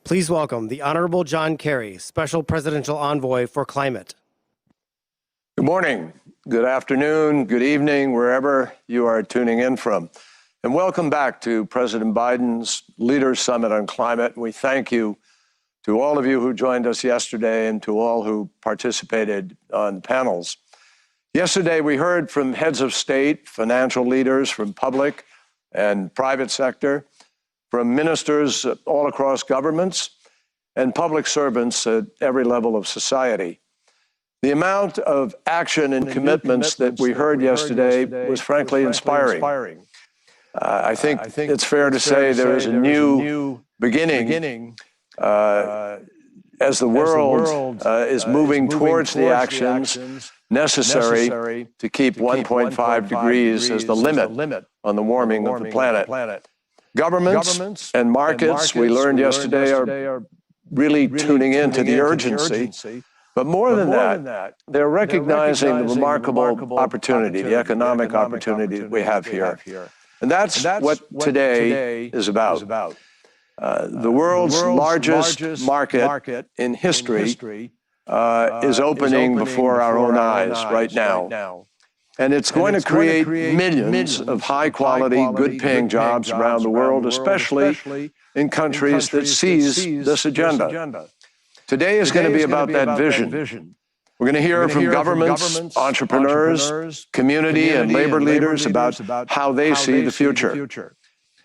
Please welcome the Honorable John Kerry, Special Presidential Envoy for Climate. Good morning, good afternoon, good evening, wherever you are tuning in from. And welcome back to President Biden's Leaders Summit on Climate. We thank you to all of you who joined us yesterday and to all who participated on panels. Yesterday, we heard from heads of state, financial leaders from public and private sector, from ministers all across governments, and public servants at every level of society. The amount of action and commitments that we heard yesterday was frankly inspiring. I think it's fair to say there is a new beginning as the world is moving towards the actions necessary to keep 1.5 degrees as the limit on the warming of the planet. Governments and markets, we learned yesterday, are really tuning into the urgency. But more than that, they're recognizing the remarkable opportunity, the economic opportunity that we have here. And that's what today is about. The world's largest market in history is opening before our own eyes right now. And it's going to create millions of high-quality, good-paying jobs around the world, especially in countries that seize this agenda. Today is going to be about that vision. We're going to hear from governments, entrepreneurs, community and labor leaders about how they see the future.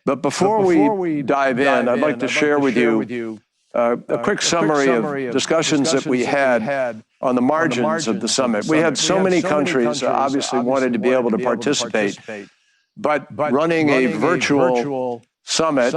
But before we dive in, I'd like to share with you a quick summary of discussions that we had on the margins of the summit. We had so many countries obviously wanted to be able to participate, but running a virtual summit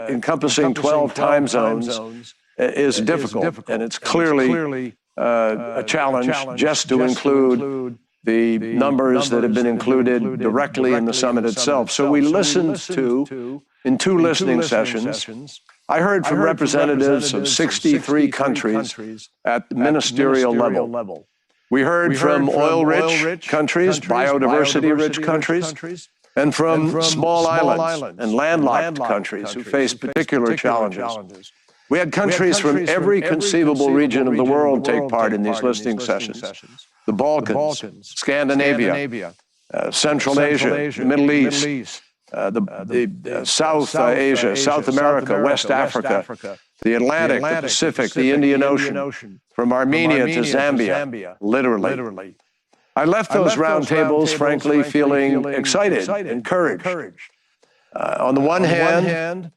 encompassing 12 time zones is difficult, and it's clearly a challenge just to include the numbers that have been included directly in the summit itself. So we listened to, in two listening sessions, I heard from representatives of 63 countries at the ministerial level. We heard from oil-rich countries, biodiversity-rich countries, and from small islands and landlocked countries who face particular challenges. We had countries from every conceivable region of the world take part in these listening sessions. The Balkans, Scandinavia, Central Asia, the Middle East, South Asia, South America, West Africa, the Atlantic, the Pacific, the Indian Ocean, from Armenia to Zambia, literally. I left those roundtables, frankly, feeling excited, encouraged. On the one hand,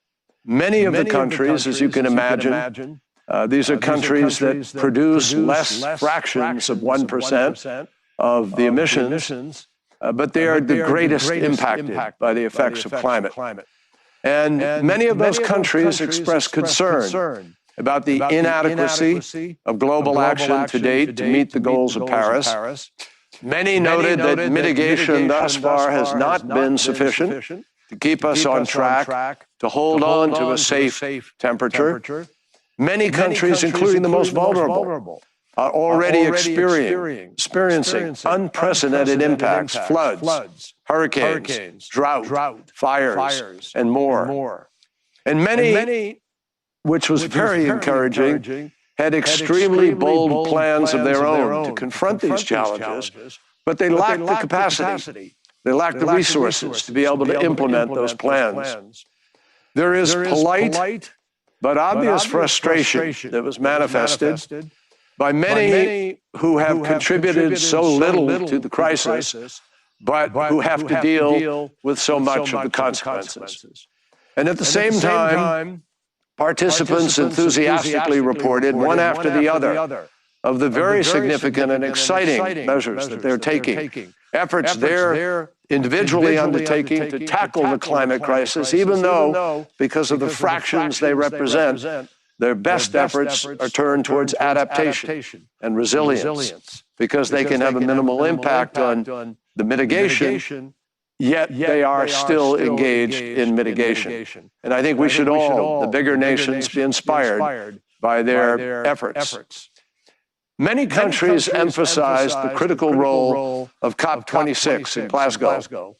many of the countries, as you can imagine, these are countries that produce less fractions of 1% of the emissions, but they are the greatest impacted by the effects of climate. And many of those countries express concern about the inadequacy of global action to date to meet the goals of Paris. Many noted that mitigation thus far has not been sufficient to keep us on track to hold on to a safe temperature. Many countries, including the most vulnerable, are already experiencing unprecedented impacts, floods, hurricanes, drought, fires, and more. And many, which was very encouraging, had extremely bold plans of their own to confront these challenges, but they lacked the capacity. They lack the resources to be able to implement those plans. There is polite but obvious frustration that was manifested by many who have contributed so little to the crisis, but who have to deal with so much of the consequences. And at the same time, participants enthusiastically reported, one after the other, of the very significant and exciting measures that they're taking, efforts they're individually undertaking to tackle the climate crisis, even though, because of the fractions they represent, their best efforts are turned towards adaptation and resilience, because they can have a minimal impact on the mitigation, yet they are still engaged in mitigation. And I think we should all, the bigger nations, be inspired by their efforts. Many countries emphasized the critical role of COP26 in Glasgow.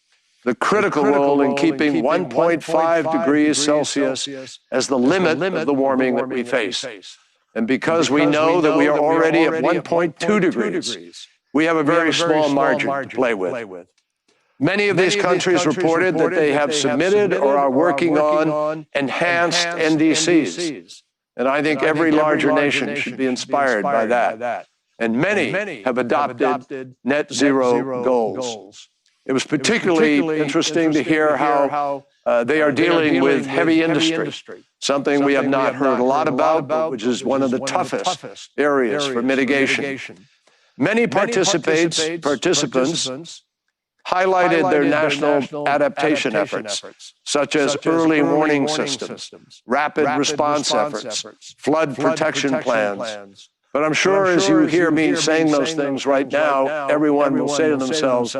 the critical role in keeping 1.5 degrees Celsius as the limit of the warming that we face. And because we know that we are already at 1.2 degrees, we have a very small margin to play with. Many of these countries reported that they have submitted or are working on enhanced NDCs. And I think every larger nation should be inspired by that. And many have adopted net zero goals. It was particularly interesting to hear how they are dealing with heavy industry, something we have not heard a lot about, but which is one of the toughest areas for mitigation. Many participants highlighted their national adaptation efforts, such as early warning systems, rapid response efforts, flood protection plans. But I'm sure as you hear me saying those things right now, everyone will say to themselves,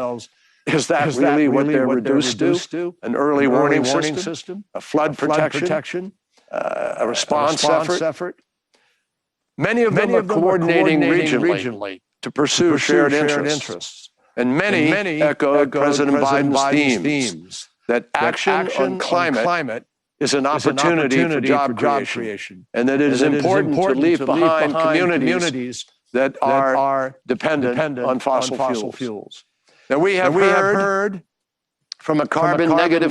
is that really what they're reduced to? An early warning system? A flood protection? A response effort? Many of them are coordinating regionally to pursue shared interests. And many echoed President Biden's themes that action on climate is an opportunity for job creation, and that it is important to leave behind communities that are dependent on fossil fuels. Now, we have heard from a carbon-negative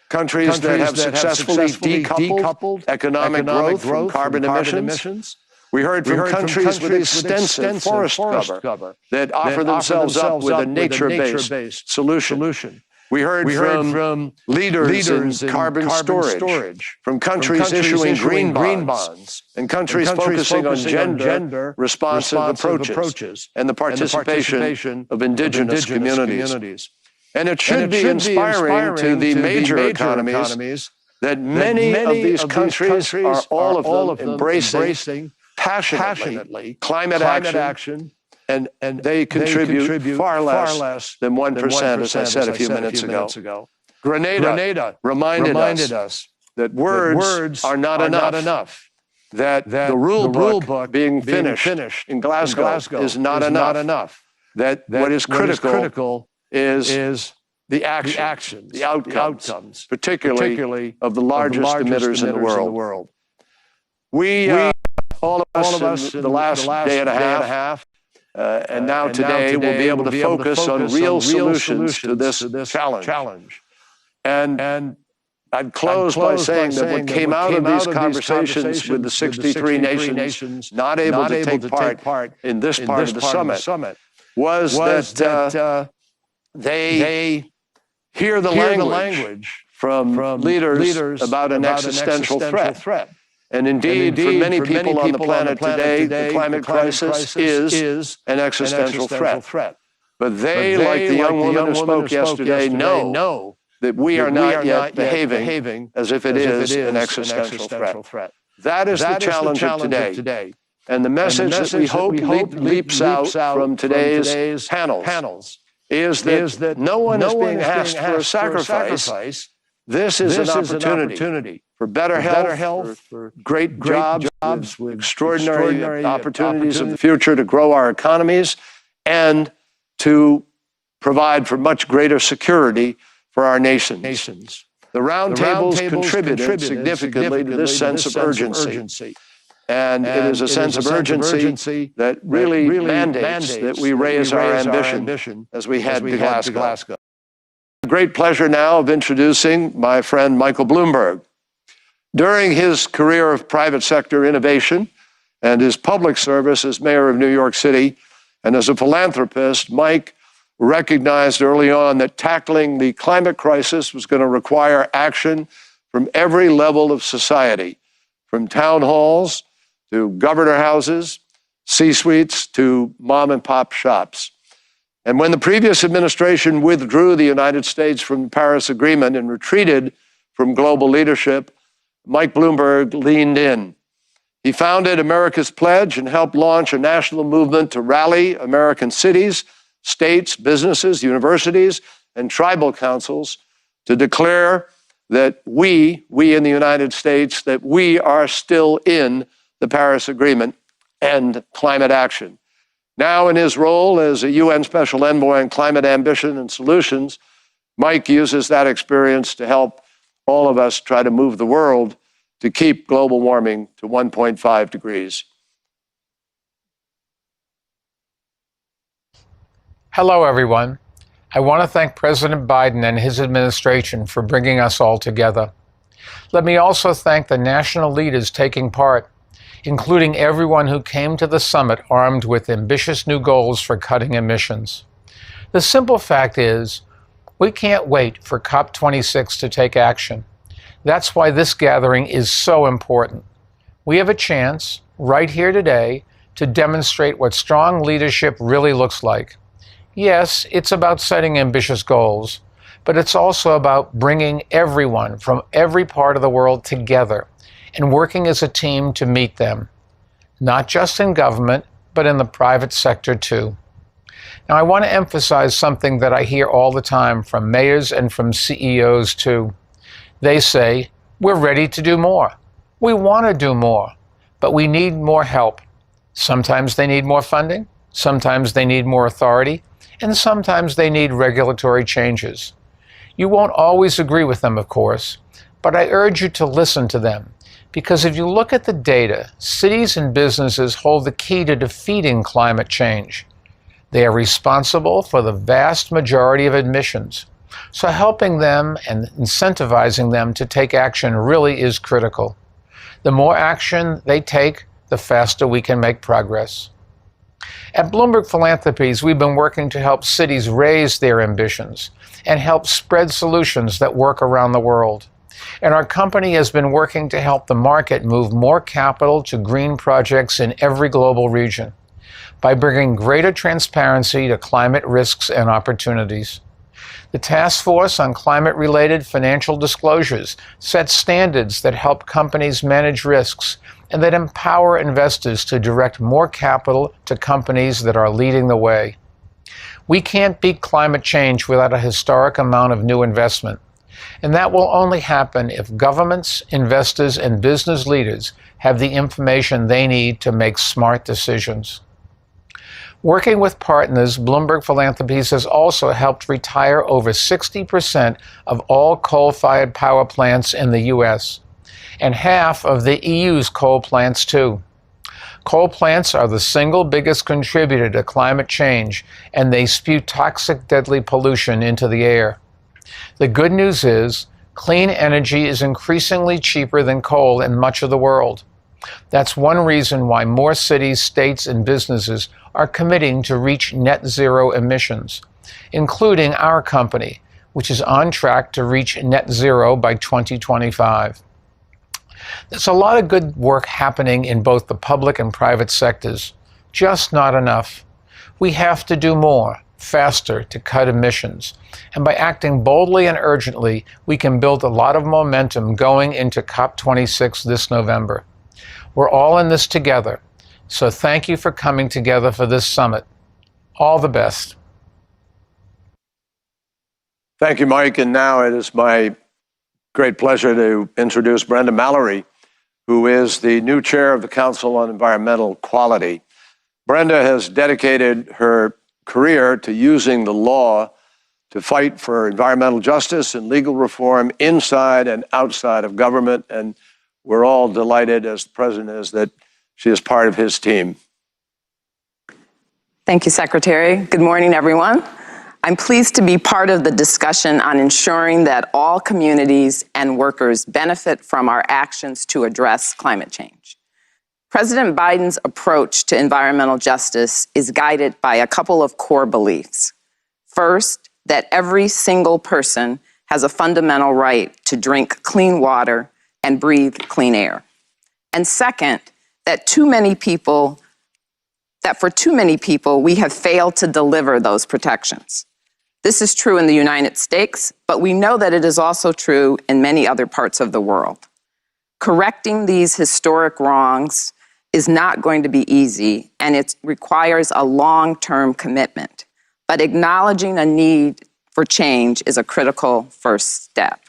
countries that have successfully decoupled economic growth from carbon emissions. We heard from countries with extensive forest cover that offer themselves up with a nature-based solution. We heard from leaders in carbon storage, from countries issuing green bonds, and countries focusing on gender-responsive approaches and the participation of indigenous communities. And it should be inspiring to the major economies that many of these countries are all of them embracing passionately climate action, and they contribute far less than 1%, as I said a few minutes ago. Grenada reminded us that words are not enough, that the rule book being finished in Glasgow is not enough, that what is critical is the actions, the outcomes, particularly of the largest emitters in the world. We, all of us in the last day and a half, and now today, we'll be able to focus on real solutions to this challenge. And I'd close by saying that what came out of these conversations with the 63 nations not able to take part in this part of the summit was that they hear the language from leaders about an existential threat. And indeed, for many people on the planet today, the climate crisis is an existential threat. But they, like the young woman who spoke yesterday, know that we are not yet behaving as if it is an existential threat. That is the challenge of today. And the message that we hope leaps out from today's panels is that no one is being asked for a sacrifice. This is an opportunity for better health, for great jobs with extraordinary opportunities of the future to grow our economies and to provide for much greater security for our nations. The roundtables contributed significantly to this sense of urgency. And it is a sense of urgency that really mandates that we raise our ambition as we head to Glasgow. Great pleasure now of introducing my friend Michael Bloomberg. During his career of private sector innovation and his public service as mayor of New York City and as a philanthropist, Mike recognized early on that tackling the climate crisis was going to require action from every level of society, from town halls to governor houses, C-suites to mom and pop shops. And when the previous administration withdrew the United States from the Paris Agreement and retreated from global leadership, Mike Bloomberg leaned in. He founded America's Pledge and helped launch a national movement to rally American cities, states, businesses, universities, and tribal councils to declare that we in the United States, that we are still in the Paris Agreement and climate action. Now in his role as a UN Special Envoy on Climate Ambition and Solutions, Mike uses that experience to help all of us try to move the world to keep global warming to 1.5 degrees. Hello, everyone. I want to thank President Biden and his administration for bringing us all together. Let me also thank the national leaders taking part, including everyone who came to the summit armed with ambitious new goals for cutting emissions. The simple fact is, we can't wait for COP26 to take action. That's why this gathering is so important. We have a chance, right here today, to demonstrate what strong leadership really looks like. Yes, it's about setting ambitious goals, but it's also about bringing everyone from every part of the world together and working as a team to meet them, not just in government, but in the private sector too. Now, I want to emphasize something that I hear all the time from mayors and from CEOs too. They say, we're ready to do more. We want to do more, but we need more help. Sometimes they need more funding, sometimes they need more authority, and sometimes they need regulatory changes. You won't always agree with them, of course, but I urge you to listen to them, because if you look at the data, cities and businesses hold the key to defeating climate change. They are responsible for the vast majority of emissions, so helping them and incentivizing them to take action really is critical. The more action they take, the faster we can make progress. At Bloomberg Philanthropies, we've been working to help cities raise their ambitions and help spread solutions that work around the world. And our company has been working to help the market move more capital to green projects in every global region by bringing greater transparency to climate risks and opportunities. The Task Force on Climate-Related Financial Disclosures sets standards that help companies manage risks and that empower investors to direct more capital to companies that are leading the way. We can't beat climate change without a historic amount of new investment, and that will only happen if governments, investors, and business leaders have the information they need to make smart decisions. Working with partners, Bloomberg Philanthropies has also helped retire over 60% of all coal-fired power plants in the U.S., and half of the EU's coal plants too. Coal plants are the single biggest contributor to climate change, and they spew toxic, deadly pollution into the air. The good news is, clean energy is increasingly cheaper than coal in much of the world. That's one reason why more cities, states, and businesses are committing to reach net zero emissions, including our company, which is on track to reach net zero by 2025. There's a lot of good work happening in both the public and private sectors, just not enough. We have to do more, faster, to cut emissions. And by acting boldly and urgently, we can build a lot of momentum going into COP26 this November. We're all in this together, so thank you for coming together for this summit. All the best. Thank you, Mike. And now it is my great pleasure to introduce Brenda Mallory, who is the new chair of the Council on Environmental Quality. Brenda has dedicated her career to using the law to fight for environmental justice and legal reform inside and outside of government, and we're all delighted, as the president is, that she is part of his team. Thank you, Secretary. Good morning, everyone. I'm pleased to be part of the discussion on ensuring that all communities and workers benefit from our actions to address climate change. President Biden's approach to environmental justice is guided by a couple of core beliefs. First, that every single person has a fundamental right to drink clean water and breathe clean air. And second, that for too many people, we have failed to deliver those protections. This is true in the United States, but we know that it is also true in many other parts of the world. Correcting these historic wrongs is not going to be easy, and it requires a long-term commitment. But acknowledging a need for change is a critical first step.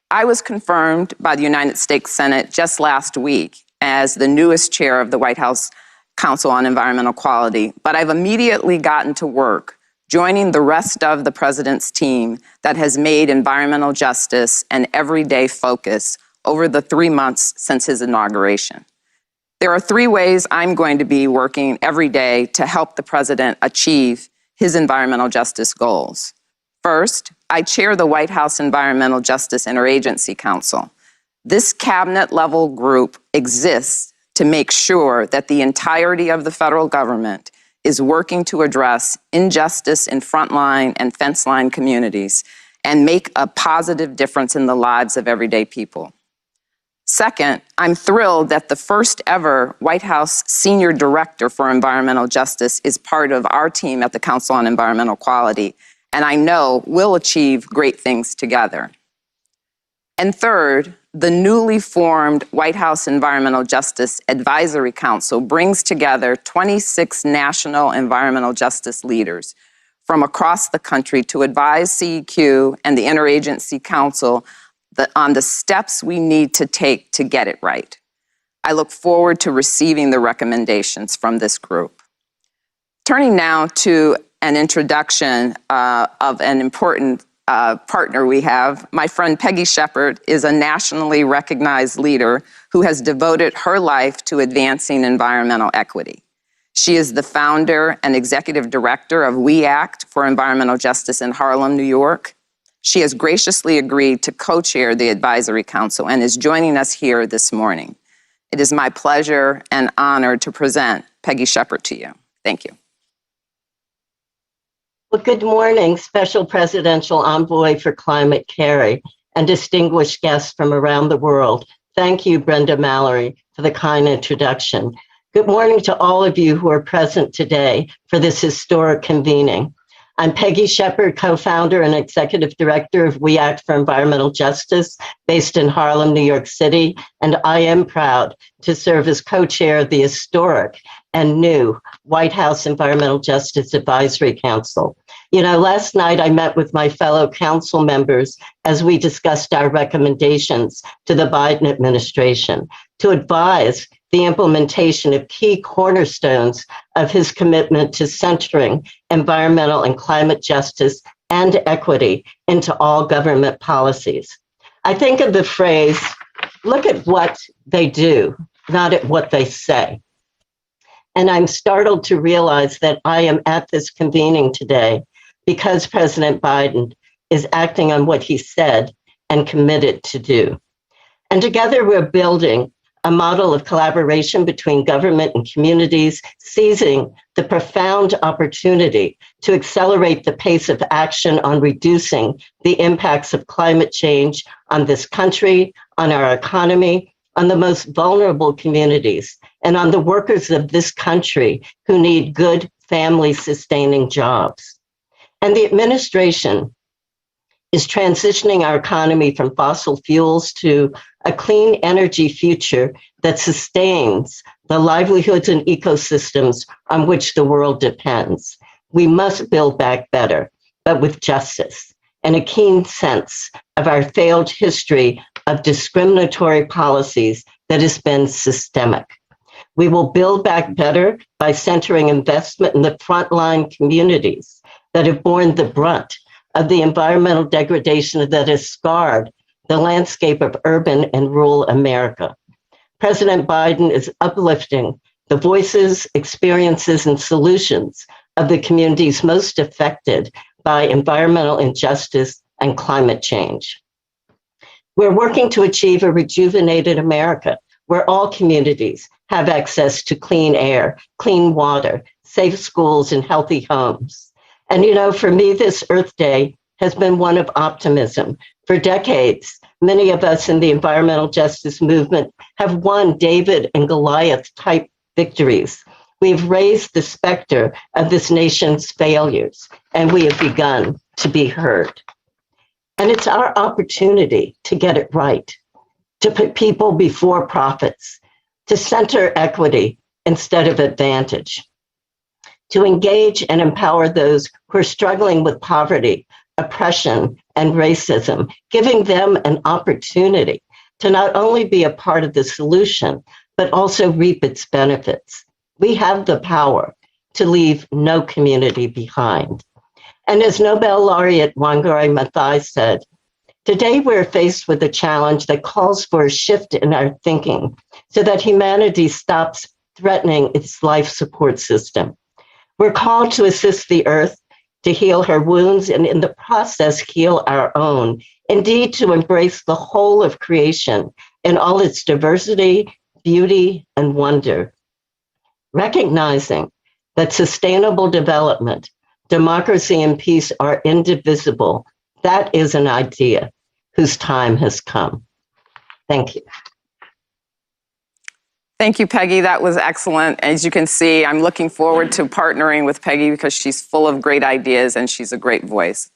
I was confirmed by the United States Senate just last week as the newest chair of the White House Council on Environmental Quality, but I've immediately gotten to work joining the rest of the President's team that has made environmental justice an everyday focus over the 3 months since his inauguration. There are 3 ways I'm going to be working every day to help the President achieve his environmental justice goals. First, I chair the White House Environmental Justice Interagency Council. This cabinet-level group exists to make sure that the entirety of the federal government is working to address injustice in frontline and fence-line communities and make a positive difference in the lives of everyday people. Second, I'm thrilled that the first ever White House Senior Director for Environmental Justice is part of our team at the Council on Environmental Quality, and I know we'll achieve great things together. And third, the newly formed White House Environmental Justice Advisory Council brings together 26 national environmental justice leaders from across the country to advise CEQ and the Interagency Council on the steps we need to take to get it right. I look forward to receiving the recommendations from this group. Turning now to an introduction of an important partner we have. My friend Peggy Shepard is a nationally recognized leader who has devoted her life to advancing environmental equity. She is the founder and executive director of We Act for Environmental Justice in Harlem, New York. She has graciously agreed to co-chair the Advisory Council and is joining us here this morning. It is my pleasure and honor to present Peggy Shepard to you. Thank you. Well, good morning, Special Presidential Envoy for Climate Kerry and distinguished guests from around the world. Thank you, Brenda Mallory, for the kind introduction. Good morning to all of you who are present today for this historic convening. I'm Peggy Shepard, co-founder and executive director of We Act for Environmental Justice, based in Harlem, New York City, and I am proud to serve as co-chair of the historic and new White House Environmental Justice Advisory Council. You know, last night I met with my fellow council members as we discussed our recommendations to the Biden administration to advise the implementation of key cornerstones of his commitment to centering environmental and climate justice and equity into all government policies. I think of the phrase, look at what they do, not at what they say. And I'm startled to realize that I am at this convening today because President Biden is acting on what he said and committed to do. And together we're building a model of collaboration between government and communities, seizing the profound opportunity to accelerate the pace of action on reducing the impacts of climate change on this country, on our economy, on the most vulnerable communities, and on the workers of this country who need good family-sustaining jobs. And the administration is transitioning our economy from fossil fuels to a clean energy future that sustains the livelihoods and ecosystems on which the world depends. We must build back better, but with justice and a keen sense of our failed history of discriminatory policies that has been systemic. We will build back better by centering investment in the frontline communities that have borne the brunt of the environmental degradation that has scarred the landscape of urban and rural America. President Biden is uplifting the voices, experiences, and solutions of the communities most affected by environmental injustice and climate change. We're working to achieve a rejuvenated America where all communities have access to clean air, clean water, safe schools, and healthy homes. And you know, for me, this Earth Day has been one of optimism. For decades, many of us in the environmental justice movement have won David and Goliath type victories. We've raised the specter of this nation's failures, and we have begun to be heard. And it's our opportunity to get it right, to put people before profits, to center equity instead of advantage, to engage and empower those who are struggling with poverty, oppression, and racism, giving them an opportunity to not only be a part of the solution, but also reap its benefits. We have the power to leave no community behind. And as Nobel laureate Wangari Maathai said, today we're faced with a challenge that calls for a shift in our thinking so that humanity stops threatening its life support system. We're called to assist the earth, to heal her wounds, and in the process, heal our own. Indeed, to embrace the whole of creation in all its diversity, beauty, and wonder. Recognizing that sustainable development, democracy, and peace are indivisible, that is an idea whose time has come. Thank you. Thank you, Peggy. That was excellent. As you can see, I'm looking forward to partnering with Peggy because she's full of great ideas and she's a great voice.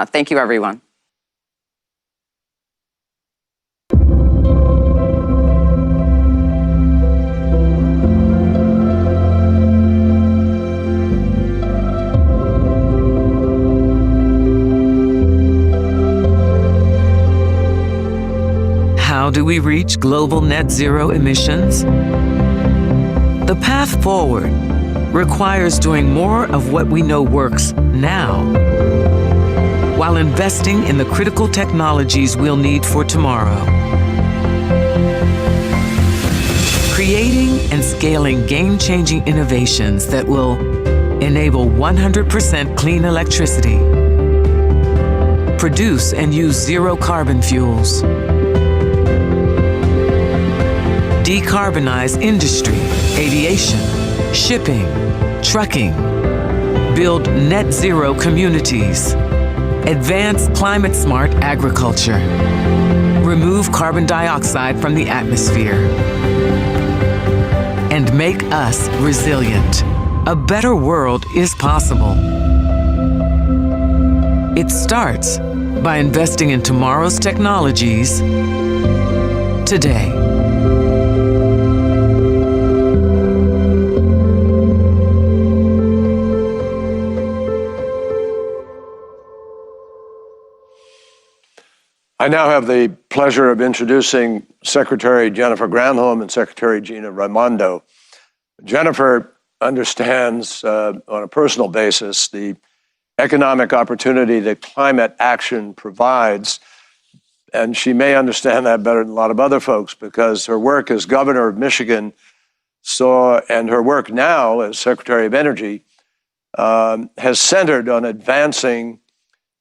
Thank you, everyone. How do we reach global net zero emissions? The path forward requires doing more of what we know works now, while investing in the critical technologies we'll need for tomorrow. Creating and scaling game-changing innovations that will enable 100% clean electricity, produce and use zero carbon fuels, decarbonize industry, aviation, shipping, trucking, build net zero communities, advance climate-smart agriculture, remove carbon dioxide from the atmosphere, and make us resilient. A better world is possible. It starts by investing in tomorrow's technologies today. I now have the pleasure of introducing Secretary Jennifer Granholm and Secretary Gina Raimondo. Jennifer understands on a personal basis the economic opportunity that climate action provides, and she may understand that better than a lot of other folks because her work as governor of Michigan and her work now as Secretary of Energy has centered on advancing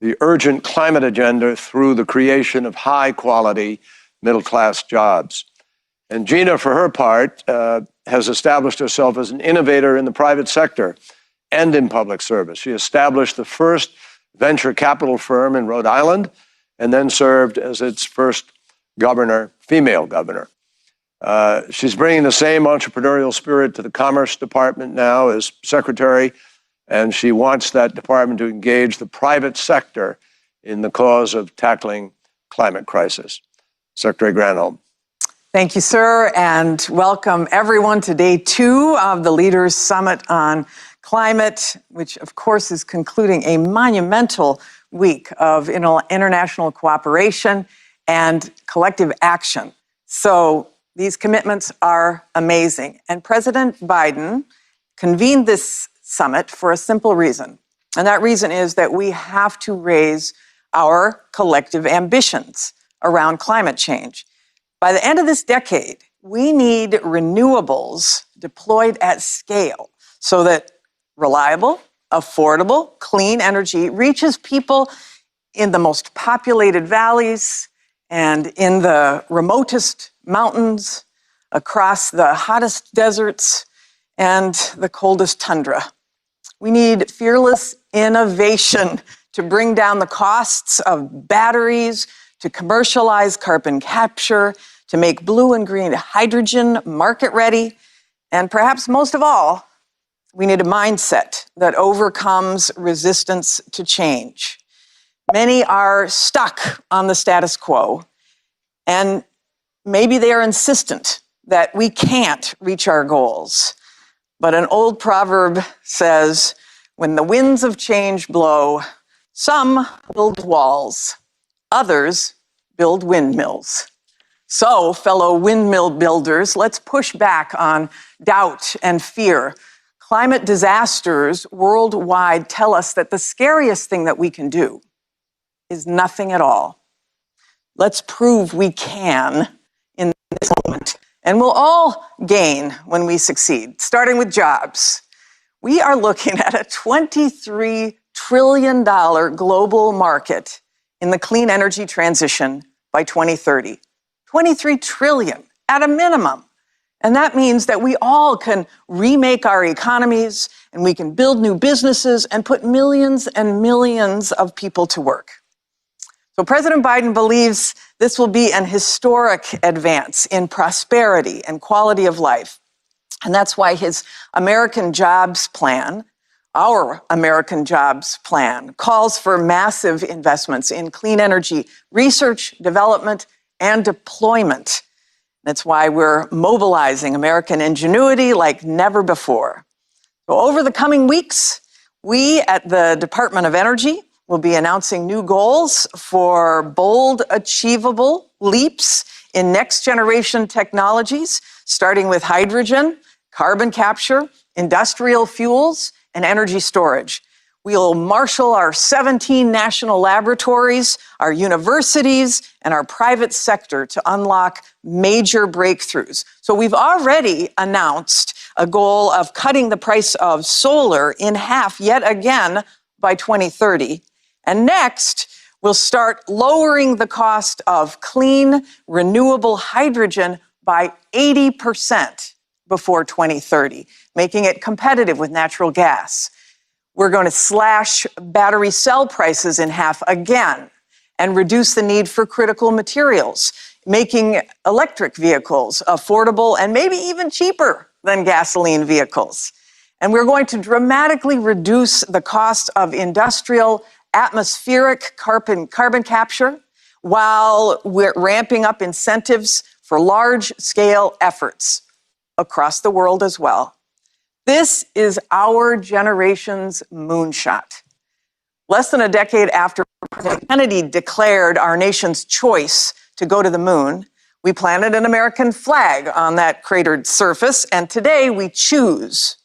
the urgent climate agenda through the creation of high-quality middle-class jobs. And Gina, for her part, has established herself as an innovator in the private sector and in public service. She established the first venture capital firm in Rhode Island and then served as its first governor, female governor. She's bringing the same entrepreneurial spirit to the Commerce Department now as secretary, and she wants that department to engage the private sector in the cause of tackling climate crisis. Secretary Granholm. Thank you, sir, and welcome everyone to day 2 of the Leaders Summit on Climate, which of course is concluding a monumental week of international cooperation and collective action. So these commitments are amazing. And President Biden convened this summit for a simple reason. And that reason is that we have to raise our collective ambitions around climate change. By the end of this decade, we need renewables deployed at scale so that reliable, affordable, clean energy reaches people in the most populated valleys and in the remotest mountains, across the hottest deserts and the coldest tundra. We need fearless innovation to bring down the costs of batteries, to commercialize carbon capture, to make blue and green hydrogen market ready. And perhaps most of all, we need a mindset that overcomes resistance to change. Many are stuck on the status quo, and maybe they are insistent that we can't reach our goals. But an old proverb says, when the winds of change blow, some build walls, others build windmills. So, fellow windmill builders, let's push back on doubt and fear. Climate disasters worldwide tell us that the scariest thing that we can do is nothing at all. Let's prove we can in this moment. And we'll all gain when we succeed, starting with jobs. We are looking at a $23 trillion global market in the clean energy transition by 2030. 23 trillion at a minimum. And that means that we all can remake our economies and we can build new businesses and put millions and millions of people to work. So President Biden believes this will be an historic advance in prosperity and quality of life. And that's why his American Jobs Plan, our American Jobs Plan, calls for massive investments in clean energy research, development, and deployment. That's why we're mobilizing American ingenuity like never before. So over the coming weeks, we at the Department of Energy will be announcing new goals for bold, achievable leaps in next generation technologies, starting with hydrogen, carbon capture, industrial fuels, and energy storage. We'll marshal our 17 national laboratories, our universities, and our private sector to unlock major breakthroughs. So we've already announced a goal of cutting the price of solar in half yet again by 2030. And next, we'll start lowering the cost of clean, renewable hydrogen by 80% before 2030, making it competitive with natural gas. We're going to slash battery cell prices in half again and reduce the need for critical materials, making electric vehicles affordable and maybe even cheaper than gasoline vehicles. And we're going to dramatically reduce the cost of industrial atmospheric carbon capture while we're ramping up incentives for large-scale efforts across the world as well. This is our generation's moonshot. Less than a decade after President Kennedy declared our nation's choice to go to the moon, we planted an American flag on that cratered surface, and today we choose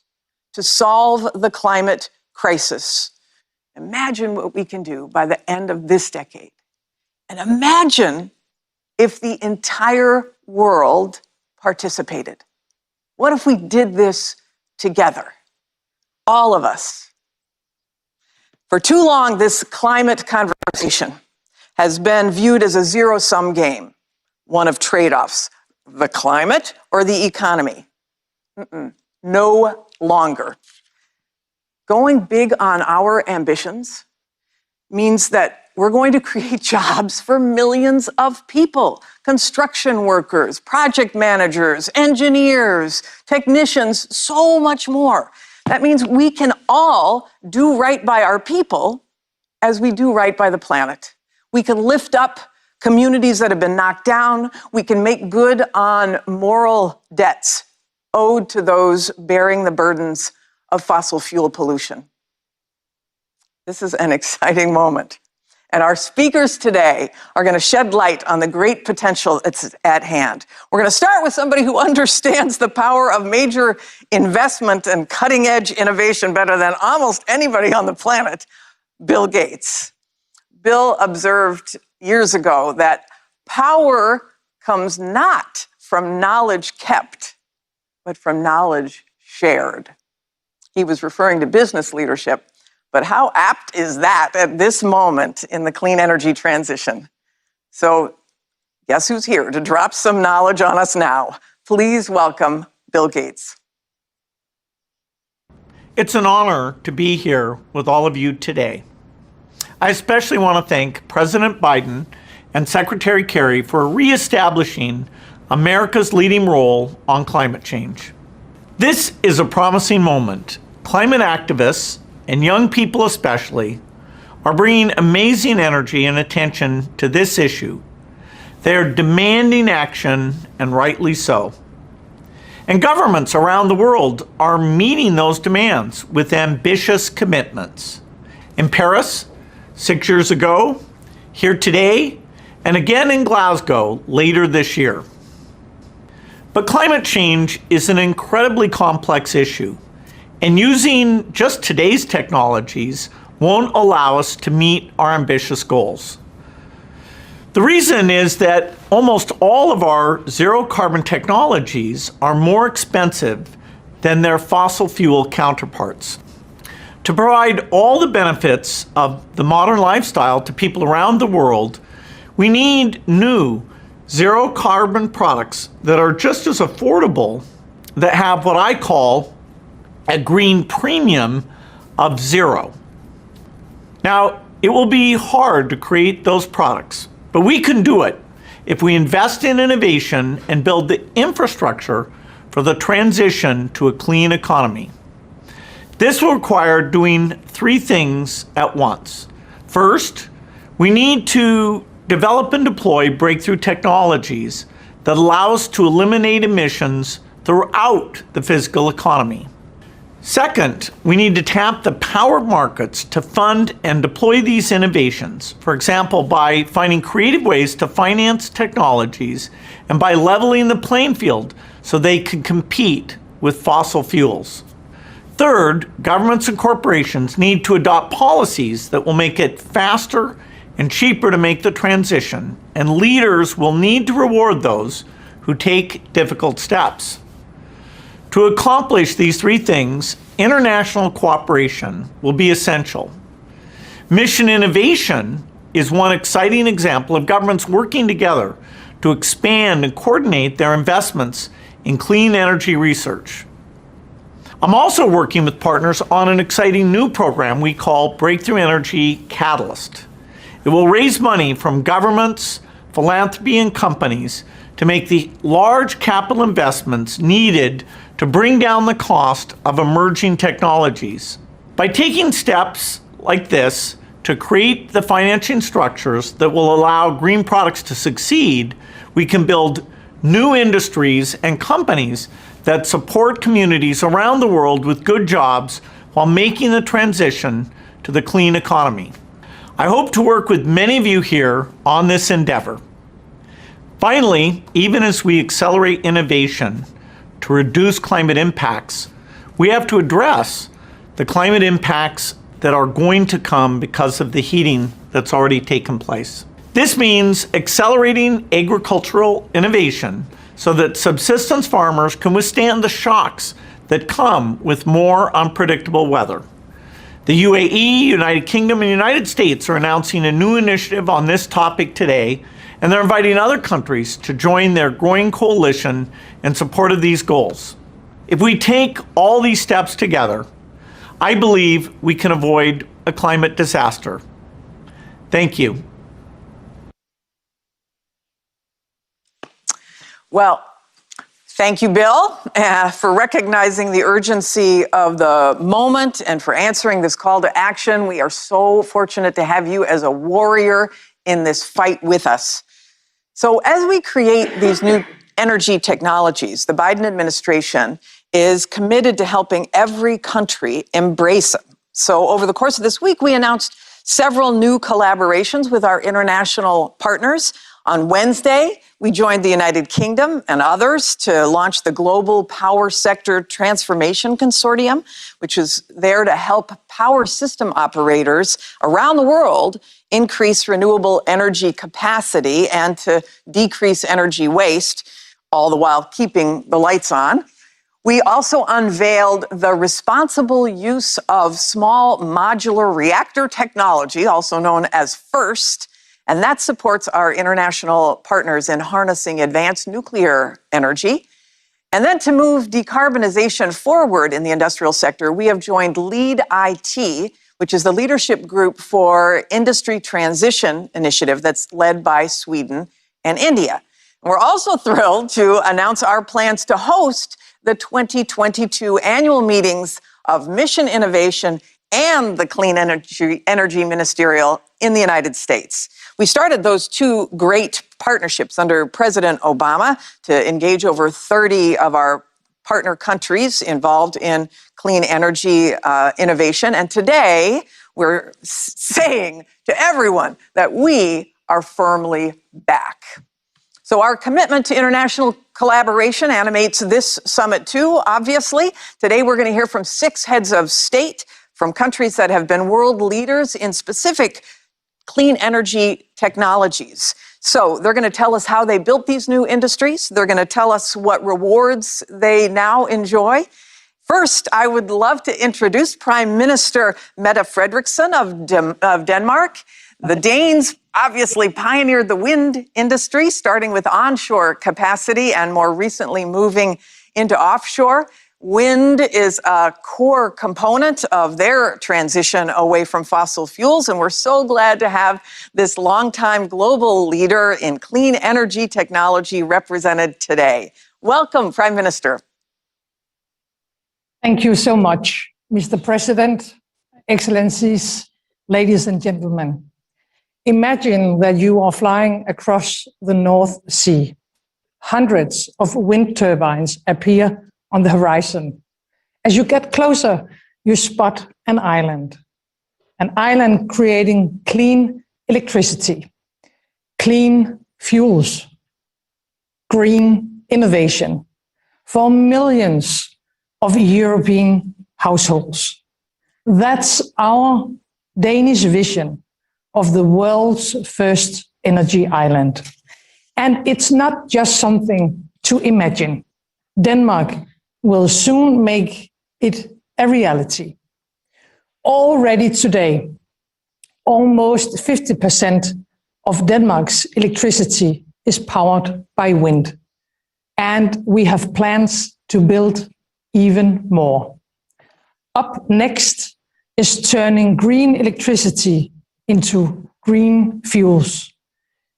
to solve the climate crisis. Imagine what we can do by the end of this decade. And imagine if the entire world participated. What if we did this together? All of us. For too long, this climate conversation has been viewed as a zero-sum game, one of trade-offs, the climate or the economy. No longer. Going big on our ambitions means that we're going to create jobs for millions of people, construction workers, project managers, engineers, technicians, so much more. That means we can all do right by our people as we do right by the planet. We can lift up communities that have been knocked down. We can make good on moral debts owed to those bearing the burdens of fossil fuel pollution. This is an exciting moment. And our speakers today are going to shed light on the great potential that's at hand. We're going to start with somebody who understands the power of major investment and cutting-edge innovation better than almost anybody on the planet, Bill Gates. Bill observed years ago that power comes not from knowledge kept, but from knowledge shared. He was referring to business leadership. But how apt is that at this moment in the clean energy transition? So guess who's here to drop some knowledge on us now? Please welcome Bill Gates. It's an honor to be here with all of you today. I especially want to thank President Biden and Secretary Kerry for reestablishing America's leading role on climate change. This is a promising moment. Climate activists, and young people especially, are bringing amazing energy and attention to this issue. They are demanding action, and rightly so. And governments around the world are meeting those demands with ambitious commitments. In Paris, 6 years ago, here today, and again in Glasgow later this year. But climate change is an incredibly complex issue. And using just today's technologies won't allow us to meet our ambitious goals. The reason is that almost all of our zero carbon technologies are more expensive than their fossil fuel counterparts. To provide all the benefits of the modern lifestyle to people around the world, we need new zero carbon products that are just as affordable, that have what I call a green premium of zero. Now, it will be hard to create those products, but we can do it if we invest in innovation and build the infrastructure for the transition to a clean economy. This will require doing three things at once. First, we need to develop and deploy breakthrough technologies that allow us to eliminate emissions throughout the physical economy. Second, we need to tap the power markets to fund and deploy these innovations, for example, by finding creative ways to finance technologies and by leveling the playing field so they can compete with fossil fuels. Third, governments and corporations need to adopt policies that will make it faster and cheaper to make the transition, and leaders will need to reward those who take difficult steps. To accomplish these three things, international cooperation will be essential. Mission innovation is one exciting example of governments working together to expand and coordinate their investments in clean energy research. I'm also working with partners on an exciting new program we call Breakthrough Energy Catalyst. It will raise money from governments, philanthropy, and companies to make the large capital investments needed to bring down the cost of emerging technologies. By taking steps like this to create the financing structures that will allow green products to succeed, we can build new industries and companies that support communities around the world with good jobs while making the transition to the clean economy. I hope to work with many of you here on this endeavor. Finally, even as we accelerate innovation to reduce climate impacts, we have to address the climate impacts that are going to come because of the heating that's already taken place. This means accelerating agricultural innovation so that subsistence farmers can withstand the shocks that come with more unpredictable weather. The UAE, United Kingdom, and United States are announcing a new initiative on this topic today, and they're inviting other countries to join their growing coalition in support of these goals. If we take all these steps together, I believe we can avoid a climate disaster. Thank you. Well, thank you, Bill, for recognizing the urgency of the moment and for answering this call to action. We are so fortunate to have you as a warrior in this fight with us. So as we create these new energy technologies, the Biden administration is committed to helping every country embrace them. So over the course of this week, we announced several new collaborations with our international partners. On Wednesday, we joined the United Kingdom and others to launch the Global Power Sector Transformation Consortium, which is there to help power system operators around the world increase renewable energy capacity and to decrease energy waste, all the while keeping the lights on. We also unveiled the responsible use of small modular reactor technology, also known as FIRST, and that supports our international partners in harnessing advanced nuclear energy. And then to move decarbonization forward in the industrial sector, we have joined LEAD IT, which is the leadership group for Industry Transition Initiative that's led by Sweden and India. We're also thrilled to announce our plans to host the 2022 annual meetings of Mission Innovation and the Clean Energy Ministerial in the United States. We started those two great partnerships under President Obama to engage over 30 of our partner countries involved in clean energy innovation. And today, we're saying to everyone that we are firmly back. So our commitment to international collaboration animates this summit too, obviously. Today we're going to hear from 6 heads of state from countries that have been world leaders in specific clean energy technologies. So they're going to tell us how they built these new industries. They're going to tell us what rewards they now enjoy. First, I would love to introduce Prime Minister Mette Frederiksen of Denmark. The Danes obviously pioneered the wind industry, starting with onshore capacity and more recently moving into offshore. Wind is a core component of their transition away from fossil fuels, and we're so glad to have this longtime global leader in clean energy technology represented today. Welcome, Prime Minister. Thank you so much, Mr. President, Excellencies, ladies and gentlemen. Imagine that you are flying across the North Sea. Hundreds of wind turbines appear on the horizon. As you get closer, you spot an island creating clean electricity, clean fuels, green innovation for millions of European households. That's our Danish vision of the world's first energy island. And it's not just something to imagine. Denmark will soon make it a reality. Already today, almost 50% of Denmark's electricity is powered by wind. And we have plans to build even more. Up next is turning green electricity into green fuels.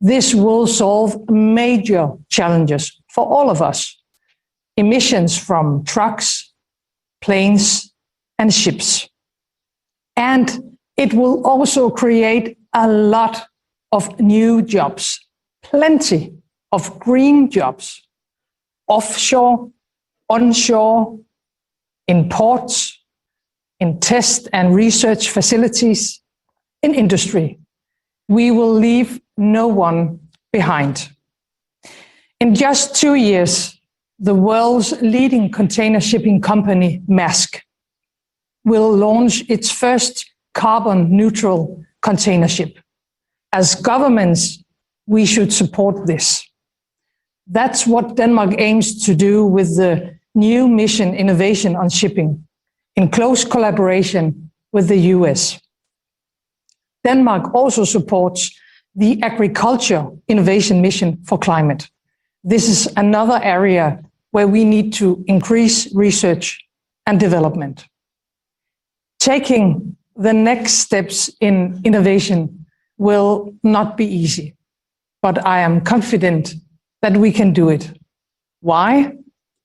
This will solve major challenges for all of us. Emissions from trucks, planes, and ships. And it will also create a lot of new jobs, plenty of green jobs, offshore, onshore, in ports, in test and research facilities, in industry. We will leave no one behind. In just 2 years, the world's leading container shipping company, Maersk, will launch its first carbon-neutral container ship. As governments, we should support this. That's what Denmark aims to do with the new mission Innovation on Shipping, in close collaboration with the US. Denmark also supports the Agriculture Innovation Mission for Climate. This is another area where we need to increase research and development. Taking the next steps in innovation will not be easy, but I am confident that we can do it. Why?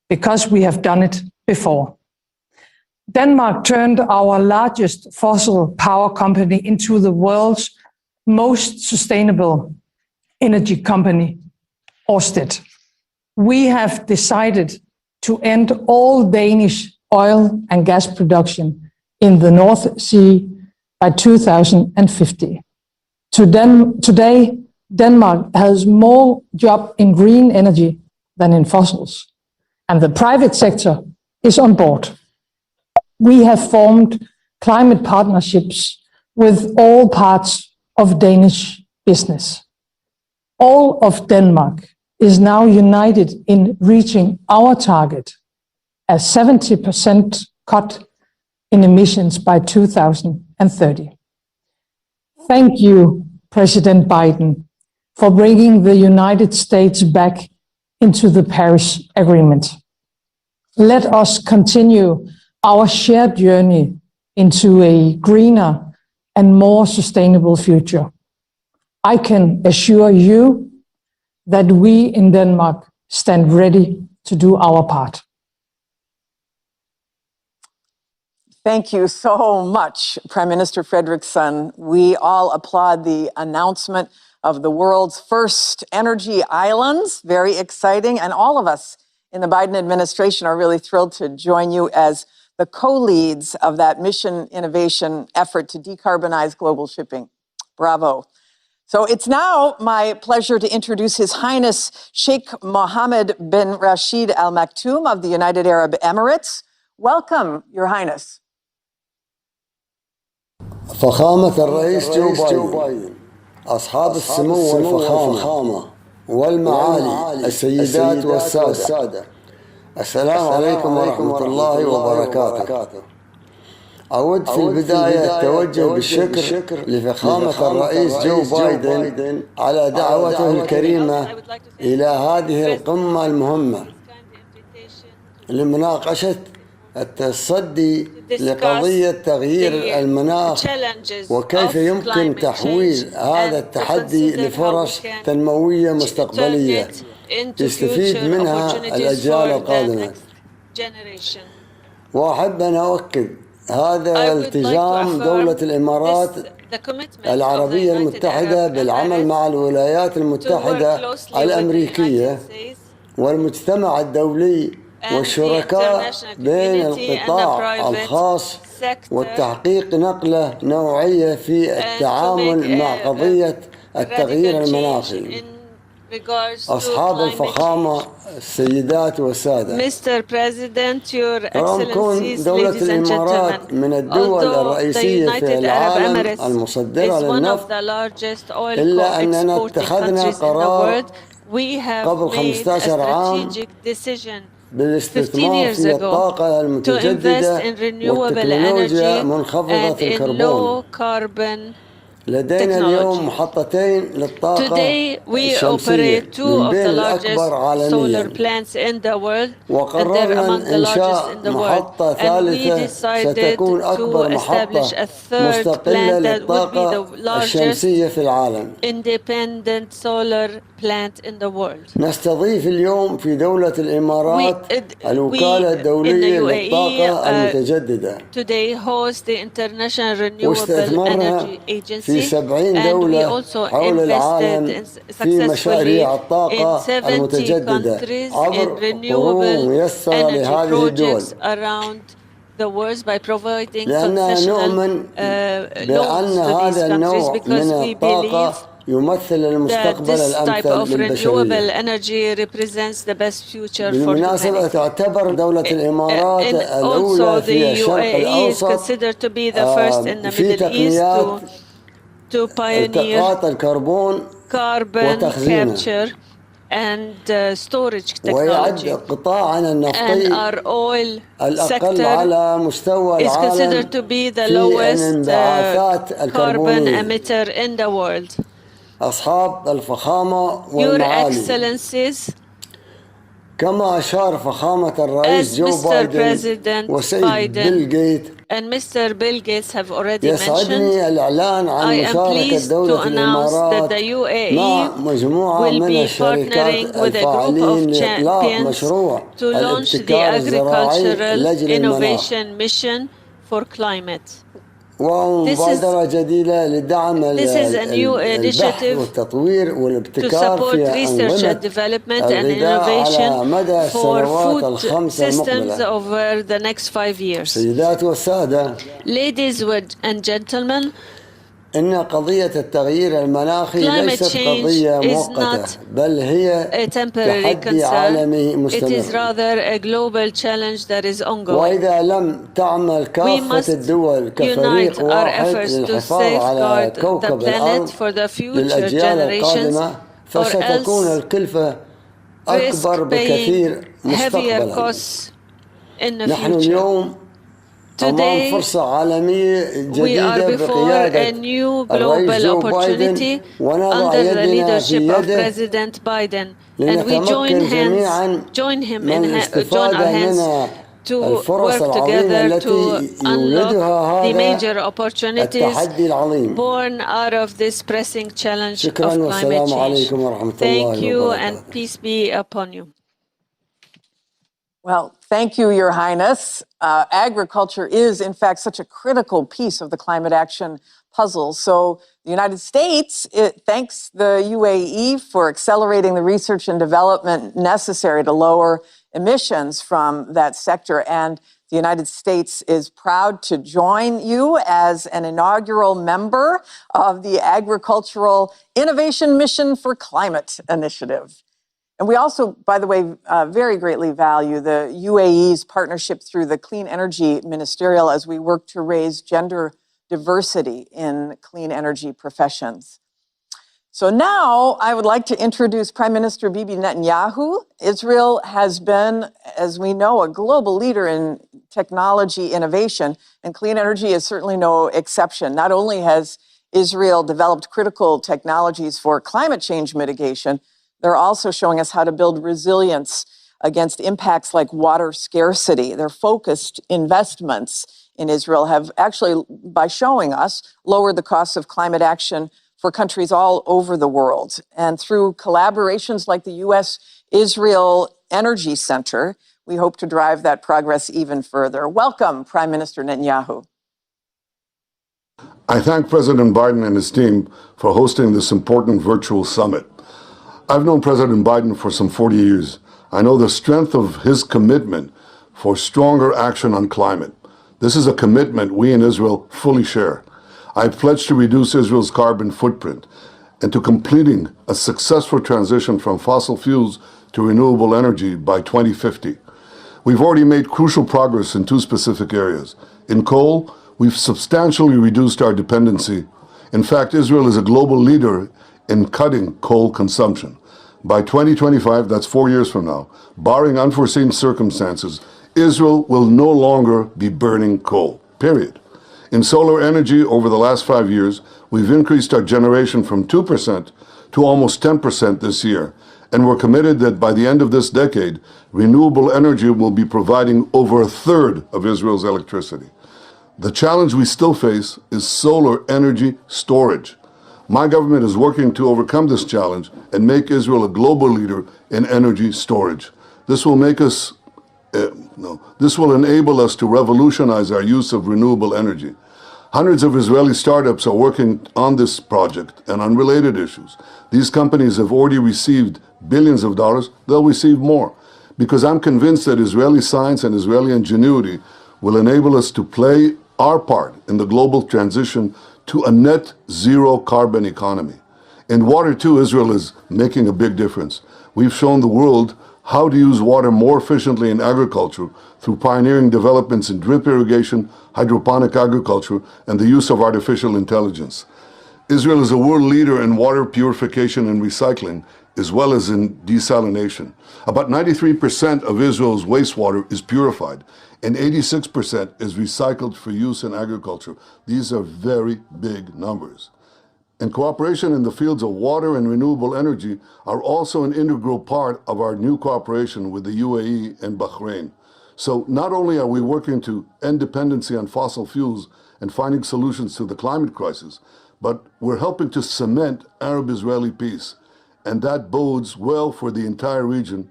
Because we have done it before. Denmark turned our largest fossil power company into the world's most sustainable energy company, Ørsted. We have decided to end all Danish oil and gas production in the North Sea by 2050. Today, Denmark has more jobs in green energy than in fossils, and the private sector is on board. We have formed climate partnerships with all parts of Danish business. All of Denmark is now united in reaching our target, a 70% cut in emissions by 2030. Thank you, President Biden, for bringing the United States back into the Paris Agreement. Let us continue our shared journey into a greener and more sustainable future. I can assure you that we in Denmark stand ready to do our part. Thank you so much, Prime Minister Frederiksen. We all applaud the announcement of the world's first energy islands. Very exciting. And all of us in the Biden administration are really thrilled to join you as the co-leads of that mission innovation effort to decarbonize global shipping. Bravo. So it's now my pleasure to introduce His Highness Sheikh Mohammed bin Rashid Al Maktoum of the United Arab Emirates. Welcome, Your Highness. فخامة الرئيس جو بايدن، أصحاب السمو والفخامة والمعالي السيدات والسادة، السلام عليكم ورحمة الله وبركاته. أود في البداية التوجه بالشكر لفخامة الرئيس جو بايدن على دعوته الكريمة إلى هذه القمة المهمة لمناقشة التصدي لقضية تغيير المناخ وكيف يمكن تحويل هذا التحدي لفرص تنموية مستقبلية يستفيد منها الأجيال القادمة. وأحب أن أؤكد هذا التزام دولة الإمارات العربية المتحدة بالعمل مع الولايات المتحدة الأمريكية والمجتمع الدولي والشركاء بين القطاع الخاص والتحقيق نقلة نوعية في التعامل مع قضية التغيير المناخي. أصحاب الفخامة السيدات والسادة، رغم كون دولة الإمارات من الدول الرئيسية في العالم المصدرة للنفط، إلا أننا اتخذنا قرار قبل 15 عام بالاستثمار في الطاقة المتجددة والتكنولوجيا منخفضة الكربون. لدينا اليوم محطتين للطاقة الشمسية من بين الأكبر عالميا، وقررنا إنشاء محطة ثالثة ستكون أكبر محطة مستقلة للطاقة الشمسية في العالم. نستضيف اليوم في دولة الإمارات الوكالة الدولية للطاقة المتجددة، واستثمرنا في 70 دولة حول العالم في مشاريع الطاقة المتجددة عبر قروض ميسرة لهذه الدول، لأننا نؤمن بأن هذا النوع من الطاقة يمثل المستقبل الأمثل للبشرية. بالمناسبة تعتبر دولة الإمارات الأولى في الشرق الأوسط في تقنيات التقاط الكربون وتخزينه، ويعد قطاعنا النفطي الأقل على مستوى العالم في الانبعاثات الكربونية. أصحاب الفخامة والمعالي، كما أشار فخامة الرئيس جو بايدن وسيد بيل غيت، يسعدني الإعلان عن مشاركة دولة الإمارات مع مجموعة من الشركات الفاعلين لإطلاق مشروع الابتكار الزراعي لأجل المناخ، ومبادرة جديدة لدعم البحث والتطوير والابتكار في أنظمة الغذاء على مدى السنوات الخمس المقبلة. سيدات والسادة، إن قضية التغيير المناخي ليست قضية مؤقتة، بل هي تحدي عالمي مستمر. وإذا لم تعمل كافة الدول كفريق واحد للحفاظ على كوكب الأرض للأجيال القادمة، فستكون الكلفة أكبر بكثير مستقبلا. نحن اليوم أمام فرصة عالمية جديدة بقيادة الرئيس جو بايدن، ونضع يدنا في يده لنتمكن جميعا من الاستفادة من الفرص العظيمة التي يولدها هذا التحدي العظيم. شكرا والسلام عليكم ورحمة الله وبركاته. Well, thank you, Your Highness. Agriculture is, in fact, such a critical piece of the climate action puzzle. So the United States thanks the UAE for accelerating the research and development necessary to lower emissions from that sector. And the the United States is proud to join you as an inaugural member of the Agricultural Innovation Mission for Climate Initiative. And we also, by the way, very greatly value the UAE's partnership through the Clean Energy Ministerial as we work to raise gender diversity in clean energy professions. So now I would like to introduce Prime Minister Bibi Netanyahu. Israel has been, as we know, a global leader in technology innovation, and clean energy is certainly no exception. Not only has Israel developed critical technologies for climate change mitigation, they're also showing us how to build resilience against impacts like water scarcity. Their focused investments in Israel have actually, by showing us, lowered the costs of climate action for countries all over the world. And through collaborations like the U.S.-Israel Energy Center, we hope to drive that progress even further. Welcome, Prime Minister Netanyahu. I thank President Biden and his team for hosting this important virtual summit. I've known President Biden for some 40 years. I know the strength of his commitment for stronger action on climate. This is a commitment we in Israel fully share. I pledge to reduce Israel's carbon footprint and to completing a successful transition from fossil fuels to renewable energy by 2050. We've already made crucial progress in two specific areas. In coal, we've substantially reduced our dependency. In fact, Israel is a global leader in cutting coal consumption. By 2025, that's 4 years from now, barring unforeseen circumstances, Israel will no longer be burning coal, period. In solar energy, over the last 5 years, we've increased our generation from 2% to almost 10% this year, and we're committed that by the end of this decade, renewable energy will be providing over a third of Israel's electricity. The challenge we still face is solar energy storage. My government is working to overcome this challenge and make Israel a global leader in energy storage. This will enable us to revolutionize our use of renewable energy. Hundreds of Israeli startups are working on this project and on related issues. These companies have already received billions of dollars. They'll receive more, because I'm convinced that Israeli science and Israeli ingenuity will enable us to play our part in the global transition to a net zero carbon economy. In water too, Israel is making a big difference. We've shown the world how to use water more efficiently in agriculture through pioneering developments in drip irrigation, hydroponic agriculture, and the use of artificial intelligence. Israel is a world leader in water purification and recycling, as well as in desalination. About 93% of Israel's wastewater is purified, and 86% is recycled for use in agriculture. These are very big numbers. And cooperation in the fields of water and renewable energy are also an integral part of our new cooperation with the UAE and Bahrain. So not only are we working to end dependency on fossil fuels and finding solutions to the climate crisis, but we're helping to cement Arab-Israeli peace. And that bodes well for the entire region,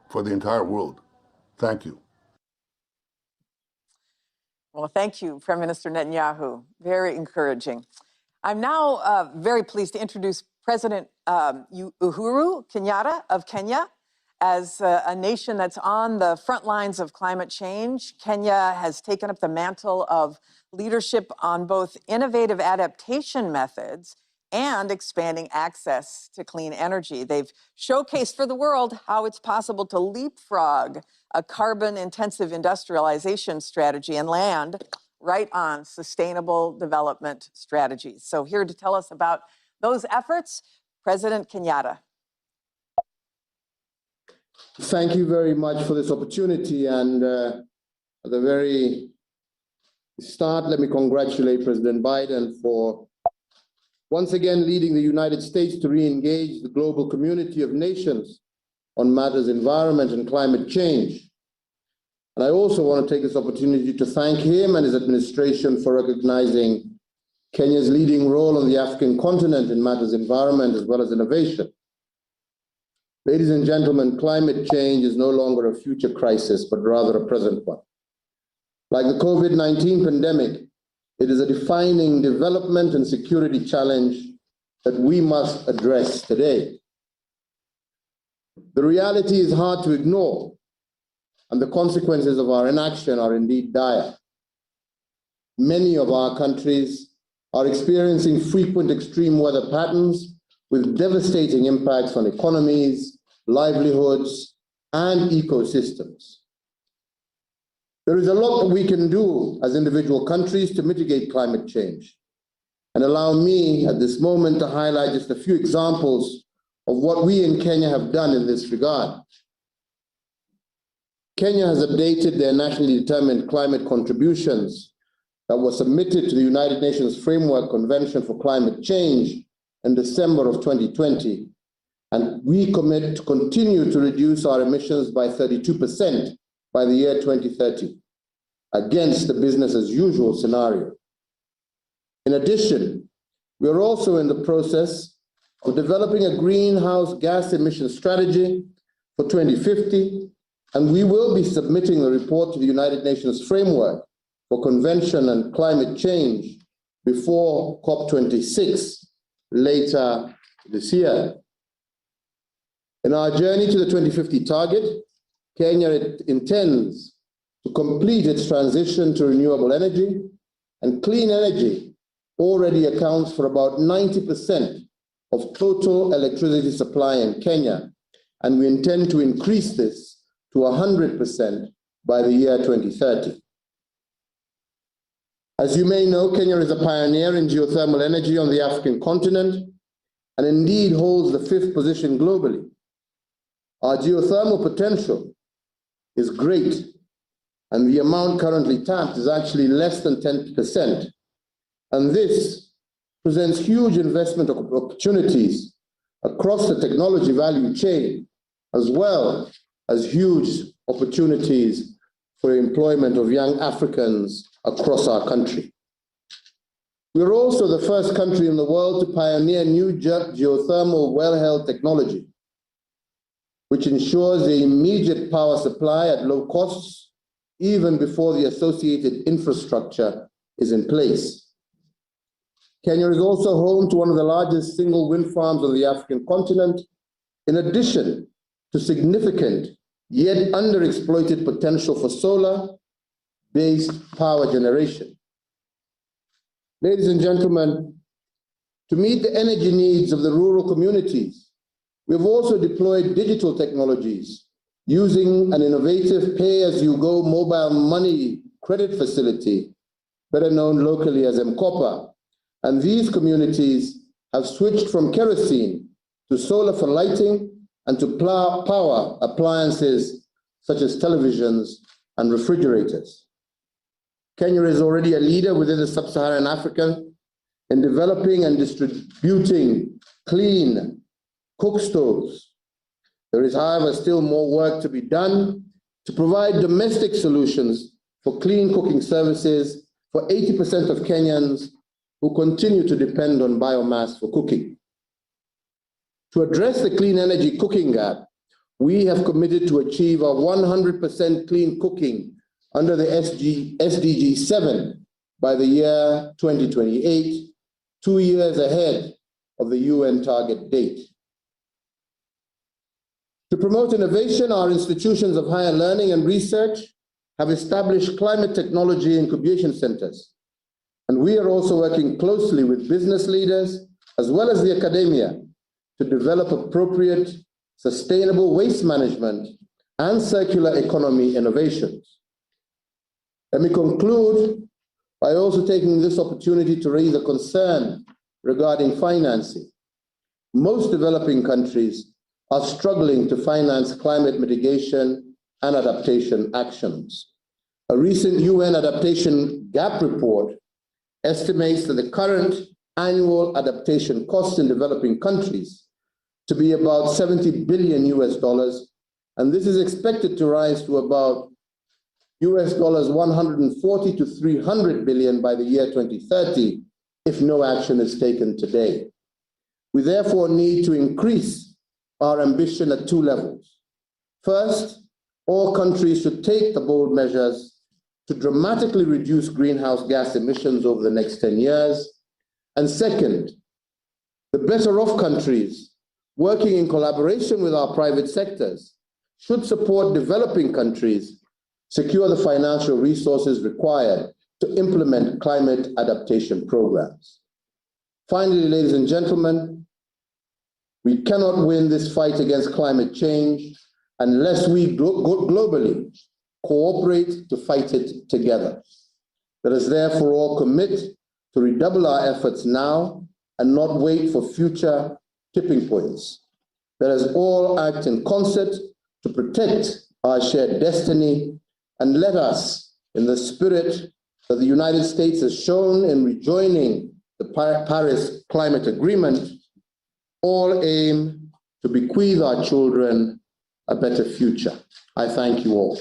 for the entire world. Thank you. Well, thank you, Prime Minister Netanyahu. Very encouraging. I'm now very pleased to introduce President Uhuru Kenyatta of Kenya. As a nation that's on the front lines of climate change, Kenya has taken up the mantle of leadership on both innovative adaptation methods and expanding access to clean energy. They've showcased for the world how it's possible to leapfrog a carbon-intensive industrialization strategy and land right on sustainable development strategies. So here to tell us about those efforts, President Kenyatta. Thank you very much for this opportunity. And at the very start, let me congratulate President Biden for once again leading the United States to re-engage the global community of nations on matters environment and climate change. And I also want to take this opportunity to thank him and his administration for recognizing Kenya's leading role on the African continent in matters environment as well as innovation. Ladies and gentlemen, climate change is no longer a future crisis, but rather a present one. Like the COVID-19 pandemic, it is a defining development and security challenge that we must address today. The reality is hard to ignore. and the consequences of our inaction are indeed dire. Many of our countries are experiencing frequent extreme weather patterns with devastating impacts on economies, livelihoods, and ecosystems. There is a lot that we can do as individual countries to mitigate climate change. And allow me at this moment to highlight just a few examples of what we in Kenya have done in this regard. Kenya has updated their nationally determined climate contributions that were submitted to the United Nations Framework Convention for Climate Change in December of 2020. And we commit to continue to reduce our emissions by 32% by the year 2030, against the business as usual scenario. In addition, we are also in the process of developing a greenhouse gas emission strategy for 2050, and we will be submitting the report to the United Nations Framework for Convention and Climate Change before COP26 later this year. In our journey to the 2050 target, Kenya intends to complete its transition to renewable energy, and clean energy already accounts for about 90% of total electricity supply in Kenya, and we intend to increase this to 100% by the year 2030. As you may know, Kenya is a pioneer in geothermal energy on the African continent, and indeed holds the 5th position globally. Our geothermal potential is great, and the amount currently tapped is actually less than 10%. And this presents huge investment opportunities across the technology value chain, as well as huge opportunities for employment of young Africans across our country. We're also the first country in the world to pioneer new geothermal wellhead technology, which ensures the immediate power supply at low costs, even before the associated infrastructure is in place. Kenya is also home to one of the largest single wind farms on the African continent, in addition to significant yet underexploited potential for solar-based power generation. Ladies and gentlemen, to meet the energy needs of the rural communities, we have also deployed digital technologies using an innovative pay-as-you-go mobile money credit facility, better known locally as M-Kopa. And these communities have switched from kerosene to solar for lighting and to power appliances such as televisions and refrigerators. Kenya is already a leader within the sub-Saharan Africa in developing and distributing clean cook stoves. There is, however, still more work to be done to provide domestic solutions for clean cooking services for 80% of Kenyans who continue to depend on biomass for cooking. To address the clean energy cooking gap, we have committed to achieve a 100% clean cooking under the SDG 7 by the year 2028, 2 years ahead of the UN target date. To promote innovation, our institutions of higher learning and research have established climate technology incubation centers. And we are also working closely with business leaders as well as the academia to develop appropriate, sustainable waste management and circular economy innovations. Let me conclude by also taking this opportunity to raise a concern regarding financing. Most developing countries are struggling to finance climate mitigation and adaptation actions. A recent UN adaptation gap report estimates that the current annual adaptation costs in developing countries to be about $70 billion US, and this is expected to rise to about $140 to $300 billion by the year 2030 if no action is taken today. We therefore need to increase our ambition at 2 levels. First, all countries should take the bold measures to dramatically reduce greenhouse gas emissions over the next 10 years. And second, the better off countries, working in collaboration with our private sectors, should support developing countries secure the financial resources required to implement climate adaptation programs. Finally, ladies and gentlemen, we cannot win this fight against climate change unless we globally cooperate to fight it together. Let us therefore all commit to redouble our efforts now and not wait for future tipping points. Let us all act in concert to protect our shared destiny, and let us, in the spirit that the United States has shown in rejoining the Paris Climate Agreement, all aim to bequeath our children a better future. I thank you all.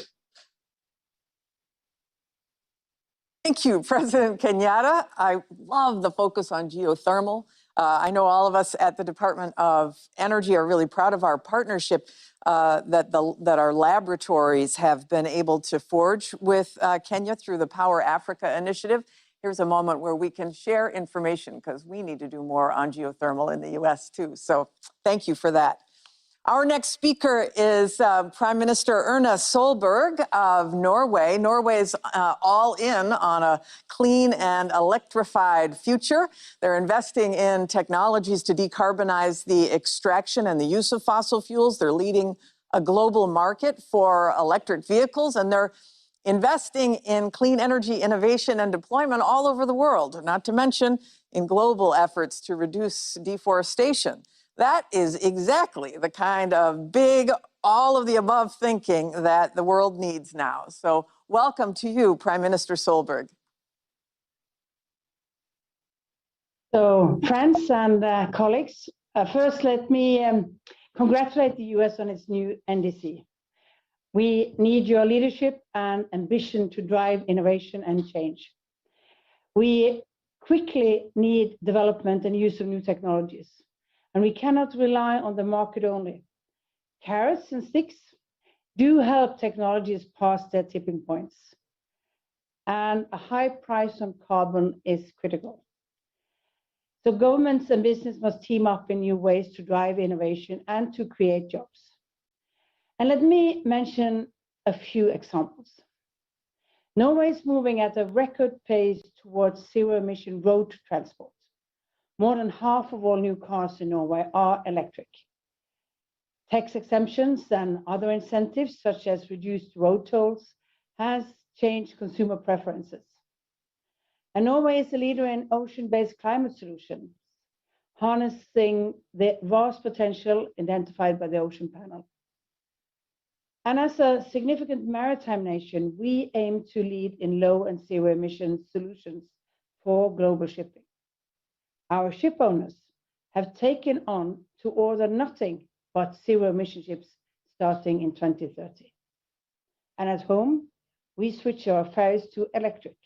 Thank you, President Kenyatta. I love the focus on geothermal. I know all of us at the Department of Energy are really proud of our partnership that our laboratories have been able to forge with Kenya through the Power Africa initiative. Here's a moment where we can share information because we need to do more on geothermal in the US too. So thank you for that. Our next speaker is Prime Minister Erna Solberg of Norway. Norway's all in on a clean and electrified future. They're investing in technologies to decarbonize the extraction and the use of fossil fuels. They're leading a global market for electric vehicles, and they're investing in clean energy innovation and deployment all over the world, not to mention in global efforts to reduce deforestation. That is exactly the kind of big, all of the above thinking that the world needs now. So welcome to you, Prime Minister Solberg. So friends and colleagues, first let me congratulate the US on its new NDC. We need your leadership and ambition to drive innovation and change. We quickly need development and use of new technologies. And we cannot rely on the market only. Carrots and sticks do help technologies pass their tipping points. And a high price on carbon is critical. So governments and business must team up in new ways to drive innovation and to create jobs. And let me mention a few examples. Norway is moving at a record pace towards zero-emission road transport. More than half of all new cars in Norway are electric. Tax exemptions and other incentives, such as reduced road tolls, has changed consumer preferences. And Norway is a leader in ocean-based climate solutions, harnessing the vast potential identified by the Ocean Panel. And as a significant maritime nation, we aim to lead in low and zero emission solutions for global shipping. Our ship owners have taken on to order nothing but zero emission ships starting in 2030. And at home, we switch our ferries to electric,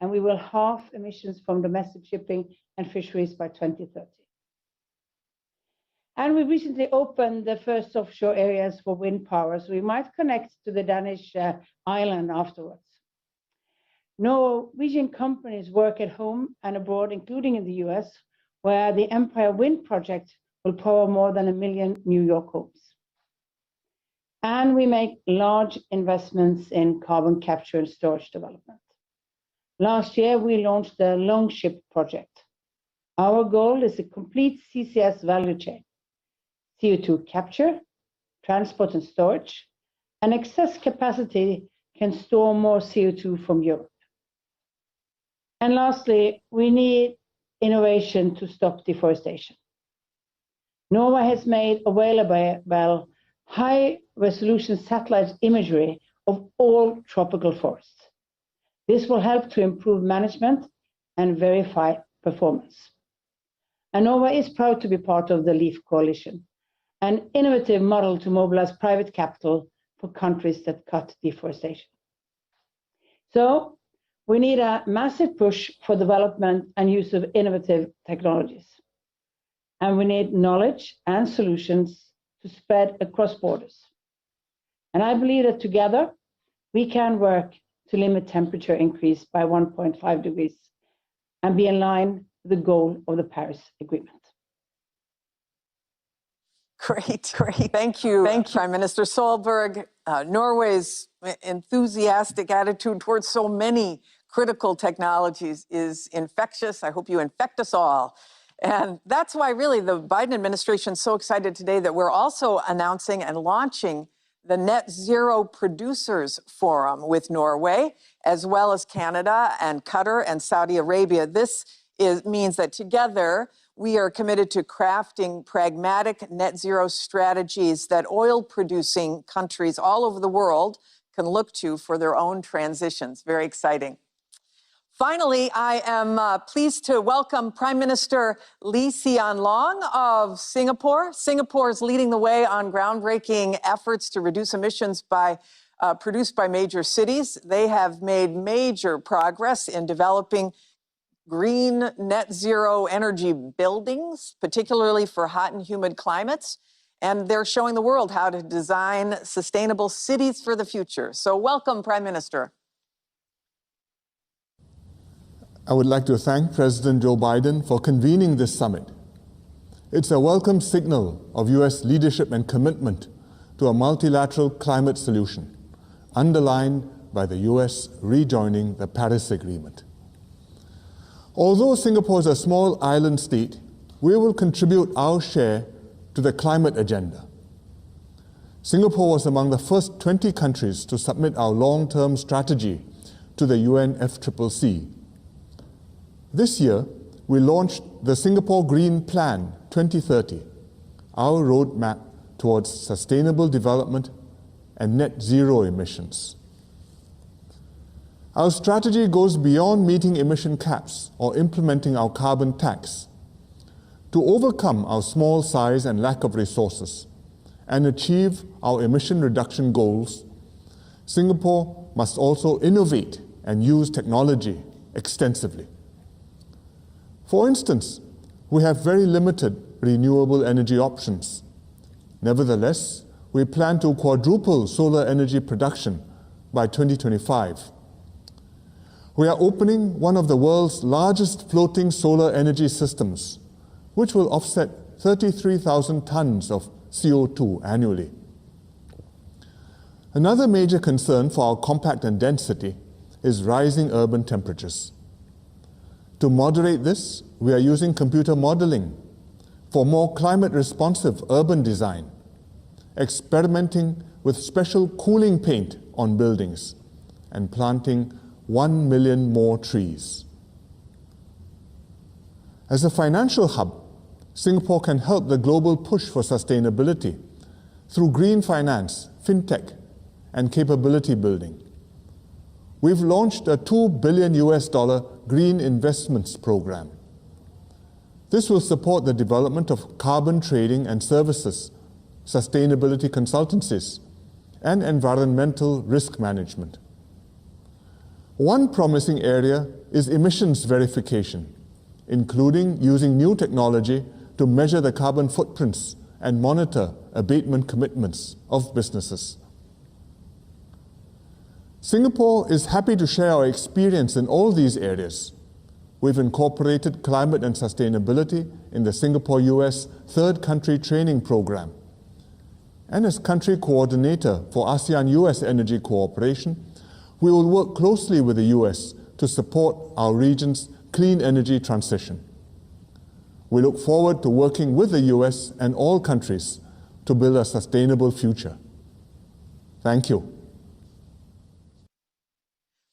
and we will halve emissions from domestic shipping and fisheries by 2030. And we recently opened the first offshore areas for wind power, so we might connect to the Danish island afterwards. Norwegian companies work at home and abroad, including in the US, where the Empire Wind Project will power more than 1 million New York homes. And we make large investments in carbon capture and storage development. Last year, we launched the Longship project. Our goal is a complete CCS value chain: CO2 capture, transport and storage, and excess capacity can store more CO2 from Europe. And lastly, we need innovation to stop deforestation. Norway has made available high-resolution satellite imagery of all tropical forests. This will help to improve management and verify performance. And Norway is proud to be part of the LEAF coalition, an innovative model to mobilize private capital for countries that cut deforestation. So we need a massive push for development and use of innovative technologies. And we need knowledge and solutions to spread across borders. And I believe that together we can work to limit temperature increase by 1.5 degrees and be in line with the goal of the Paris Agreement. Great. Thank you, Prime Minister Solberg. Norway's enthusiastic attitude towards so many critical technologies is infectious. I hope you infect us all. And that's why really the Biden administration is so excited today that we're also announcing and launching the Net Zero Producers Forum with Norway, as well as Canada and Qatar and Saudi Arabia. This means that together we are committed to crafting pragmatic net zero strategies that oil-producing countries all over the world can look to for their own transitions. Very exciting. Finally, I am pleased to welcome Prime Minister Lee Hsien Loong of Singapore. Singapore is leading the way on groundbreaking efforts to reduce emissions produced by major cities. They have made major progress in developing green net zero energy buildings, particularly for hot and humid climates. And they're showing the world how to design sustainable cities for the future. So welcome, Prime Minister. I would like to thank President Joe Biden for convening this summit. It's a welcome signal of U.S. leadership and commitment to a multilateral climate solution, underlined by the U.S. rejoining the Paris Agreement. Although Singapore is a small island state, we will contribute our share to the climate agenda. Singapore was among the first 20 countries to submit our long-term strategy to the UNFCCC. This year, we launched the Singapore Green Plan 2030, our roadmap towards sustainable development and net zero emissions. Our strategy goes beyond meeting emission caps or implementing our carbon tax. To overcome our small size and lack of resources and achieve our emission reduction goals, Singapore must also innovate and use technology extensively. For instance, we have very limited renewable energy options. Nevertheless, we plan to quadruple solar energy production by 2025. We are opening one of the world's largest floating solar energy systems, which will offset 33,000 tons of CO2 annually. Another major concern for our compact and dense city is rising urban temperatures. To moderate this, we are using computer modeling for more climate-responsive urban design, experimenting with special cooling paint on buildings, and planting 1 million more trees. As a financial hub, Singapore can help the global push for sustainability through green finance, fintech, and capability building. We've launched a $2 billion Green Investments Program. This will support the development of carbon trading and services, sustainability consultancies, and environmental risk management. One promising area is emissions verification, including using new technology to measure the carbon footprints and monitor abatement commitments of businesses. Singapore is happy to share our experience in all these areas. We've incorporated climate and sustainability in the Singapore-US Third Country Training Program. And as country coordinator for ASEAN-US Energy Cooperation, we will work closely with the US to support our region's clean energy transition. We look forward to working with the US and all countries to build a sustainable future. Thank you.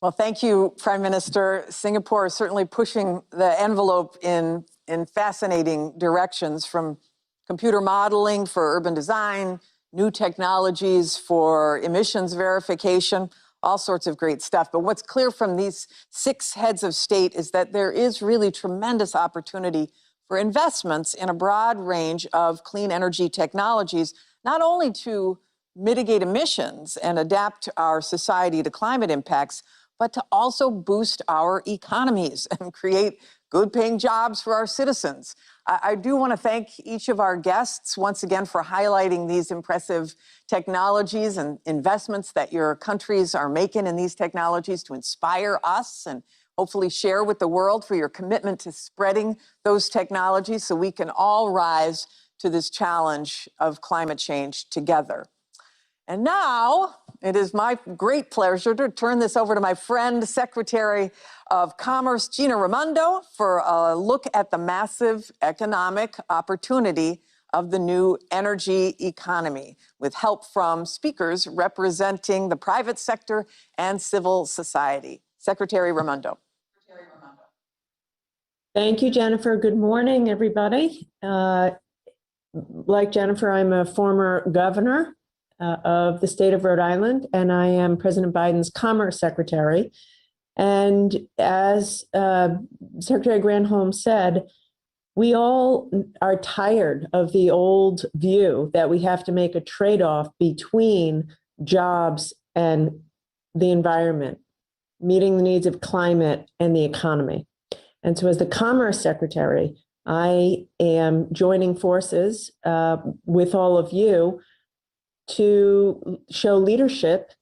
Well, thank you, Prime Minister. Singapore is certainly pushing the envelope in fascinating directions, from computer modeling for urban design, new technologies for emissions verification, all sorts of great stuff. But what's clear from these 6 heads of state is that there is really tremendous opportunity for investments in a broad range of clean energy technologies, not only to mitigate emissions and adapt our society to climate impacts, but to also boost our economies and create good-paying jobs for our citizens. I do want to thank each of our guests once again for highlighting these impressive technologies and investments that your countries are making in these technologies to inspire us and hopefully share with the world, for your commitment to spreading those technologies so we can all rise to this challenge of climate change together. And now it is my great pleasure to turn this over to my friend, Secretary of Commerce, Gina Raimondo, for a look at the massive economic opportunity of the new energy economy, with help from speakers representing the private sector and civil society. Secretary Raimondo. Thank you, Jennifer. Good morning, everybody. Like Jennifer, I'm a former governor of the state of Rhode Island, and I am President Biden's Commerce Secretary. And as Secretary Granholm said, we all are tired of the old view that we have to make a trade-off between jobs and the environment, meeting the needs of climate and the economy. And so as the Commerce Secretary, I am joining forces with all of you to show leadership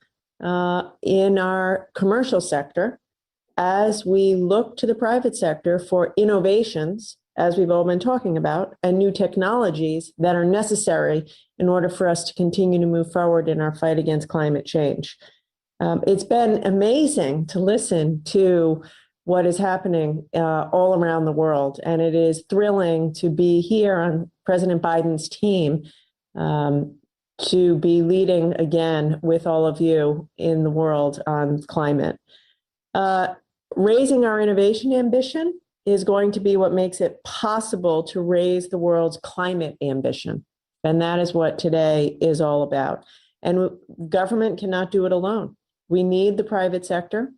in our commercial sector as we look to the private sector for innovations, as we've all been talking about, and new technologies that are necessary in order for us to continue to move forward in our fight against climate change. It's been amazing to listen to what is happening all around the world, and it is thrilling to be here on President Biden's team to be leading again with all of you in the world on climate. Raising our innovation ambition is going to be what makes it possible to raise the world's climate ambition. And that is what today is all about. And government cannot do it alone. We need the private sector.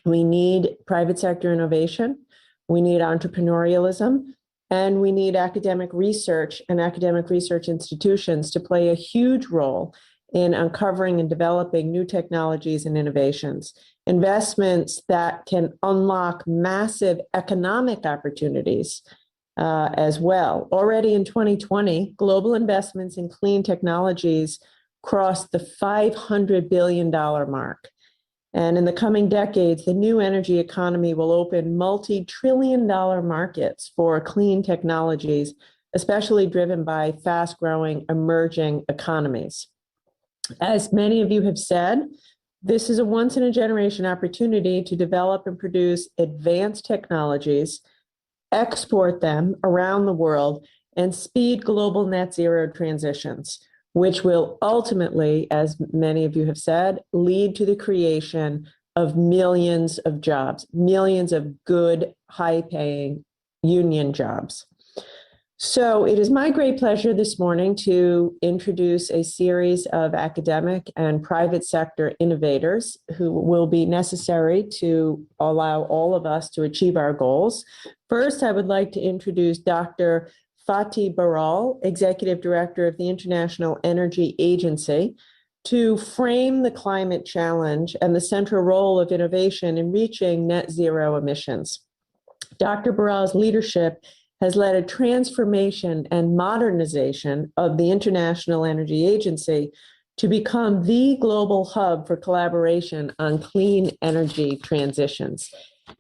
We need private sector innovation. We need entrepreneurialism. And we need academic research and academic research institutions to play a huge role in uncovering and developing new technologies and innovations. Investments that can unlock massive economic opportunities as well. Already in 2020, global investments in clean technologies crossed the $500 billion mark. And in the coming decades, the new energy economy will open multi-trillion-dollar markets for clean technologies, especially driven by fast-growing emerging economies. As many of you have said, this is a once-in-a-generation opportunity to develop and produce advanced technologies, export them around the world, and speed global net zero transitions, which will ultimately, as many of you have said, lead to the creation of millions of jobs, millions of good, high-paying union jobs. So it is my great pleasure this morning to introduce a series of academic and private sector innovators who will be necessary to allow all of us to achieve our goals. First, I would like to introduce Dr. Fatih Beral, Executive Director of the International Energy Agency, to frame the climate challenge and the central role of innovation in reaching net zero emissions. Dr. Beral's leadership has led a transformation and modernization of the International Energy Agency to become the global hub for collaboration on clean energy transitions.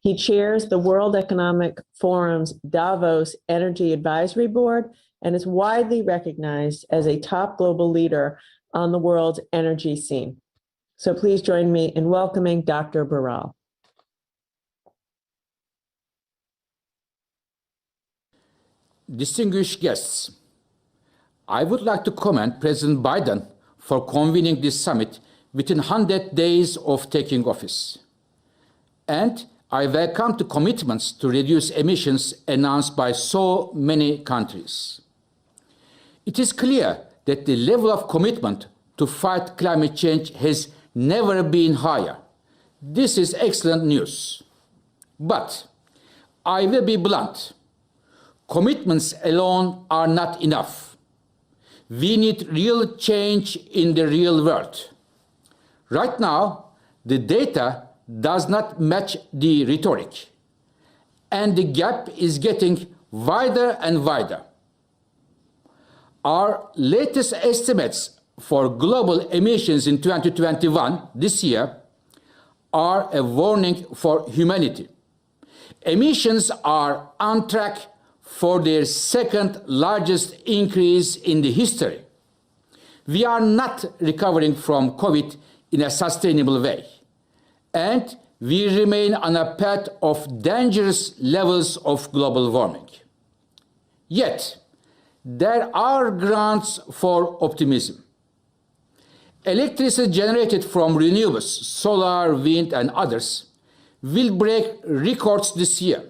He chairs the World Economic Forum's Davos Energy Advisory Board and is widely recognized as a top global leader on the world's energy scene. So please join me in welcoming Dr. Beral. Distinguished guests, I would like to commend President Biden for convening this summit within 100 days of taking office. And I welcome the commitments to reduce emissions announced by so many countries. It is clear that the level of commitment to fight climate change has never been higher. This is excellent news. But I will be blunt. Commitments alone are not enough. We need real change in the real world. Right now, the data does not match the rhetoric, and the gap is getting wider and wider. Our latest estimates for global emissions in 2021, this year, are a warning for humanity. Emissions are on track for their second largest increase in the history. We are not recovering from COVID in a sustainable way, and we remain on a path of dangerous levels of global warming. Yet, there are grounds for optimism. Electricity generated from renewables, solar, wind, and others, will break records this year,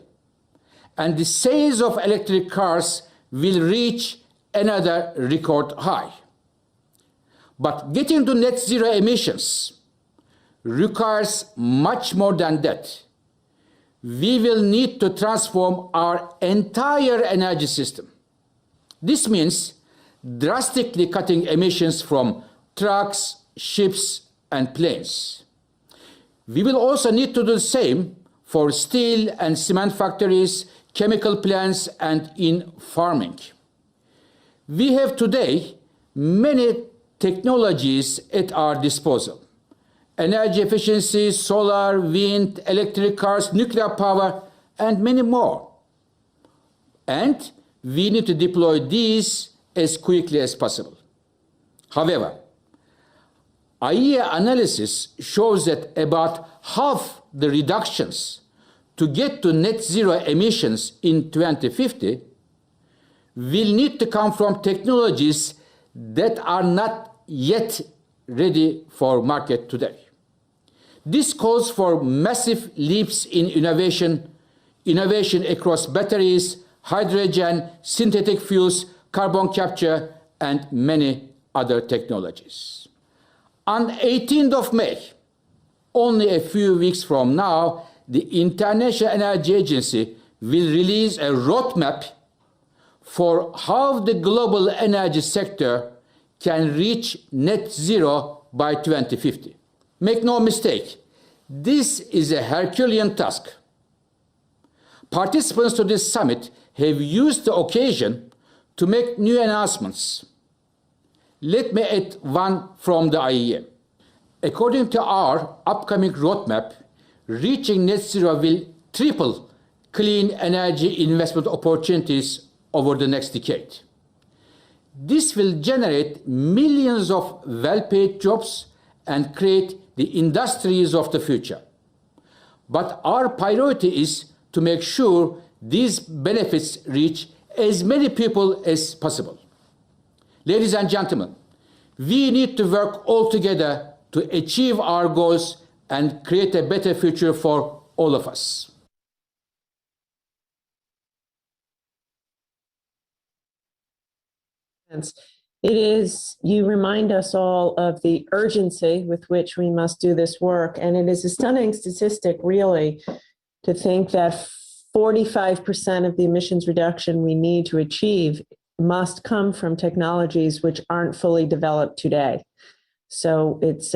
and the sales of electric cars will reach another record high. But getting to net zero emissions requires much more than that. We will need to transform our entire energy system. This means drastically cutting emissions from trucks, ships, and planes. We will also need to do the same for steel and cement factories, chemical plants, and in farming. We have today many technologies at our disposal: energy efficiency, solar, wind, electric cars, nuclear power, and many more. And we need to deploy these as quickly as possible. However, IEA analysis shows that about half the reductions to get to net zero emissions in 2050 will need to come from technologies that are not yet ready for market today. This calls for massive leaps in innovation across batteries, hydrogen, synthetic fuels, carbon capture, and many other technologies. On 18th of May, only a few weeks from now, the International Energy Agency will release a roadmap for how the global energy sector can reach net zero by 2050. Make no mistake, this is a Herculean task. Participants to this summit have used the occasion to make new announcements. Let me add one from the IEA. According to our upcoming roadmap, reaching net zero will triple clean energy investment opportunities over the next decade. This will generate millions of well-paid jobs and create the industries of the future. But our priority is to make sure these benefits reach as many people as possible. Ladies and gentlemen, we need to work all together to achieve our goals and create a better future for all of us. You remind us all of the urgency with which we must do this work. And it is a stunning statistic, really, to think that 45% of the emissions reduction we need to achieve must come from technologies which aren't fully developed today. So it's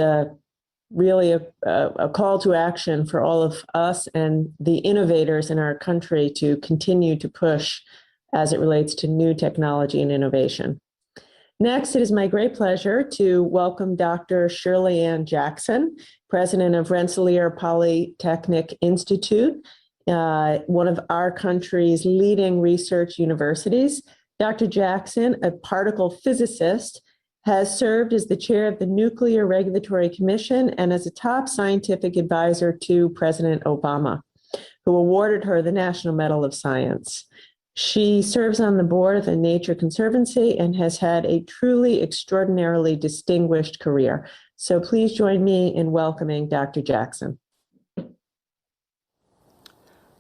really a call to action for all of us and the innovators in our country to continue to push as it relates to new technology and innovation. Next, it is my great pleasure to welcome Dr. Shirlean Jackson, president of Rensselaer Polytechnic Institute, one of our country's leading research universities. Dr. Jackson, a particle physicist, has served as the chair of the Nuclear Regulatory Commission and as a top scientific advisor to President Obama, who awarded her the National Medal of Science. She serves on the board of the Nature Conservancy and has had a truly extraordinarily distinguished career. So please join me in welcoming Dr. Jackson.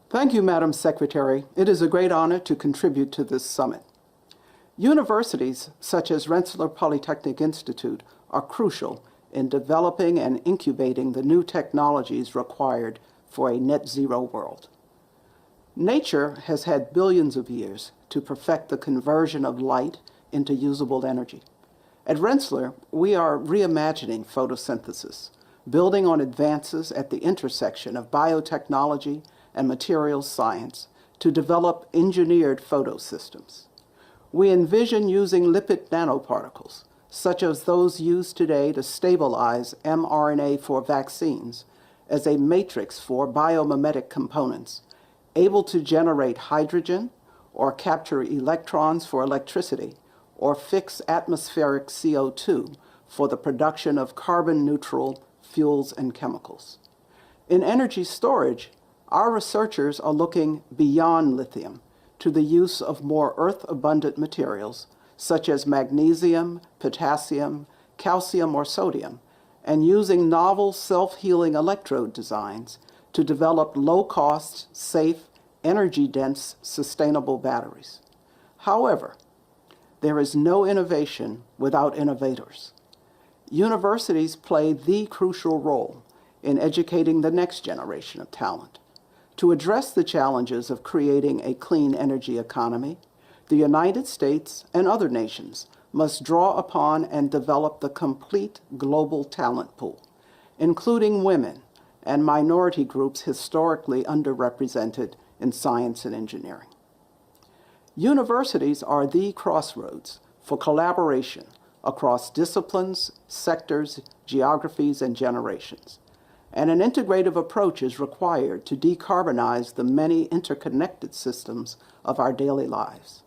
Thank you, Madam Secretary. It is a great honor to contribute to this summit. Universities such as Rensselaer Polytechnic Institute are crucial in developing and incubating the new technologies required for a net zero world. Nature has had billions of years to perfect the conversion of light into usable energy. At Rensselaer, we are reimagining photosynthesis, building on advances at the intersection of biotechnology and materials science to develop engineered photosystems. We envision using lipid nanoparticles, such as those used today to stabilize mRNA for vaccines, as a matrix for biomimetic components, able to generate hydrogen or capture electrons for electricity, or fix atmospheric CO2 for the production of carbon-neutral fuels and chemicals. In energy storage, our researchers are looking beyond lithium to the use of more earth-abundant materials such as magnesium, potassium, calcium, or sodium, and using novel self-healing electrode designs to develop low-cost, safe, energy-dense, sustainable batteries. However, there is no innovation without innovators. Universities play the crucial role in educating the next generation of talent. To address the challenges of creating a clean energy economy, the United States and other nations must draw upon and develop the complete global talent pool, including women and minority groups historically underrepresented in science and engineering. Universities are the crossroads for collaboration across disciplines, sectors, geographies, and generations. And an integrative approach is required to decarbonize the many interconnected systems of our daily lives.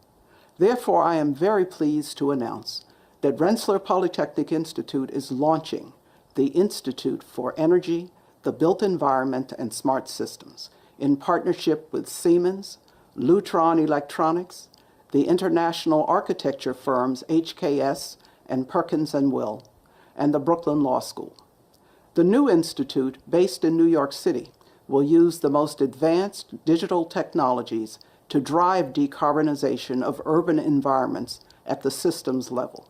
Therefore, I am very pleased to announce that Rensselaer Polytechnic Institute is launching the Institute for Energy, the Built Environment, and Smart Systems in partnership with Siemens, Lutron Electronics, the international architecture firms HKS and Perkins & Will, and the Brooklyn Law School. The new institute, based in New York City, will use the most advanced digital technologies to drive decarbonization of urban environments at the systems level.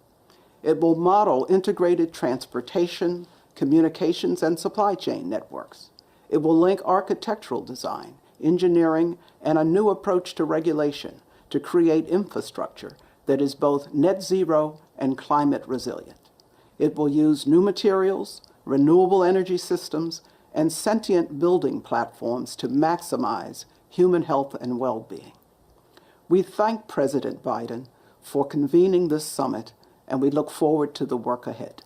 It will model integrated transportation, communications, and supply chain networks. It will link architectural design, engineering, and a new approach to regulation to create infrastructure that is both net zero and climate resilient. It will use new materials, renewable energy systems, and sentient building platforms to maximize human health and well-being. We thank President Biden for convening this summit, and we look forward to the work ahead.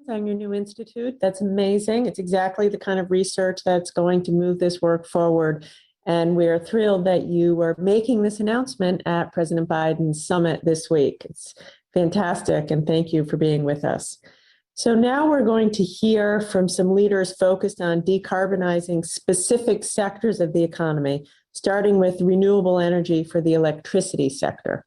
On your new institute. That's amazing. It's exactly the kind of research that's going to move this work forward. And we're thrilled that you are making this announcement at President Biden's summit this week. It's fantastic, and thank you for being with us. So now we're going to hear from some leaders focused on decarbonizing specific sectors of the economy, starting with renewable energy for the electricity sector.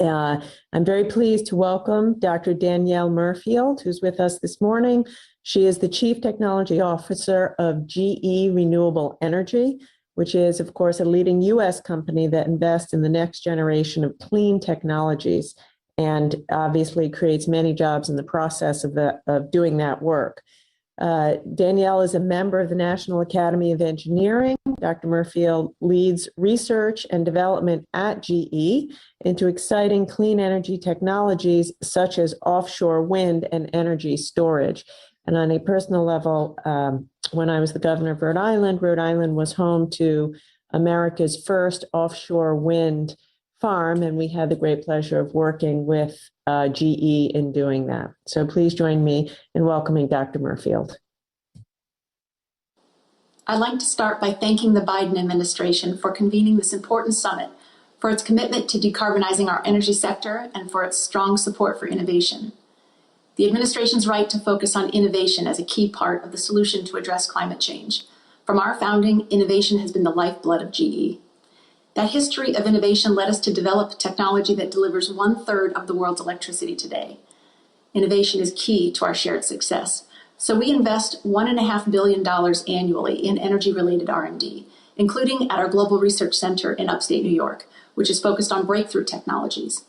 I'm very pleased to welcome Dr. Danielle Murfield, who's with us this morning. She is the Chief Technology Officer of GE Renewable Energy, which is, of course, a leading U.S. company that invests in the next generation of clean technologies and obviously creates many jobs in the process of doing that work. Danielle is a member of the National Academy of Engineering. Dr. Murfield leads research and development at GE into exciting clean energy technologies such as offshore wind and energy storage. And on a personal level, when I was the governor of Rhode Island was home to America's first offshore wind farm, and we had the great pleasure of working with GE in doing that. So please join me in welcoming Dr. Murfield. I'd like to start by thanking the Biden administration for convening this important summit, for its commitment to decarbonizing our energy sector, and for its strong support for innovation. The administration's right to focus on innovation as a key part of the solution to address climate change. From our founding, innovation has been the lifeblood of GE. That history of innovation led us to develop technology that delivers 1/3 of the world's electricity today. Innovation is key to our shared success. So we invest $1.5 billion annually in energy-related R&D, including at our Global Research Center in upstate New York, which is focused on breakthrough technologies.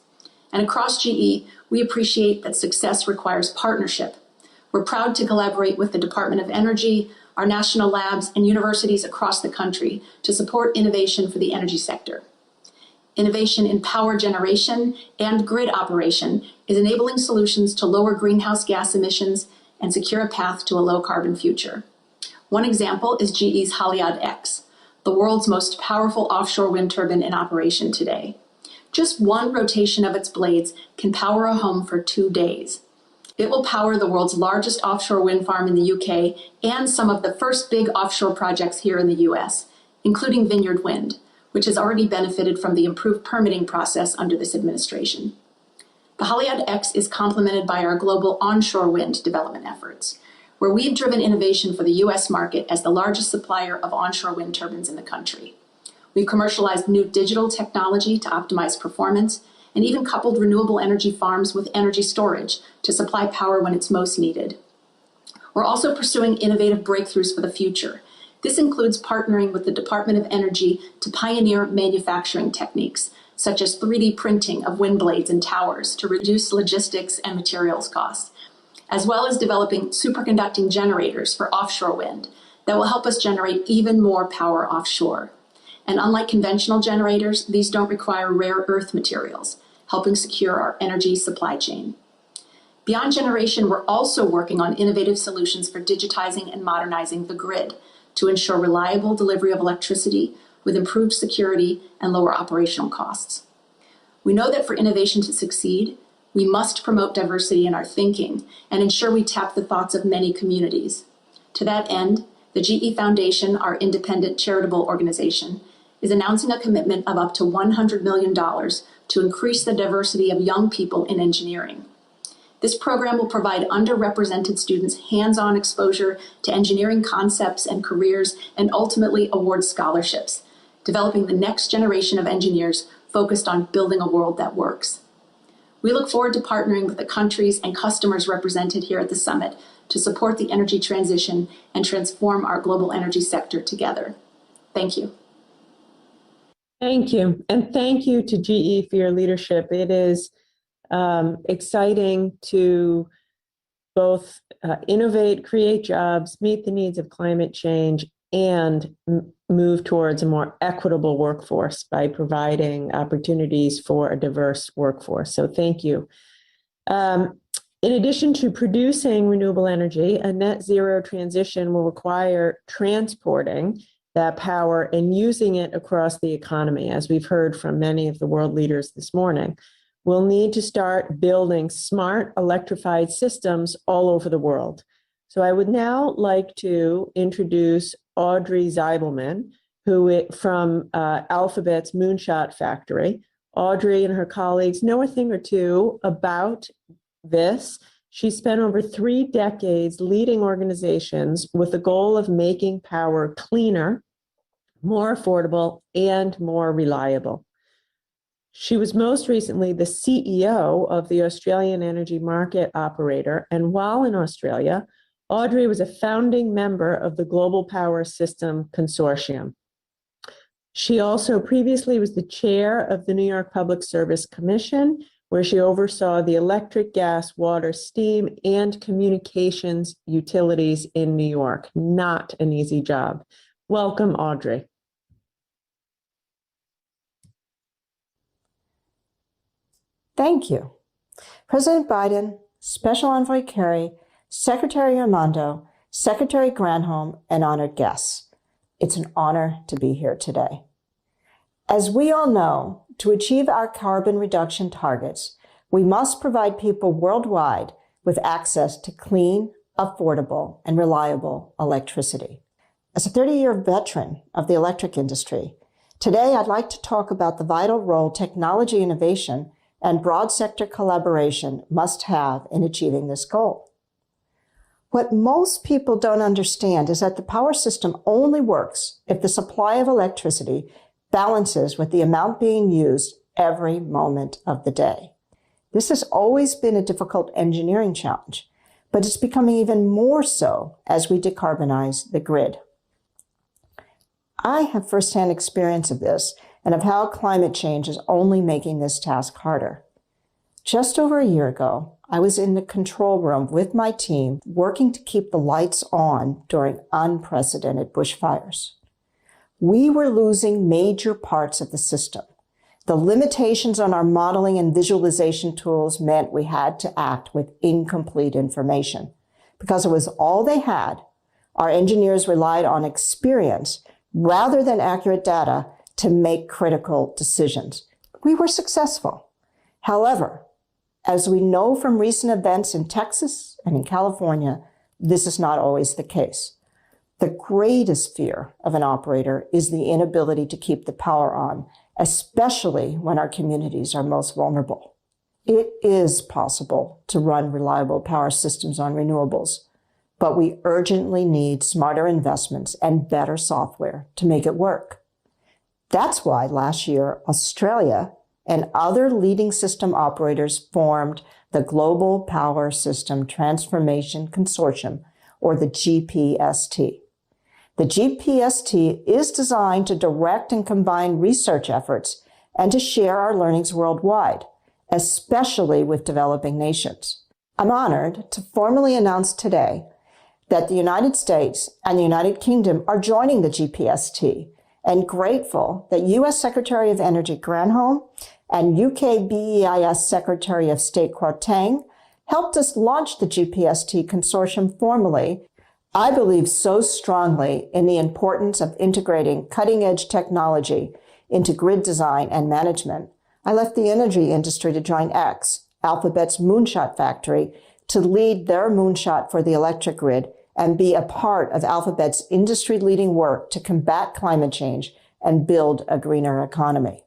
And across GE, we appreciate that success requires partnership. We're proud to collaborate with the Department of Energy, our national labs, and universities across the country to support innovation for the energy sector. Innovation in power generation and grid operation is enabling solutions to lower greenhouse gas emissions and secure a path to a low-carbon future. One example is GE's Haliade X, the world's most powerful offshore wind turbine in operation today. Just one rotation of its blades can power a home for 2 days. It will power the world's largest offshore wind farm in the UK and some of the first big offshore projects here in the US, including Vineyard Wind, which has already benefited from the improved permitting process under this administration. The Haliade X is complemented by our global onshore wind development efforts, where we've driven innovation for the US market as the largest supplier of onshore wind turbines in the country. We've commercialized new digital technology to optimize performance and even coupled renewable energy farms with energy storage to supply power when it's most needed. We're also pursuing innovative breakthroughs for the future. This includes partnering with the Department of Energy to pioneer manufacturing techniques, such as 3D printing of wind blades and towers to reduce logistics and materials costs, as well as developing superconducting generators for offshore wind that will help us generate even more power offshore. And unlike conventional generators, these don't require rare earth materials, helping secure our energy supply chain. Beyond generation, we're also working on innovative solutions for digitizing and modernizing the grid to ensure reliable delivery of electricity with improved security and lower operational costs. We know that for innovation to succeed, we must promote diversity in our thinking and ensure we tap the thoughts of many communities. To that end, the GE Foundation, our independent charitable organization, is announcing a commitment of up to $100 million to increase the diversity of young people in engineering. This program will provide underrepresented students hands-on exposure to engineering concepts and careers and ultimately award scholarships, developing the next generation of engineers focused on building a world that works. We look forward to partnering with the countries and customers represented here at the summit to support the energy transition and transform our global energy sector together. Thank you. Thank you. And thank you to GE for your leadership. It is exciting to both innovate, create jobs, meet the needs of climate change, and move towards a more equitable workforce by providing opportunities for a diverse workforce. So thank you. In addition to producing renewable energy, a net zero transition will require transporting that power and using it across the economy, as we've heard from many of the world leaders this morning. We'll need to start building smart electrified systems all over the world. So I would now like to introduce Audrey Zeibelman, from Alphabet's Moonshot Factory. Audrey and her colleagues know a thing or two about this. She spent over 3 decades leading organizations with the goal of making power cleaner, more affordable, and more reliable. She was most recently the CEO of the Australian Energy Market Operator, and while in Australia, Audrey was a founding member of the Global Power System Consortium. She also previously was the chair of the New York Public Service Commission, where she oversaw the electric, gas, water, steam, and communications utilities in New York. Not an easy job. Welcome, Audrey. Thank you. President Biden, Special Envoy Kerry, Secretary Armando, Secretary Granholm, and honored guests. It's an honor to be here today. As we all know, to achieve our carbon reduction targets, we must provide people worldwide with access to clean, affordable, and reliable electricity. As a 30-year veteran of the electric industry, today I'd like to talk about the vital role technology innovation and broad sector collaboration must have in achieving this goal. What most people don't understand is that the power system only works if the supply of electricity balances with the amount being used every moment of the day. This has always been a difficult engineering challenge, but it's becoming even more so as we decarbonize the grid. I have firsthand experience of this and of how climate change is only making this task harder. Just over a year ago, I was in the control room with my team working to keep the lights on during unprecedented bushfires. We were losing major parts of the system. The limitations on our modeling and visualization tools meant we had to act with incomplete information. Because it was all they had, our engineers relied on experience rather than accurate data to make critical decisions. We were successful. However, As we know from recent events in Texas and in California, this is not always the case. The greatest fear of an operator is the inability to keep the power on, especially when our communities are most vulnerable. It is possible to run reliable power systems on renewables, but we urgently need smarter investments and better software to make it work. That's why last year, Australia and other leading system operators formed the Global Power System Transformation Consortium, or the GPST. The GPST is designed to direct and combine research efforts and to share our learnings worldwide, especially with developing nations. I'm honored to formally announce today that the United States and the United Kingdom are joining the GPST, and grateful that U.S. Secretary of Energy Granholm and UK BEIS Secretary of State Kwarteng helped us launch the GPST consortium formally. I believe so strongly in the importance of integrating cutting-edge technology into grid design and management. I left the energy industry to join X, Alphabet's moonshot factory, to lead their moonshot for the electric grid and be a part of Alphabet's industry-leading work to combat climate change and build a greener economy.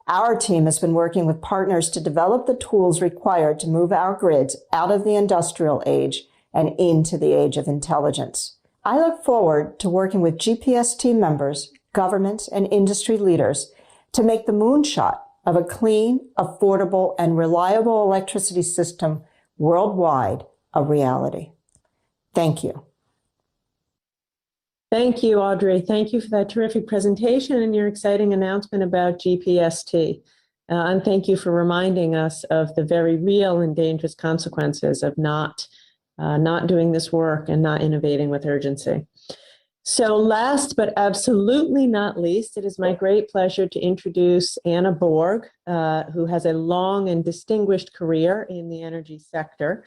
Our team has been working with partners to develop the tools required to move our grids out of the industrial age and into the age of intelligence. I look forward to working with GPST members, governments, and industry leaders to make the moonshot of a clean, affordable, and reliable electricity system worldwide a reality. Thank you. Thank you, Audrey. Thank you for that terrific presentation and your exciting announcement about GPST. And thank you for reminding us of the very real and dangerous consequences of not doing this work and not innovating with urgency. So last but absolutely not least, it is my great pleasure to introduce Anna Borg, who has a long and distinguished career in the energy sector.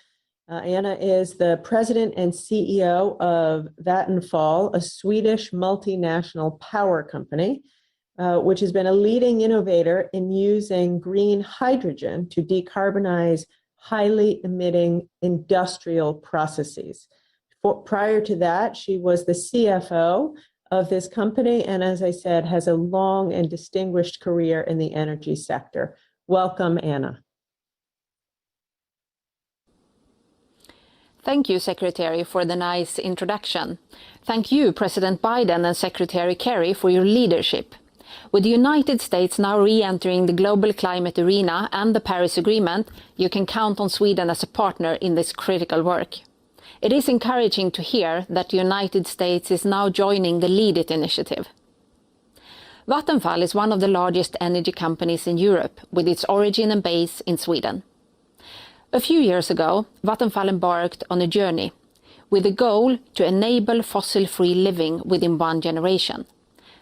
Anna is the president and CEO of Vattenfall, a Swedish multinational power company, which has been a leading innovator in using green hydrogen to decarbonize highly emitting industrial processes. Prior to that, she was the CFO of this company, and as I said, has a long and distinguished career in the energy sector. Welcome, Anna. Thank you, Secretary, for the nice introduction. Thank you, President Biden and Secretary Kerry, for your leadership. With the United States now re-entering the global climate arena and the Paris Agreement, you can count on Sweden as a partner in this critical work. It is encouraging to hear that the United States is now joining the Lead It initiative. Vattenfall is one of the largest energy companies in Europe, with its origin and base in Sweden. A few years ago, Vattenfall embarked on a journey with a goal to enable fossil-free living within one generation.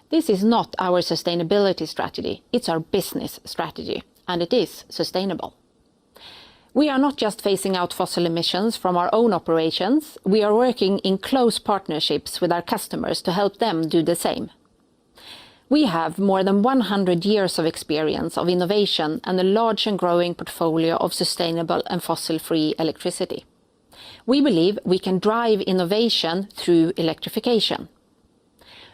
This is not our sustainability strategy, it's our business strategy, and it is sustainable. We are not just phasing out fossil emissions from our own operations, we are working in close partnerships with our customers to help them do the same. We have more than 100 years of experience of innovation and a large and growing portfolio of sustainable and fossil-free electricity. We believe we can drive innovation through electrification.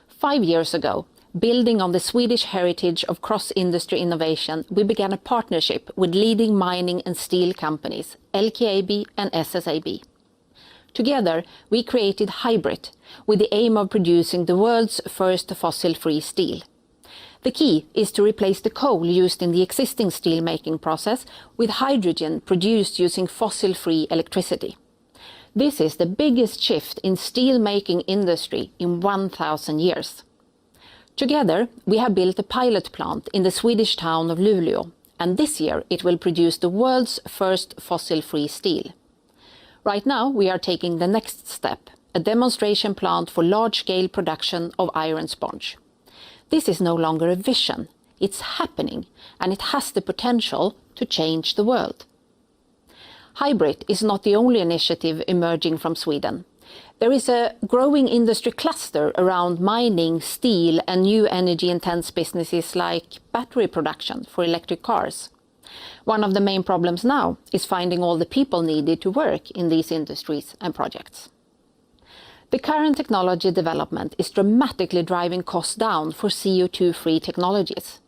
5 years ago, building on the Swedish heritage of cross-industry innovation, we began a partnership with leading mining and steel companies, LKAB and SSAB. Together, we created Hybrid, with the aim of producing the world's first fossil-free steel. The key is to replace the coal used in the existing steel-making process with hydrogen produced using fossil-free electricity. This is the biggest shift in steel-making industry in 1,000 years. Together, we have built a pilot plant in the Swedish town of Luleå, and this year it will produce the world's first fossil-free steel. Right now, we are taking the next step, a demonstration plant for large-scale production of iron sponge. This is no longer a vision, it's happening, and it has the potential to change the world. Hybrid is not the only initiative emerging from Sweden. There is a growing industry cluster around mining, steel, and new energy-intense businesses like battery production for electric cars. One of the main problems now is finding all the people needed to work in these industries and projects. The current technology development is dramatically driving costs down for CO2-free technologies.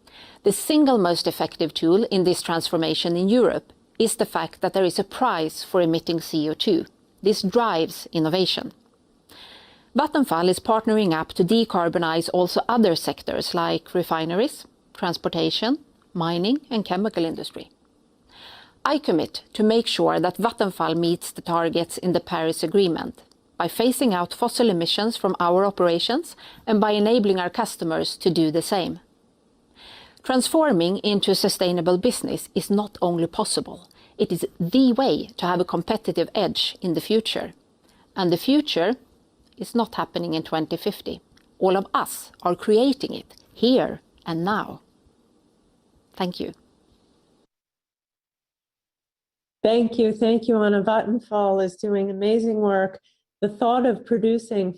The single most effective tool in this transformation in Europe is the fact that there is a price for emitting CO2. This drives innovation. Vattenfall is partnering up to decarbonize also other sectors like refineries, transportation, mining and chemical industry. I commit to make sure that Vattenfall meets the targets in the Paris Agreement by phasing out fossil emissions from our operations and by enabling our customers to do the same. Transforming into a sustainable business is not only possible, it is the way to have a competitive edge in the future. And the future is not happening in 2050. All of us are creating it here and now. Thank you. Thank you. Thank you, Anna. Vattenfall is doing amazing work. The thought of producing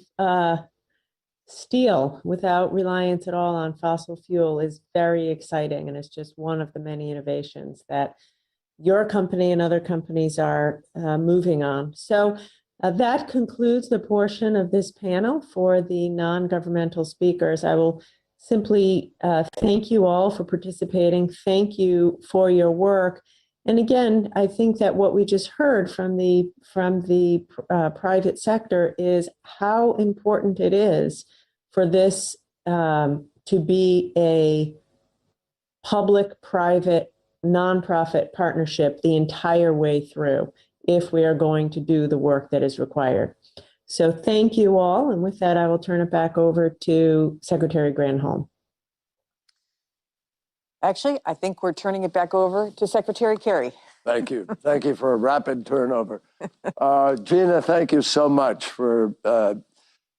steel without reliance at all on fossil fuel is very exciting, and it's just one of the many innovations that your company and other companies are moving on. So that concludes the portion of this panel for the non-governmental speakers. I will simply thank you all for participating. Thank you for your work. And again, I think that what we just heard from the private sector is how important it is for this to be a public-private nonprofit partnership the entire way through if we are going to do the work that is required. So thank you all. And with that, I will turn it back over to Secretary Granholm. Actually, I think we're turning it back over to Secretary Kerry. Thank you. Thank you for a rapid turnover. Gina, thank you so much for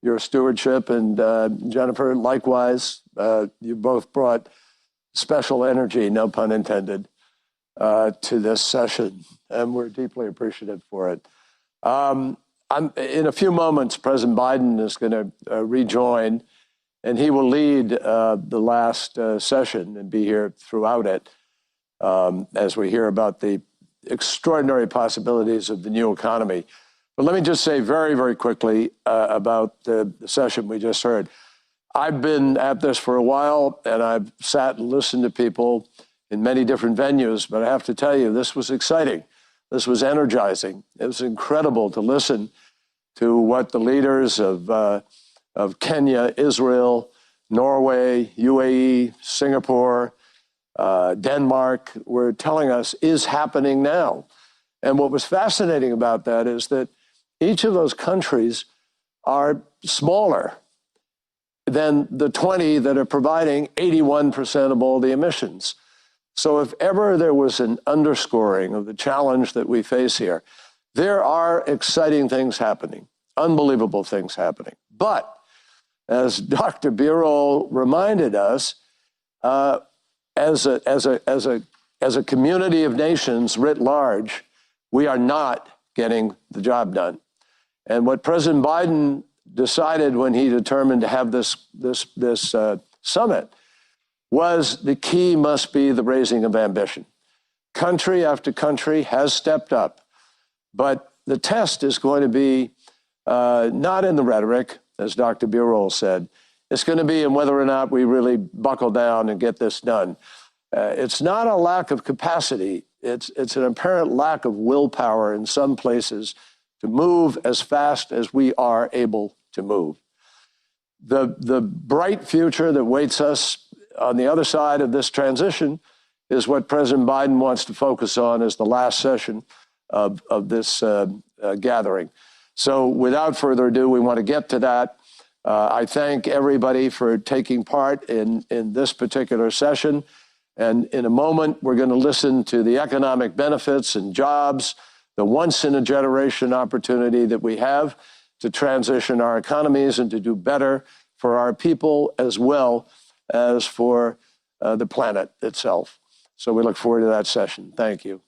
your stewardship. And Jennifer, likewise, you both brought special energy, no pun intended, to this session. And we're deeply appreciative for it. In a few moments, President Biden is going to rejoin, and he will lead the last session and be here throughout it as we hear about the extraordinary possibilities of the new economy. But let me just say very, very quickly about the session we just heard. I've been at this for a while, and I've sat and listened to people in many different venues, but I have to tell you, this was exciting. This was energizing. It was incredible to listen to what the leaders of Kenya, Israel, Norway, UAE, Singapore, Denmark were telling us is happening now. And what was fascinating about that is that each of those countries are smaller than the 20 that are providing 81% of all the emissions. So if ever there was an underscoring of the challenge that we face here, there are exciting things happening, unbelievable things happening. But as Dr. Beral reminded us, as a community of nations writ large, we are not getting the job done. And what President Biden decided when he determined to have this summit was the key must be the raising of ambition. Country after country has stepped up, but the test is going to be not in the rhetoric, as Dr. Beral said. It's going to be in whether or not we really buckle down and get this done. It's not a lack of capacity. It's an apparent lack of willpower in some places to move as fast as we are able to move. The bright future that waits us on the other side of this transition is what President Biden wants to focus on as the last session of this gathering. So without further ado, we want to get to that. I thank everybody for taking part in this particular session. And in a moment, we're going to listen to the economic benefits and jobs, the once-in-a-generation opportunity that we have to transition our economies and to do better for our people as well as for the planet itself. So we look forward to that session. Thank you.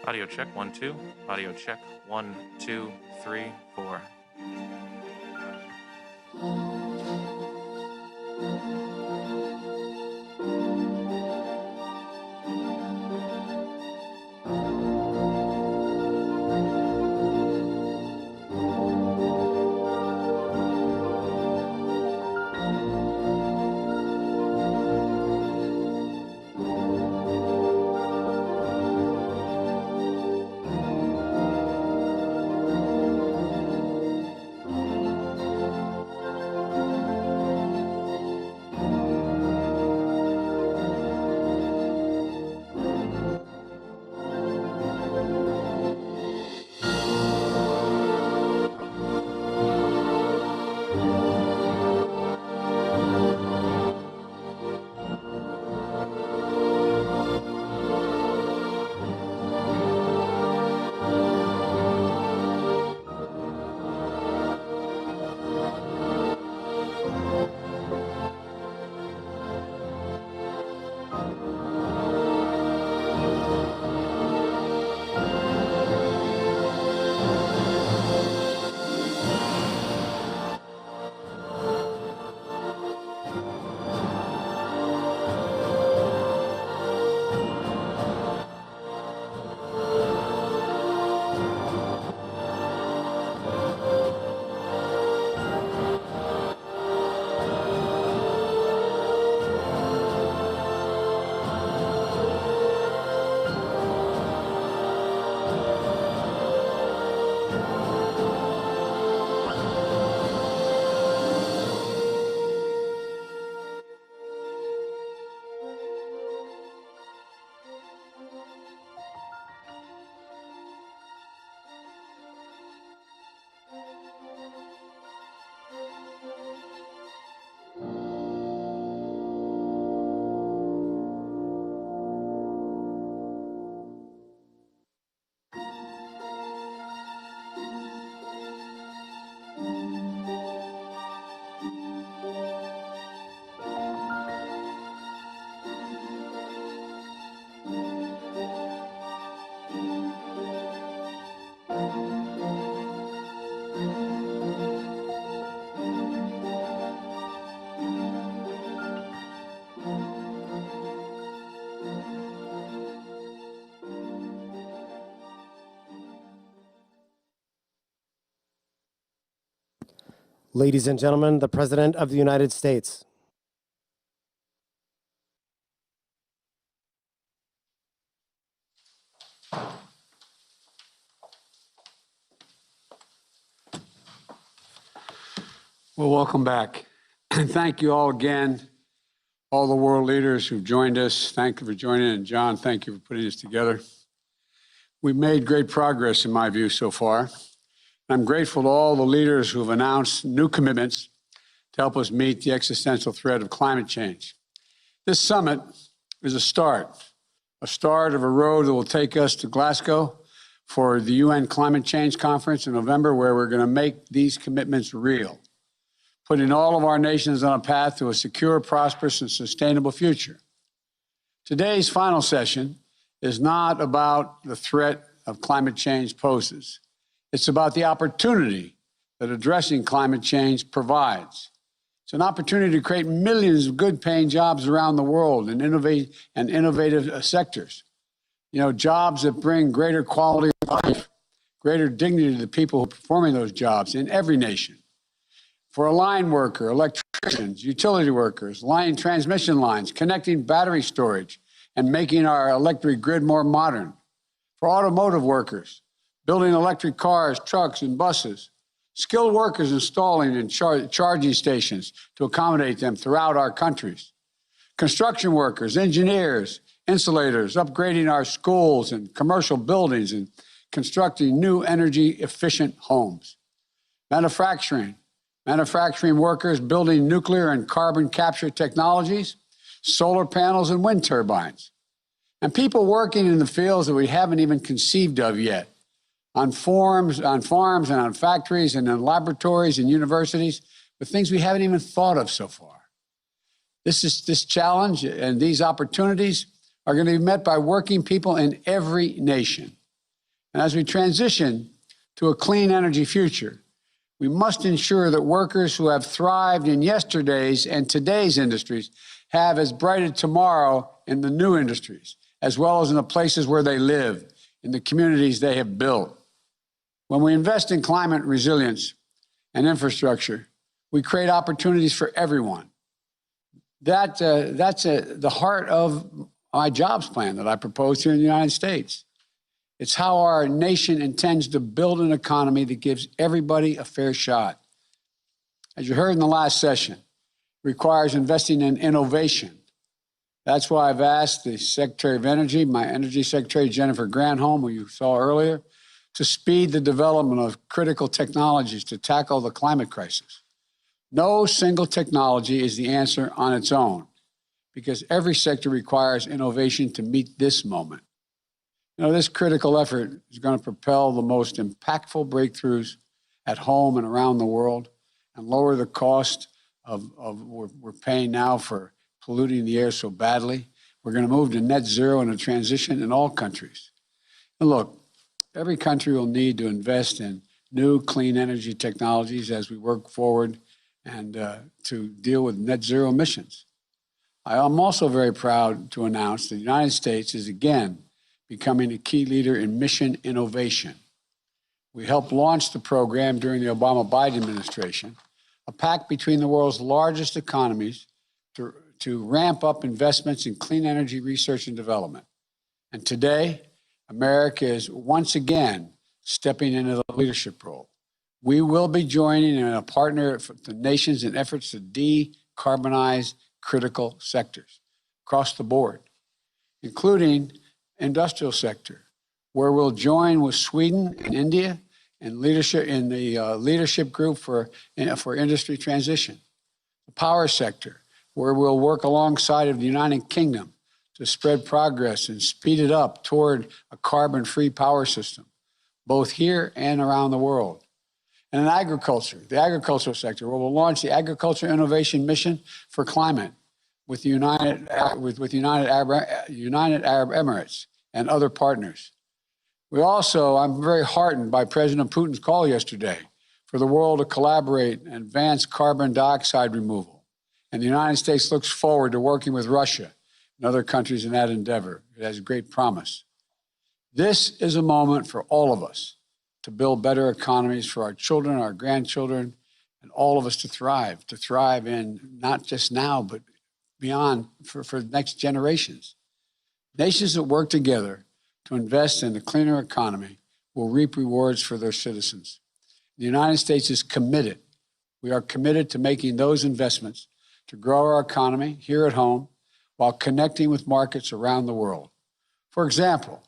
Audio check, 1, 2. Audio check, 1, 2, 3, 4. Ladies and gentlemen, the President of the United States. Well, welcome back. And thank you all again, all the world leaders who've joined us. Thank you for joining. And John, thank you for putting this together. We've made great progress, in my view, so far. I'm grateful to all the leaders who have announced new commitments to help us meet the existential threat of climate change. This summit is a start of a road that will take us to Glasgow for the UN Climate Change Conference in November, where we're going to make these commitments real, putting all of our nations on a path to a secure, prosperous, and sustainable future. Today's final session is not about the threat of climate change poses. It's about the opportunity that addressing climate change provides. It's an opportunity to create millions of good-paying jobs around the world in innovative sectors. You know, jobs that bring greater quality of life, greater dignity to the people who are performing those jobs in every nation. For a line worker, electricians, utility workers, line transmission lines, connecting battery storage, and making our electric grid more modern. For automotive workers, building electric cars, trucks, and buses. Skilled workers installing and charging stations to accommodate them throughout our countries. Construction workers, engineers, insulators, upgrading our schools and commercial buildings and constructing new energy-efficient homes. Manufacturing workers building nuclear and carbon capture technologies, solar panels and wind turbines. And people working in the fields that we haven't even conceived of yet, on farms and on factories and in laboratories and universities, with things we haven't even thought of so far. This challenge and these opportunities are going to be met by working people in every nation. And as we transition to a clean energy future, we must ensure that workers who have thrived in yesterday's and today's industries have as bright a tomorrow in the new industries, as well as in the places where they live, in the communities they have built. When we invest in climate resilience and infrastructure, we create opportunities for everyone. That's the heart of my jobs plan that I proposed here in the United States. It's how our nation intends to build an economy that gives everybody a fair shot. As you heard in the last session, it requires investing in innovation. That's why I've asked the Secretary of Energy, my Energy Secretary, Jennifer Granholm, who you saw earlier, to speed the development of critical technologies to tackle the climate crisis. No single technology is the answer on its own, because every sector requires innovation to meet this moment. You know, this critical effort is going to propel the most impactful breakthroughs at home and around the world and lower the cost of we're paying now for polluting the air so badly. We're going to move to net zero and a transition in all countries. And look, every country will need to invest in new clean energy technologies as we work forward and to deal with net zero emissions. I am also very proud to announce that the United States is again becoming a key leader in mission innovation. We helped launch the program during the Obama-Biden administration, a pact between the world's largest economies to ramp up investments in clean energy research and development. And today, America is once again stepping into the leadership role. We will be joining in a partner for the nations in efforts to decarbonize critical sectors across the board, including industrial sector, where we'll join with Sweden and India in leadership in the leadership group for industry transition. The power sector, where we'll work alongside of the United Kingdom to spread progress and speed it up toward a carbon-free power system, both here and around the world. And in agriculture, the agricultural sector, where we'll launch the Agriculture Innovation Mission for Climate with the United Arab Emirates and other partners. I'm very heartened by President Putin's call yesterday for the world to collaborate and advance carbon dioxide removal. And the United States looks forward to working with Russia and other countries in that endeavor. It has great promise. This is a moment for all of us to build better economies for our children, our grandchildren, and all of us to thrive in not just now, but beyond for the next generations. Nations that work together to invest in a cleaner economy will reap rewards for their citizens. The United States is committed. We are committed to making those investments to grow our economy here at home while connecting with markets around the world. For example,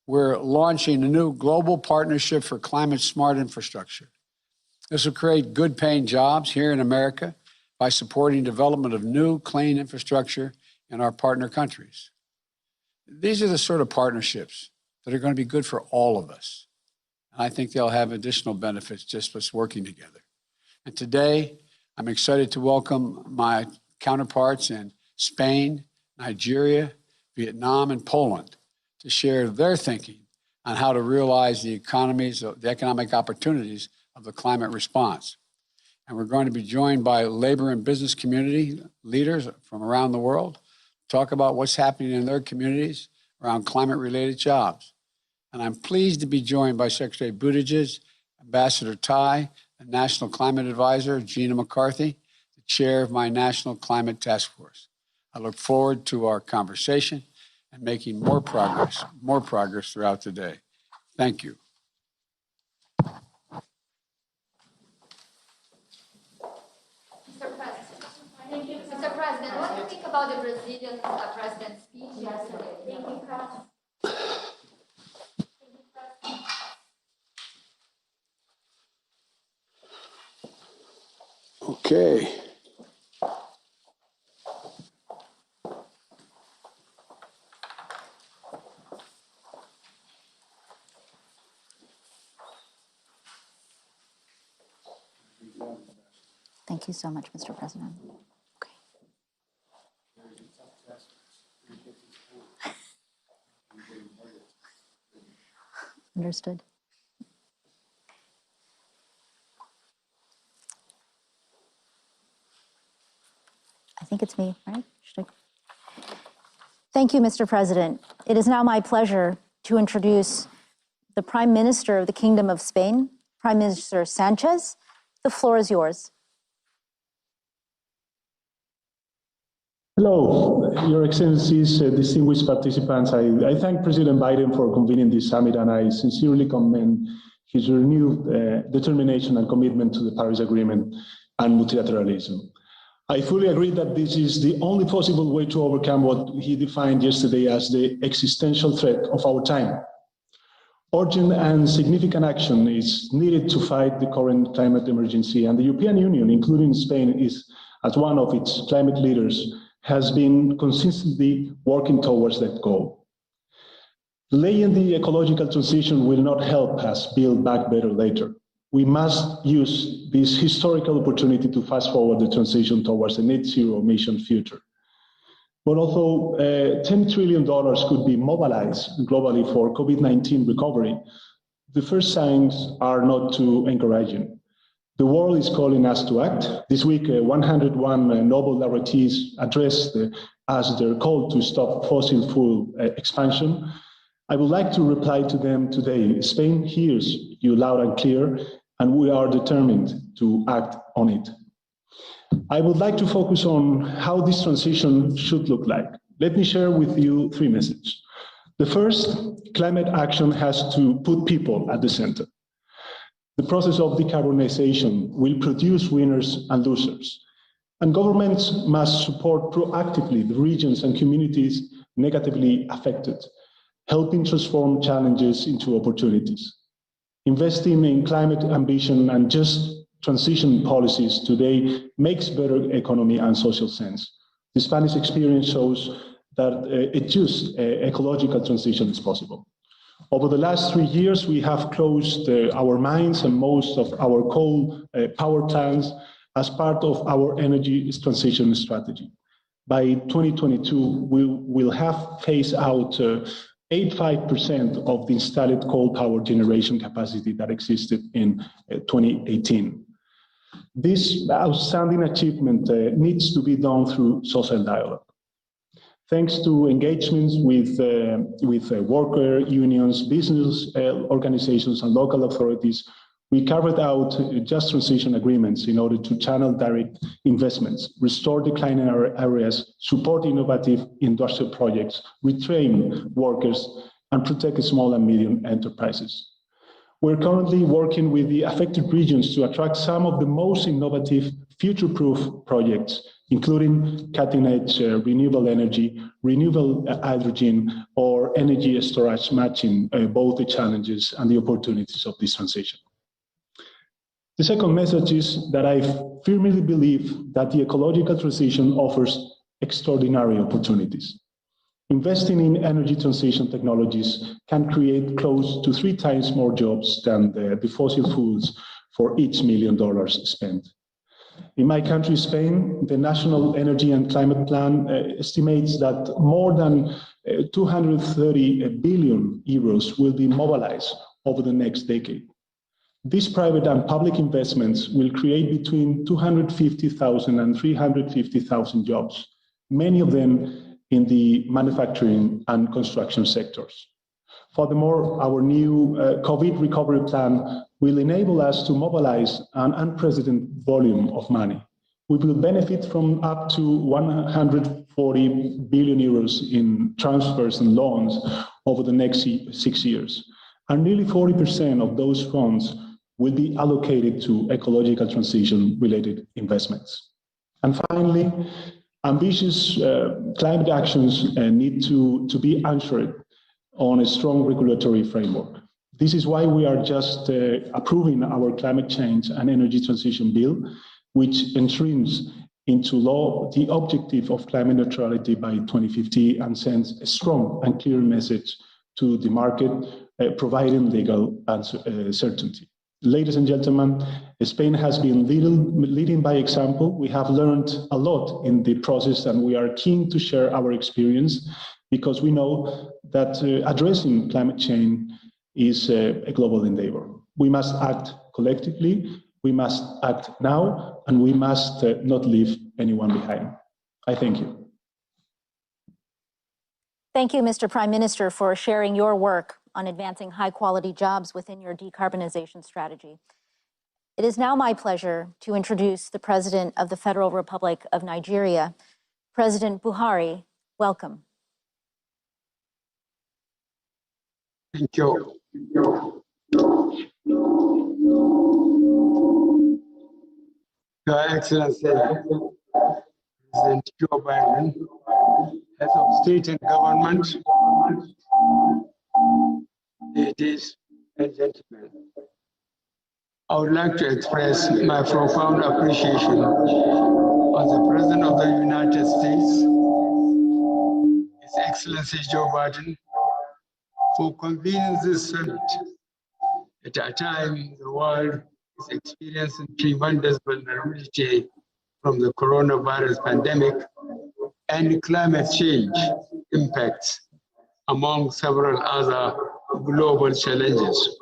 we're launching a new global partnership for climate-smart infrastructure. This will create good-paying jobs here in America by supporting development of new clean infrastructure in our partner countries. These are the sort of partnerships that are going to be good for all of us. And I think they'll have additional benefits just us working together. And today, I'm excited to welcome my counterparts in Spain, Nigeria, Vietnam, and Poland to share their thinking on how to realize the economic opportunities of the climate response. And we're going to be joined by labor and business community leaders from around the world to talk about what's happening in their communities around climate-related jobs. And I'm pleased to be joined by Secretary Buttigieg, Ambassador Tai, and National Climate Advisor Gina McCarthy, the chair of my National Climate Task Force. I look forward to our conversation and making more progress throughout the day. Thank you. Mr. President, what do you think about the Brazilian president's speech yesterday? Okay. Thank you so much, Mr. President. Okay. Understood. I think it's me, right? Thank you, Mr. President. It is now my pleasure to introduce the Prime Minister of the Kingdom of Spain, Prime Minister Sanchez. The floor is yours. Hello, Your Excellencies, distinguished participants. I thank President Biden for convening this summit, and I sincerely commend his renewed determination and commitment to the Paris Agreement and multilateralism. I fully agree that this is the only possible way to overcome what he defined yesterday as the existential threat of our time. Urgent and significant action is needed to fight the current climate emergency, and the European Union, including Spain, as one of its climate leaders, has been consistently working towards that goal. Delaying the ecological transition will not help us build back better later. We must use this historical opportunity to fast forward the transition towards a net zero emission future. But although $10 trillion could be mobilized globally for COVID-19 recovery, the first signs are not too encouraging. The world is calling us to act. This week, 101 Nobel laureates addressed as their call to stop fossil fuel expansion. I would like to reply to them today. Spain hears you loud and clear, and we are determined to act on it. I would like to focus on how this transition should look like. Let me share with you three messages. The first, climate action has to put people at the center. The process of decarbonization will produce winners and losers, and governments must support proactively the regions and communities negatively affected, helping transform challenges into opportunities. Investing in climate ambition and just transition policies today makes better economy and social sense. The Spanish experience shows that a just ecological transition is possible. Over the last 3 years, we have closed our mines and most of our coal power plants as part of our energy transition strategy. By 2022, we will have phased out 85% of the installed coal power generation capacity that existed in 2018. This outstanding achievement needs to be done through social dialogue. Thanks to engagements with worker unions, business organizations, and local authorities, we carried out just transition agreements in order to channel direct investments, restore declining areas, support innovative industrial projects, retrain workers, and protect small and medium enterprises. We're currently working with the affected regions to attract some of the most innovative, future-proof projects, including cutting-edge renewable energy, renewable hydrogen, or energy storage, matching both the challenges and the opportunities of this transition. The second message is that I firmly believe that the ecological transition offers extraordinary opportunities. Investing in energy transition technologies can create close to 3 times more jobs than the fossil fuels for each $1 million spent. In my country, Spain, the National Energy and Climate Plan estimates that more than 230 billion euros will be mobilized over the next decade. These private and public investments will create between 250,000 and 350,000 jobs, many of them in the manufacturing and construction sectors. Furthermore, our new COVID recovery plan will enable us to mobilize an unprecedented volume of money. We will benefit from up to 140 billion euros in transfers and loans over the next 6 years. And nearly 40% of those funds will be allocated to ecological transition-related investments. And finally, ambitious climate actions need to be anchored on a strong regulatory framework. This is why we are just approving our climate change and energy transition bill, which enshrines into law the objective of climate neutrality by 2050 and sends a strong and clear message to the market, providing legal certainty. Ladies and gentlemen, Spain has been leading by example. We have learned a lot in the process, and we are keen to share our experience because we know that addressing climate change is a global endeavor. We must act collectively, we must act now, and we must not leave anyone behind. I thank you. Thank you, Mr. Prime Minister, for sharing your work on advancing high-quality jobs within your decarbonization strategy. It is now my pleasure to introduce the President of the Federal Republic of Nigeria, President Buhari. Welcome. Thank you. Your Excellency, President Joe Biden, Head of State and Government, ladies and gentlemen, I would like to express my profound appreciation of the President of the United States, His Excellency Joe Biden, for convening this summit at a time the world is experiencing tremendous vulnerability from the coronavirus pandemic and climate change impacts, among several other global challenges.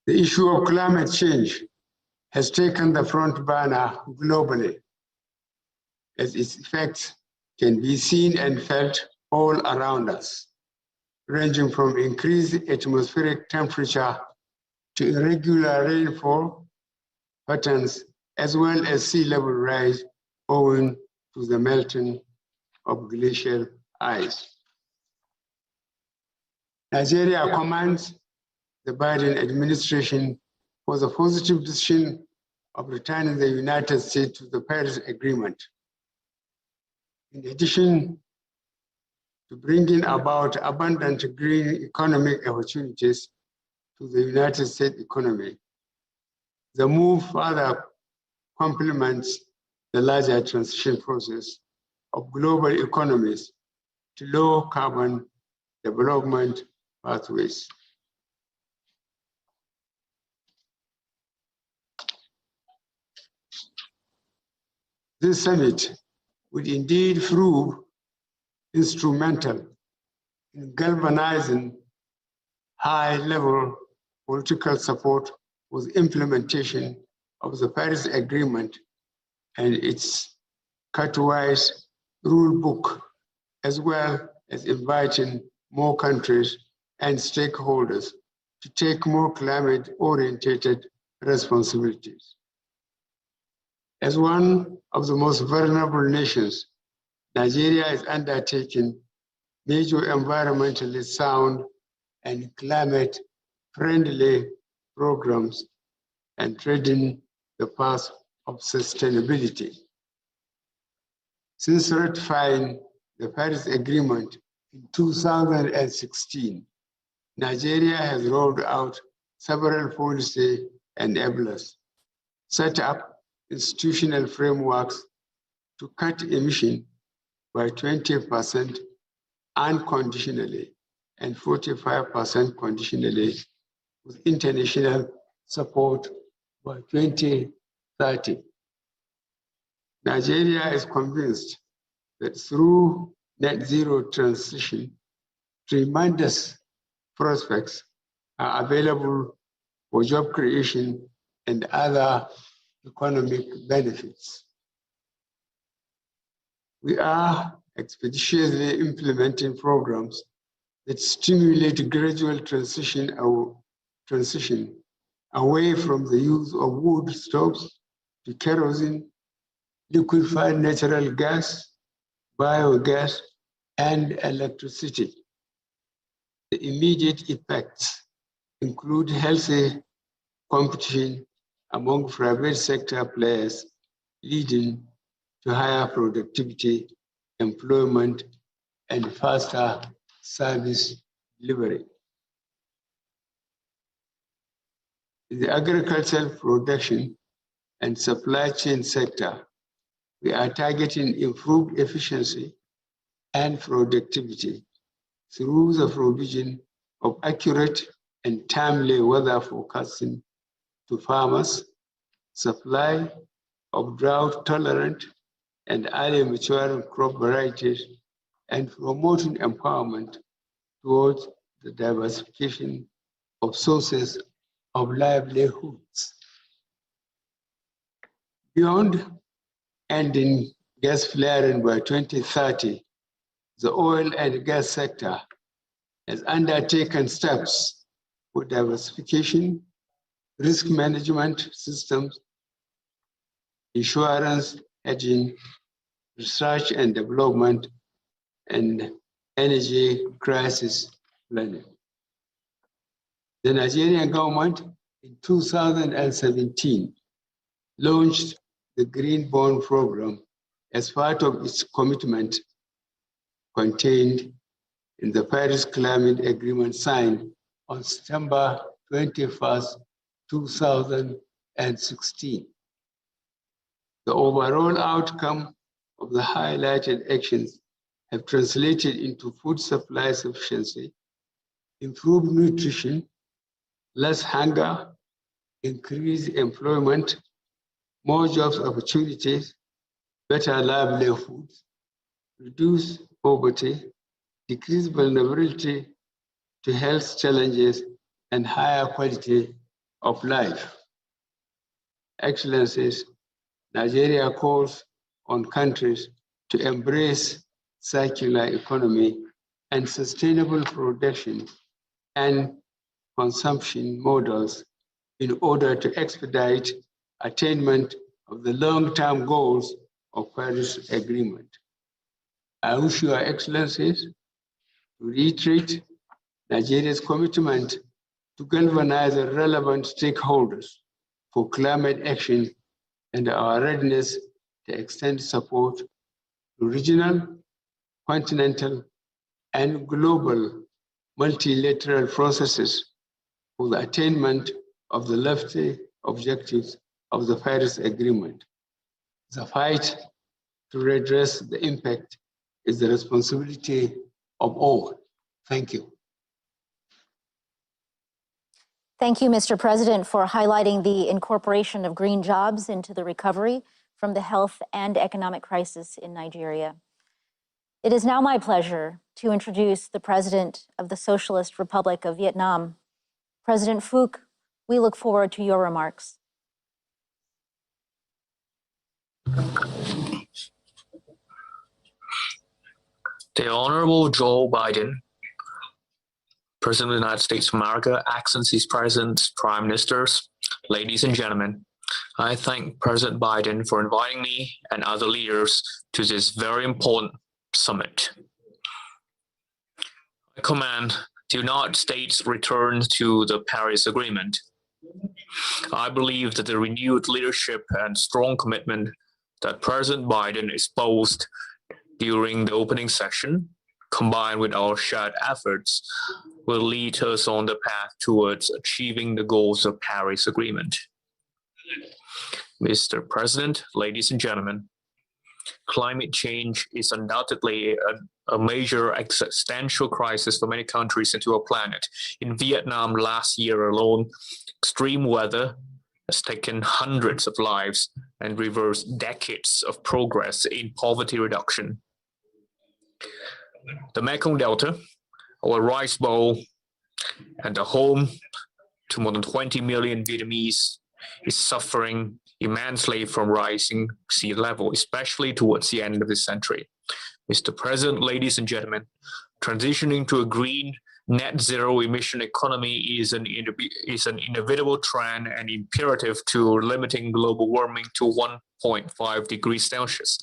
The issue of climate change has taken the front burner globally, as its effects can be seen and felt all around us, ranging from increased atmospheric temperature to irregular rainfall patterns, as well as sea level rise owing to the melting of glacial ice. Nigeria commends the Biden administration for the positive decision of returning the United States to the Paris Agreement. In addition to bringing about abundant green economic opportunities to the United States economy, the move further complements the larger transition process of global economies to low carbon development pathways. This summit would indeed prove instrumental in galvanizing high-level political support for the implementation of the Paris Agreement and its cut-wise rule book, as well as inviting more countries and stakeholders to take more climate-oriented responsibilities. As one of the most vulnerable nations, Nigeria is undertaking major environmentally sound and climate-friendly programs and treading the path of sustainability. Since ratifying the Paris Agreement in 2016, Nigeria has rolled out several policy enablers, set up institutional frameworks to cut emission by 20% unconditionally and 45% conditionally, with international support by 2030. Nigeria is convinced that through net zero transition, tremendous prospects are available for job creation and other economic benefits. We are expeditiously implementing programs that stimulate gradual transition away from the use of wood stoves to kerosene, liquefied natural gas, biogas, and electricity. The immediate effects include healthy competition among private sector players, leading to higher productivity, employment, and faster service delivery. In the agricultural production and supply chain sector, we are targeting improved efficiency and productivity through the provision of accurate and timely weather forecasting to farmers, supply of drought-tolerant and early maturing crop varieties and promoting empowerment towards the diversification of sources of livelihoods. Beyond ending gas flaring by 2030, the oil and gas sector has undertaken steps for diversification, risk management systems, insurance, hedging, research and development, and energy crisis planning. The Nigerian government in 2017 launched the Green Bond Program as part of its commitment contained in the Paris Climate Agreement signed on September 21st, 2016. The overall outcome of the highlighted actions have translated into food supply sufficiency, improved nutrition, less hunger, increased employment, more jobs opportunities, better livelihoods, reduced poverty, decreased vulnerability to health challenges, and higher quality of life. Excellencies, Nigeria calls on countries to embrace circular economy and sustainable production and consumption models in order to expedite attainment of the long-term goals of Paris Agreement. I wish Your Excellencies to reiterate Nigeria's commitment to galvanize the relevant stakeholders for climate action and our readiness to extend support to regional, continental, and global multilateral processes for the attainment of the lofty objectives of the Paris Agreement. The fight to redress the impact is the responsibility of all. Thank you. Thank you, Mr. President, for highlighting the incorporation of green jobs into the recovery from the health and economic crisis in Nigeria. It is now my pleasure to introduce the President of the Socialist Republic of Vietnam. President Phuc, we look forward to your remarks. The Honorable Joe Biden, President of the United States of America, Excellencies, Presidents, Prime Ministers, ladies and gentlemen, I thank President Biden for inviting me and other leaders to this very important summit. I commend the United States' return to the Paris Agreement. I believe that the renewed leadership and strong commitment that President Biden espoused during the opening session, combined with our shared efforts, will lead us on the path towards achieving the goals of Paris Agreement. Mr. President, ladies and gentlemen, climate change is undoubtedly a major existential crisis for many countries into our planet. In Vietnam last year alone, extreme weather has taken hundreds of lives and reversed decades of progress in poverty reduction. The Mekong Delta, our rice bowl, and the home to more than 20 million Vietnamese, is suffering immensely from rising sea level, especially towards the end of this century. Mr. President, ladies and gentlemen, transitioning to a green net zero emission economy is an inevitable trend and imperative to limiting global warming to 1.5 degrees Celsius.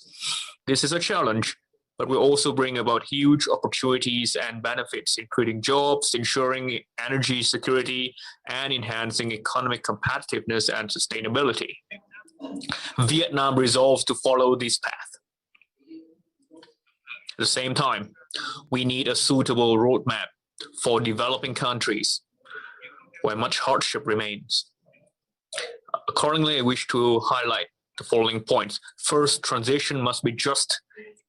This is a challenge, but will also bring about huge opportunities and benefits, including jobs, ensuring energy security, and enhancing economic competitiveness and sustainability. Vietnam resolves to follow this path. At the same time, we need a suitable roadmap for developing countries where much hardship remains. Accordingly, I wish to highlight the following points. First, transition must be just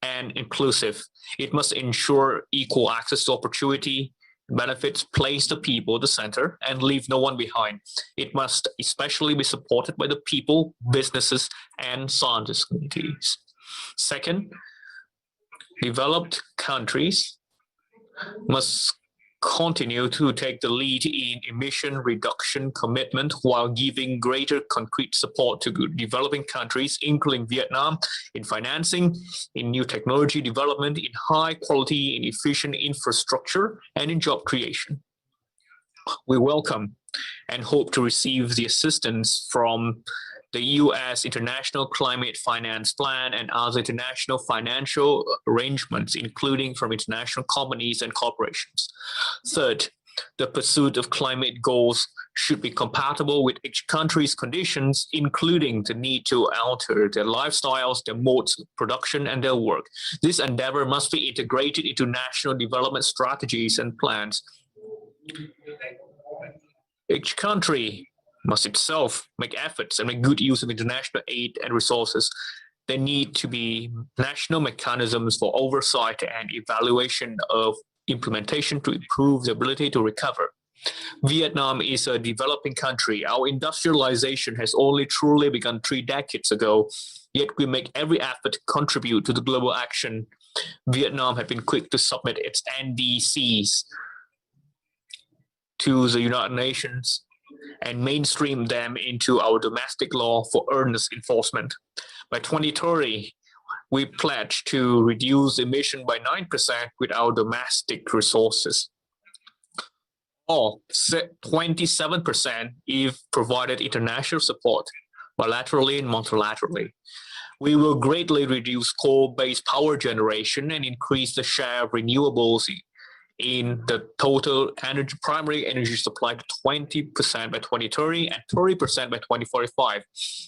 and inclusive. It must ensure equal access to opportunity, benefits, place the people at the center, and leave no one behind. It must especially be supported by the people, businesses, and scientist communities. Second, Developed countries must continue to take the lead in emission reduction commitment while giving greater concrete support to developing countries, including Vietnam, in financing, in new technology development, in high quality and efficient infrastructure, and in job creation. We welcome and hope to receive the assistance from the U.S. International Climate Finance Plan and other international financial arrangements, including from international companies and corporations. Third, the pursuit of climate goals should be compatible with each country's conditions, including the need to alter their lifestyles, their modes of production, and their work. This endeavor must be integrated into national development strategies and plans. Each country must itself make efforts and make good use of international aid and resources. There need to be national mechanisms for oversight and evaluation of implementation to improve the ability to recover. Vietnam is a developing country. Our industrialization has only truly begun 3 decades ago, yet we make every effort to contribute to the global action. Vietnam has been quick to submit its NDCs to the United Nations and mainstream them into our domestic law for earnest enforcement. By 2030, we pledge to reduce emission by 9% with our domestic resources, or 27% if provided international support, bilaterally and multilaterally. We will greatly reduce coal-based power generation and increase the share of renewables in the total primary energy supply to 20% by 2030 and 30% by 2045.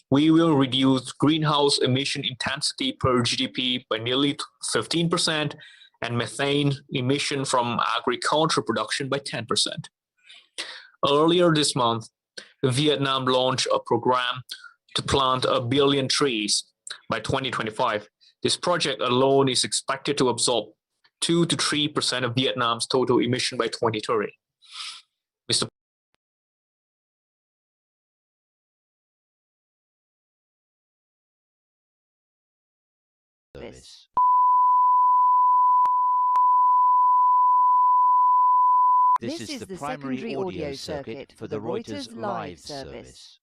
We will reduce greenhouse emission intensity per GDP by nearly 15% and methane emission from agricultural production by 10%. Earlier this month, Vietnam launched a program to plant 1 billion trees by 2025. This project alone is expected to absorb 2 to 3% of Vietnam's total emission by 2030. Mr. This is the primary audio circuit for the Reuters Live service.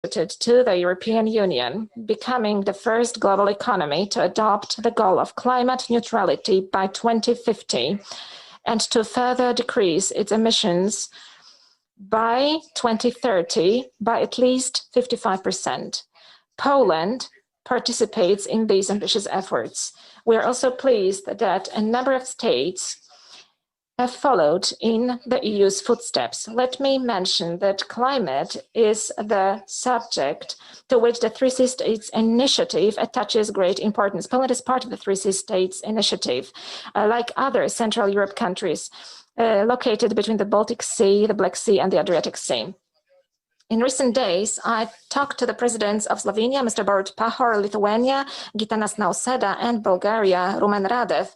To the European Union, becoming the first global economy to adopt the goal of climate neutrality by 2050 and to further decrease its emissions by 2030 by at least 55%. Poland participates in these ambitious efforts. We are also pleased that a number of states have followed in the EU's footsteps. Let me mention that climate is the subject to which the 3C States Initiative attaches great importance. Poland is part of the 3C States Initiative, like other Central Europe countries located between the Baltic Sea, the Black Sea, and the Adriatic Sea. In recent days, I talked to the presidents of Slovenia, Mr. Borut Pahor, Lithuania, Gitanas Nauseda, and Bulgaria, Rumen Radev,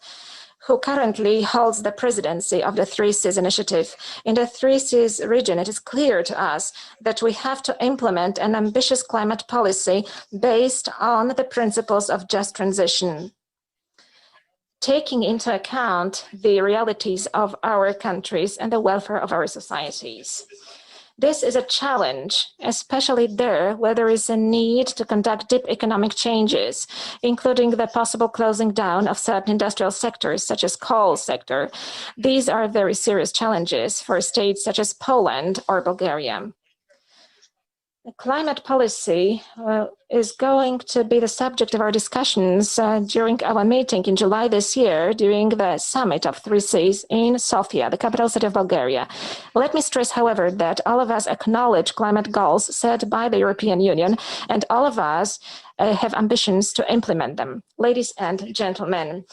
who currently holds the presidency of the 3Cs initiative. In the 3Cs region, it is clear to us that we have to implement an ambitious climate policy based on the principles of just transition, taking into account the realities of our countries and the welfare of our societies. This is a challenge, especially there where there is a need to conduct deep economic changes, including the possible closing down of certain industrial sectors, such as coal sector. These are very serious challenges for states such as Poland or Bulgaria. The climate policy is going to be the subject of our discussions during our meeting in July this year, during the summit of 3Cs in Sofia, the capital city of Bulgaria. Let me stress, however, that all of us acknowledge climate goals set by the European Union, and all of us have ambitions to implement them. Ladies and gentlemen,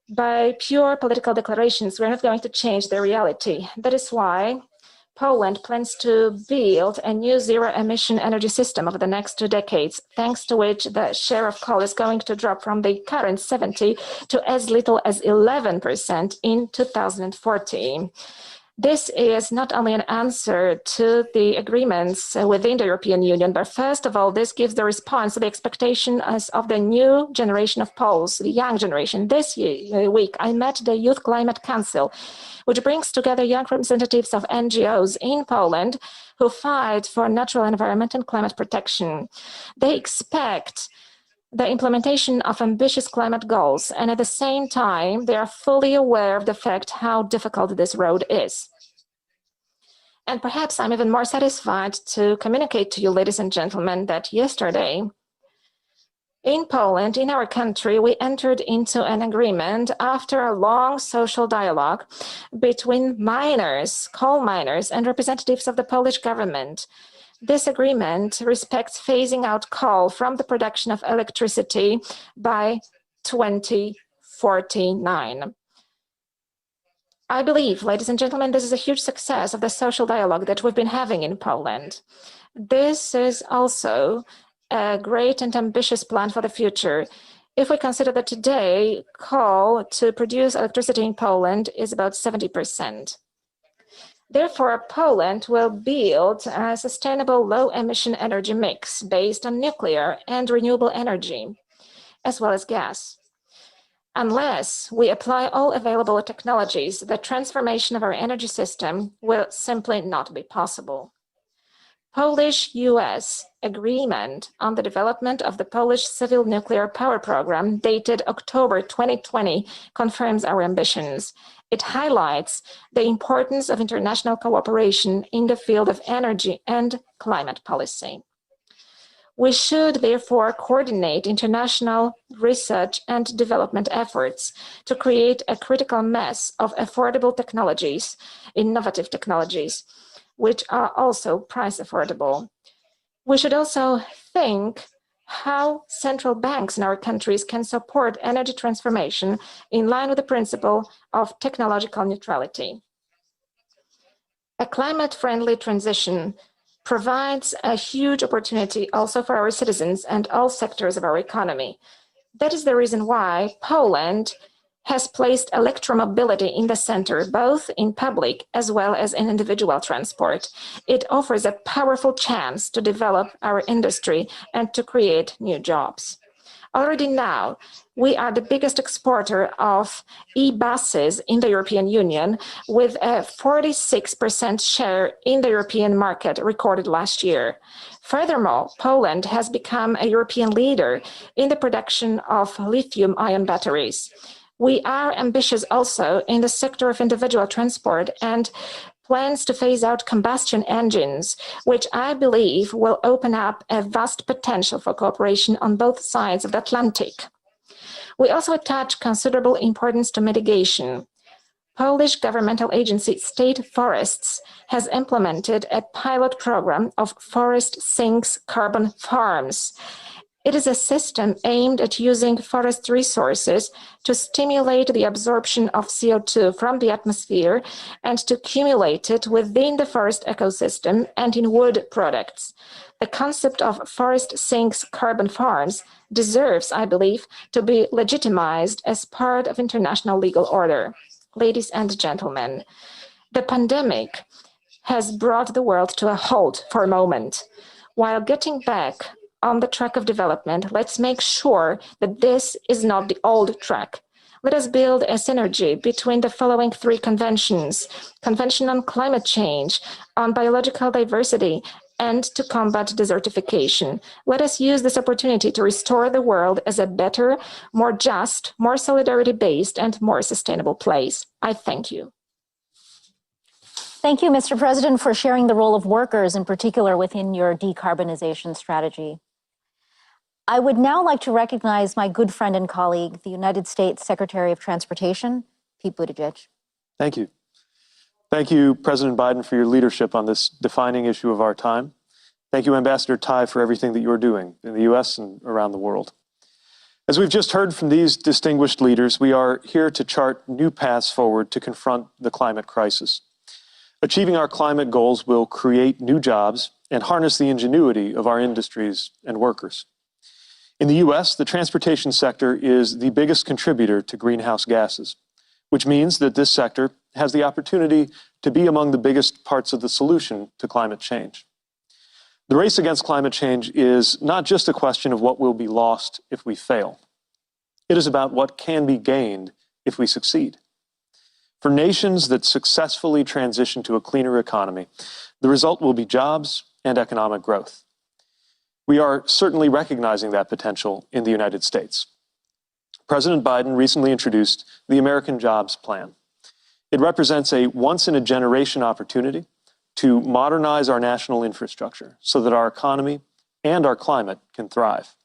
by pure political declarations, we're not going to change the reality. That is why Poland plans to build a new zero-emission energy system over the next 2 decades, thanks to which the share of coal is going to drop from the current 70% to as little as 11% in 2040. This is not only an answer to the agreements within the European Union, but first of all, this gives the response to the expectations of the new generation of Poles, the young generation. This week, I met the Youth Climate Council, which brings together young representatives of NGOs in Poland who fight for natural environment and climate protection. They expect the implementation of ambitious climate goals, and at the same time, they are fully aware of the fact how difficult this road is. And perhaps I'm even more satisfied to communicate to you, ladies and gentlemen, that yesterday, in Poland, in our country, we entered into an agreement after a long social dialogue between miners, coal miners, and representatives of the Polish government. This agreement respects phasing out coal from the production of electricity by 2049. I believe, ladies and gentlemen, this is a huge success of the social dialogue that we've been having in Poland. This is also a great and ambitious plan for the future. If we consider that today, coal to produce electricity in Poland is about 70%. Therefore, Poland will build a sustainable low-emission energy mix based on nuclear and renewable energy, as well as gas. Unless we apply all available technologies, the transformation of our energy system will simply not be possible. Polish-US agreement on the development of the Polish civil nuclear power program, dated October 2020, confirms our ambitions. It highlights the importance of international cooperation in the field of energy and climate policy. We should therefore coordinate international research and development efforts to create a critical mass of affordable technologies, innovative technologies, which are also price affordable. We should also think how central banks in our countries can support energy transformation in line with the principle of technological neutrality. A climate-friendly transition provides a huge opportunity also for our citizens and all sectors of our economy. That is the reason why Poland has placed electromobility in the center, both in public as well as in individual transport. It offers a powerful chance to develop our industry and to create new jobs. Already now, we are the biggest exporter of e-buses in the European Union, with a 46% share in the European market recorded last year. Furthermore, Poland has become a European leader in the production of lithium-ion batteries. We are ambitious also in the sector of individual transport and plans to phase out combustion engines, which I believe will open up a vast potential for cooperation on both sides of the Atlantic. We also attach considerable importance to mitigation. Polish governmental agency State Forests has implemented a pilot program of forest sinks carbon farms. It is a system aimed at using forest resources to stimulate the absorption of CO2 from the atmosphere and to accumulate it within the forest ecosystem and in wood products. The concept of forest sinks carbon farms deserves, I believe, to be legitimized as part of international legal order. Ladies and gentlemen, the pandemic has brought the world to a halt for a moment. While getting back on the track of development, let's make sure that this is not the old track. Let us build a synergy between the following three conventions: Convention on Climate Change, on Biological Diversity, and to combat desertification. Let us use this opportunity to restore the world as a better, more just, more solidarity-based, and more sustainable place. I thank you. Thank you, Mr. President, for sharing the role of workers, in particular within your decarbonization strategy. I would now like to recognize my good friend and colleague, the United States Secretary of Transportation, Pete Buttigieg. Thank you. Thank you, President Biden, for your leadership on this defining issue of our time. Thank you, Ambassador Tai, for everything that you're doing in the U.S. and around the world. As we've just heard from these distinguished leaders, we are here to chart new paths forward to confront the climate crisis. Achieving our climate goals will create new jobs and harness the ingenuity of our industries and workers. In the U.S., the transportation sector is the biggest contributor to greenhouse gases, which means that this sector has the opportunity to be among the biggest parts of the solution to climate change. The race against climate change is not just a question of what will be lost if we fail. It is about what can be gained if we succeed. For nations that successfully transition to a cleaner economy, the result will be jobs and economic growth. We are certainly recognizing that potential in the United States. President Biden recently introduced the American Jobs Plan. It represents a once-in-a-generation opportunity to modernize our national infrastructure so that our economy and our climate can thrive.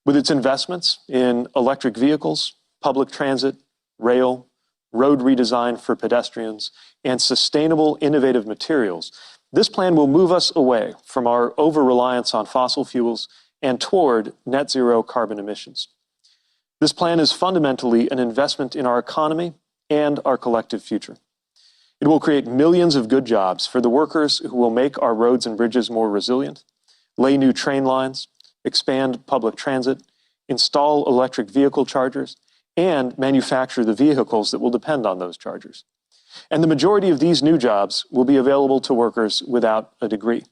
With its investments in electric vehicles, public transit, rail, road redesign for pedestrians, and sustainable, innovative materials, this plan will move us away from our over-reliance on fossil fuels and toward net zero carbon emissions. This plan is fundamentally an investment in our economy and our collective future. It will create millions of good jobs for the workers who will make our roads and bridges more resilient, lay new train lines, expand public transit, install electric vehicle chargers, and manufacture the vehicles that will depend on those chargers. And the majority of these new jobs will be available to workers without a degree.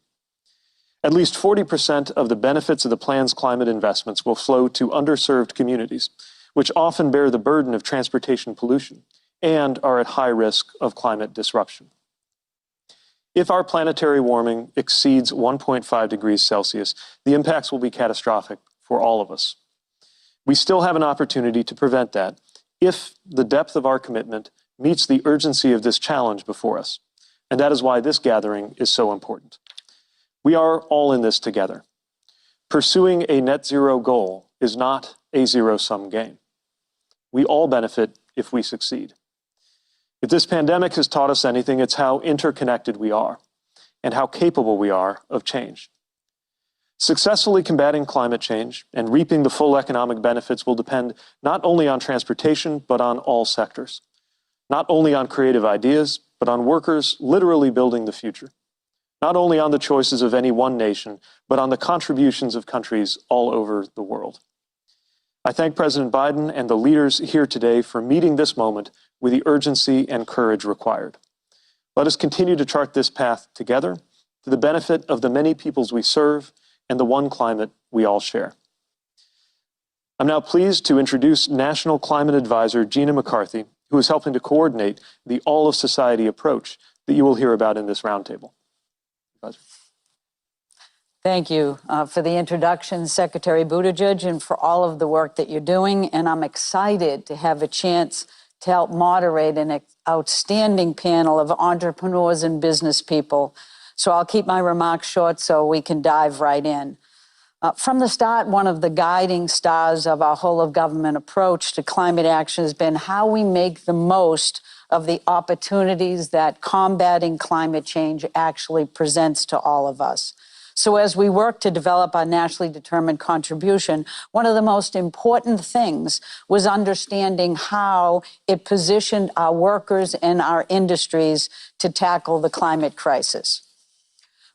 At least 40% of the benefits of the plan's climate investments will flow to underserved communities, which often bear the burden of transportation pollution and are at high risk of climate disruption. If our planetary warming exceeds 1.5 degrees Celsius, the impacts will be catastrophic for all of us. We still have an opportunity to prevent that if the depth of our commitment meets the urgency of this challenge before us. And that is why this gathering is so important. We are all in this together. Pursuing a net zero goal is not a zero-sum game. We all benefit if we succeed. If this pandemic has taught us anything, it's how interconnected we are and how capable we are of change. Successfully combating climate change and reaping the full economic benefits will depend not only on transportation, but on all sectors. Not only on creative ideas, but on workers literally building the future. Not only on the choices of any one nation, but on the contributions of countries all over the world. I thank President Biden and the leaders here today for meeting this moment with the urgency and courage required. Let us continue to chart this path together to the benefit of the many peoples we serve and the one climate we all share. I'm now pleased to introduce National Climate Advisor Gina McCarthy, who is helping to coordinate the all-of-society approach that you will hear about in this roundtable. Thank you for the introduction, Secretary Buttigieg, and for all of the work that you're doing. And I'm excited to have a chance to help moderate an outstanding panel of entrepreneurs and business people. So I'll keep my remarks short so we can dive right in. From the start, one of the guiding stars of our whole-of-government approach to climate action has been how we make the most of the opportunities that combating climate change actually presents to all of us. So as we work to develop our nationally determined contribution, one of the most important things was understanding how it positioned our workers and our industries to tackle the climate crisis.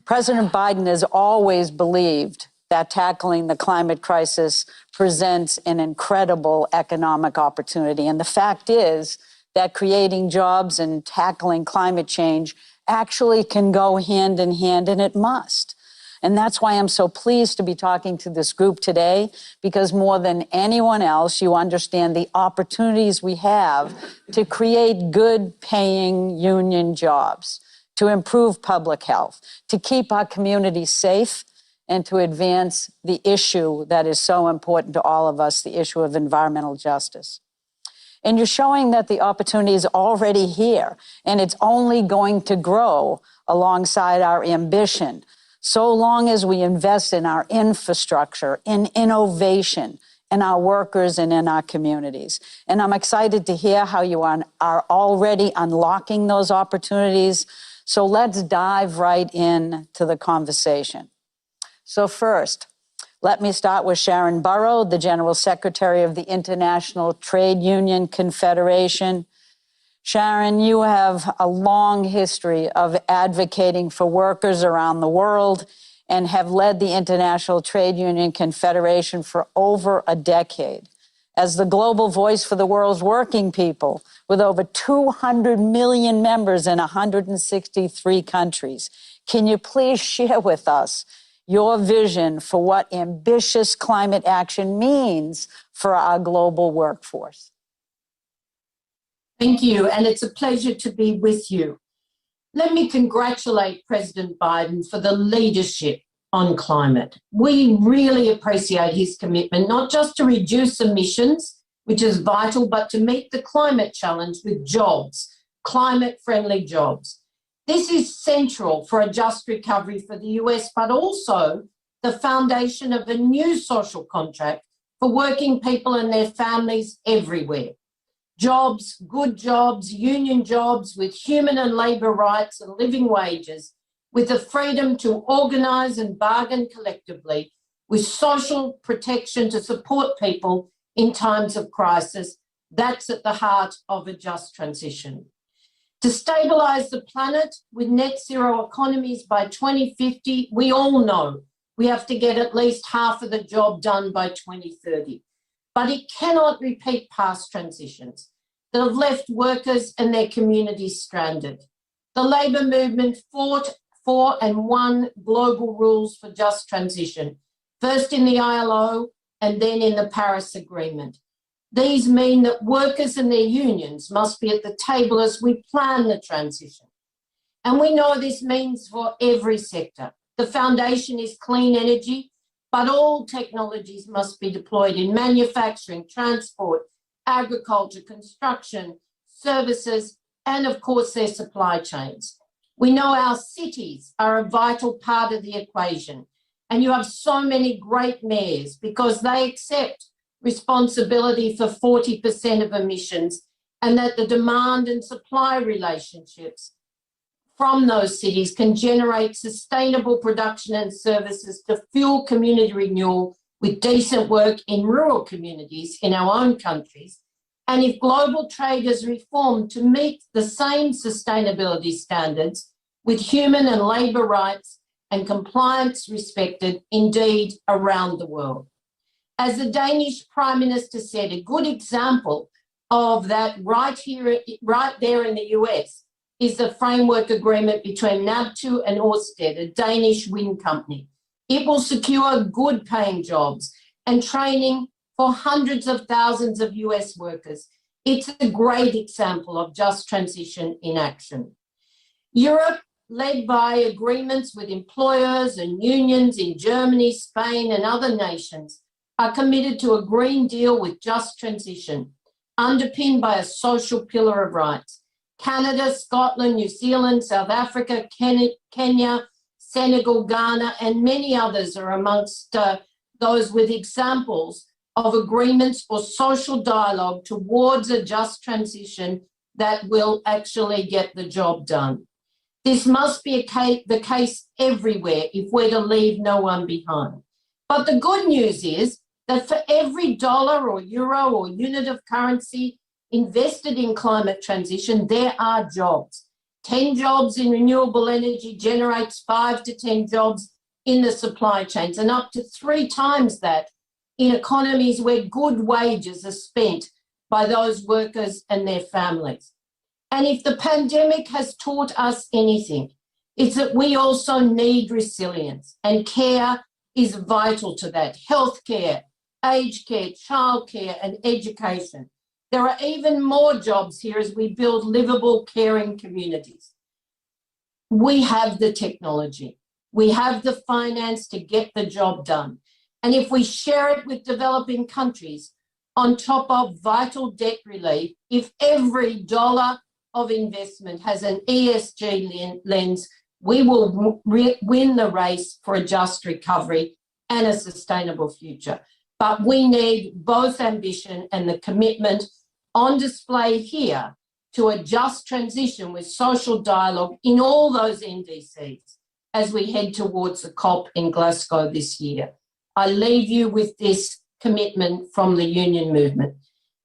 President Biden has always believed that tackling the climate crisis presents an incredible economic opportunity. And the fact is that creating jobs and tackling climate change actually can go hand in hand, and it must. And that's why I'm so pleased to be talking to this group today, because more than anyone else, you understand the opportunities we have to create good paying union jobs, to improve public health, to keep our communities safe, and to advance the issue that is so important to all of us, the issue of environmental justice. And you're showing that the opportunity is already here, and it's only going to grow alongside our ambition, so long as we invest in our infrastructure, in innovation, in our workers, and in our communities. And I'm excited to hear how you are already unlocking those opportunities. So let's dive right in to the conversation. So first, let me start with Sharon Burrow, the General Secretary of the International Trade Union Confederation. Sharon, you have a long history of advocating for workers around the world and have led the International Trade Union Confederation for over a decade. As the global voice for the world's working people, with over 200 million members in 163 countries, can you please share with us your vision for what ambitious climate action means for our global workforce? Thank you, and it's a pleasure to be with you. Let me congratulate President Biden for the leadership on climate. We really appreciate his commitment, not just to reduce emissions, which is vital, but to meet the climate challenge with jobs, climate-friendly jobs. This is central for a just recovery for the US, but also the foundation of a new social contract for working people and their families everywhere. Jobs, good jobs, union jobs with human and labour rights and living wages, with the freedom to organise and bargain collectively, with social protection to support people in times of crisis. That's at the heart of a just transition. To stabilise the planet with net zero economies by 2050, we all know we have to get at least half of the job done by 2030. But it cannot repeat past transitions that have left workers and their communities stranded. The labour movement fought for and won global rules for just transition, first in the ILO and then in the Paris Agreement. These mean that workers and their unions must be at the table as we plan the transition. And we know this means for every sector. The foundation is clean energy, but all technologies must be deployed in manufacturing, transport, agriculture, construction, services, and of course their supply chains. We know our cities are a vital part of the equation, and you have so many great mayors because they accept responsibility for 40% of emissions, and that the demand and supply relationships from those cities can generate sustainable production and services to fuel community renewal with decent work in rural communities in our own countries. And if global trade is reformed to meet the same sustainability standards with human and labour rights and compliance respected, indeed, around the world. As the Danish Prime Minister said, a good example of that right there in the US is the framework agreement between NABTU and Ørsted, a Danish wind company. It will secure good paying jobs and training for hundreds of thousands of US workers. It's a great example of just transition in action. Europe, led by agreements with employers and unions in Germany, Spain, and other nations, are committed to a Green Deal with just transition, underpinned by a social pillar of rights. Canada, Scotland, New Zealand, South Africa, Kenya, Senegal, Ghana, and many others are amongst those with examples of agreements or social dialogue towards a just transition that will actually get the job done. This must be the case everywhere if we're to leave no one behind. But the good news is that for every dollar or euro or unit of currency invested in climate transition, there are jobs. 10 jobs in renewable energy generates 5 to 10 jobs in the supply chains, and up to 3 times that in economies where good wages are spent by those workers and their families. And if the pandemic has taught us anything, it's that we also need resilience, and care is vital to that. Healthcare, aged care, childcare, and education. There are even more jobs here as we build livable, caring communities. We have the technology. We have the finance to get the job done. And if we share it with developing countries, on top of vital debt relief, if every dollar of investment has an ESG lens, we will win the race for a just recovery and a sustainable future. But we need both ambition and the commitment on display here to a just transition with social dialogue in all those NDCs as we head towards the COP in Glasgow this year. I leave you with this commitment from the union movement.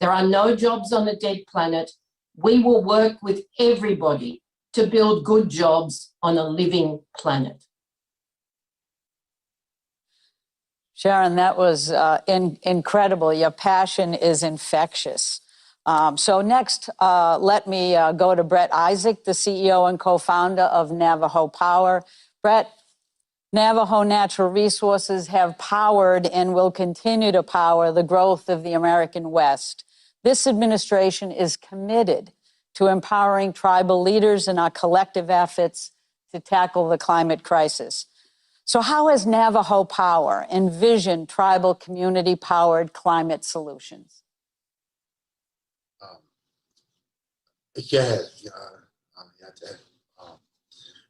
There are no jobs on a dead planet. We will work with everybody to build good jobs on a living planet. Sharon, that was incredible. Your passion is infectious. So next, let me go to Brett Isaac, the CEO and co-founder of Navajo Power. Brett, Navajo Natural Resources have powered and will continue to power the growth of the American West. This administration is committed to empowering tribal leaders in our collective efforts to tackle the climate crisis. So how has Navajo Power envisioned tribal community-powered climate solutions?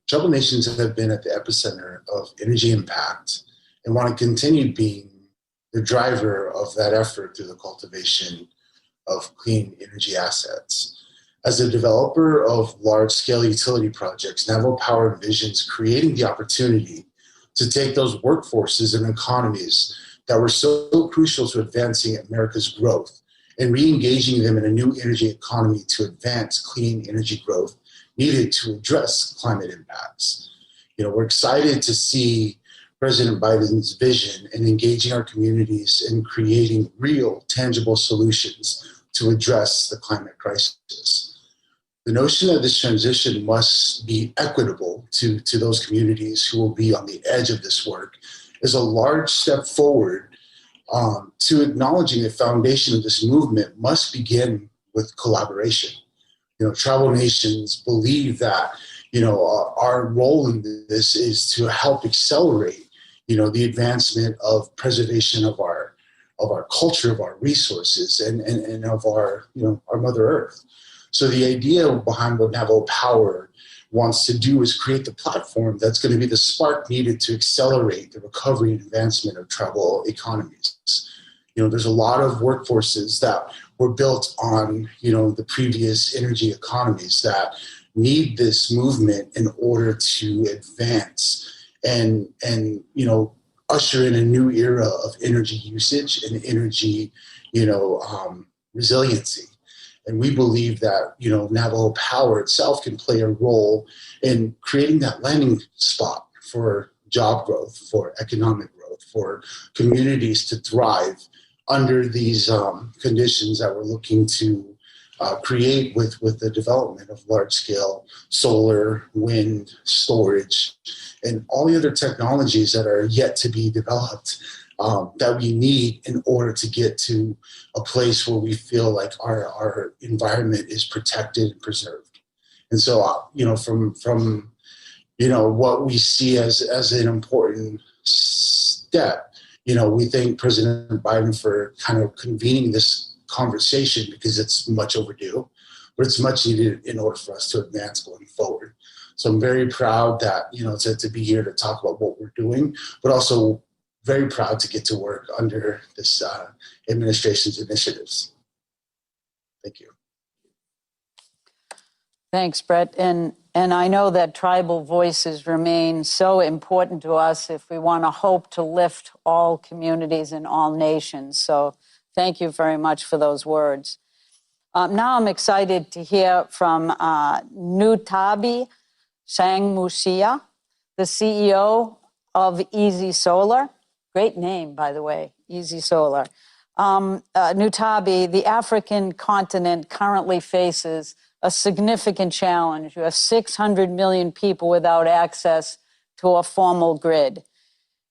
Tribal nations have been at the epicenter of energy impact and want to continue being the driver of that effort through the cultivation of clean energy assets. As a developer of large-scale utility projects, Navajo Power envisions creating the opportunity to take those workforces and economies that were so crucial to advancing America's growth and re-engaging them in a new energy economy to advance clean energy growth needed to address climate impacts. We're excited to see President Biden's vision in engaging our communities and creating real, tangible solutions to address the climate crisis. The notion that this transition must be equitable to those communities who will be on the edge of this work is a large step forward to acknowledging the foundation of this movement must begin with collaboration. Tribal nations believe that, our role in this is to help accelerate, the advancement of preservation of our culture, of our resources, and of our Mother Earth. So the idea behind what Navajo Power wants to do is create the platform that's going to be the spark needed to accelerate the recovery and advancement of tribal economies. There's a lot of workforces that were built on, the previous energy economies that need this movement in order to advance and usher in a new era of energy usage and energy, resiliency. And we believe that, Navajo Power itself can play a role in creating that landing spot for job growth, for economic growth, for communities to thrive under these conditions that we're looking to create with the development of large-scale solar, wind, storage, and all the other technologies that are yet to be developed that we need in order to get to a place where we feel like our environment is protected and preserved. And so, from what we see as an important step, we thank President Biden for kind of convening this conversation because it's much overdue, but it's much needed in order for us to advance going forward. So I'm very proud that, to be here to talk about what we're doing, but also very proud to get to work under this administration's initiatives. Thank you. Thanks, Brett. And I know that tribal voices remain so important to us if we want to hope to lift all communities and all nations. So thank you very much for those words. Now I'm excited to hear from Nutabi Sangmusia, the CEO of Easy Solar. Great name, by the way, Easy Solar. Nutabi, the African continent currently faces a significant challenge. You have 600 million people without access to a formal grid.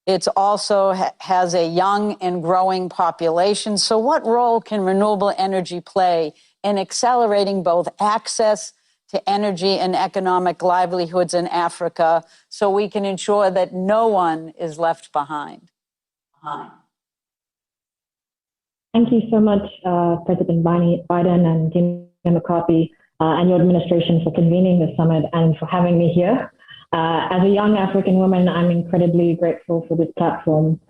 It also has a young and growing population. So what role can renewable energy play in accelerating both access to energy and economic livelihoods in Africa so we can ensure that no one is left behind? Thank you so much, President Biden and Jim McCarthy and your administration for convening the summit and for having me here. As a young African woman, I'm incredibly grateful for this platform.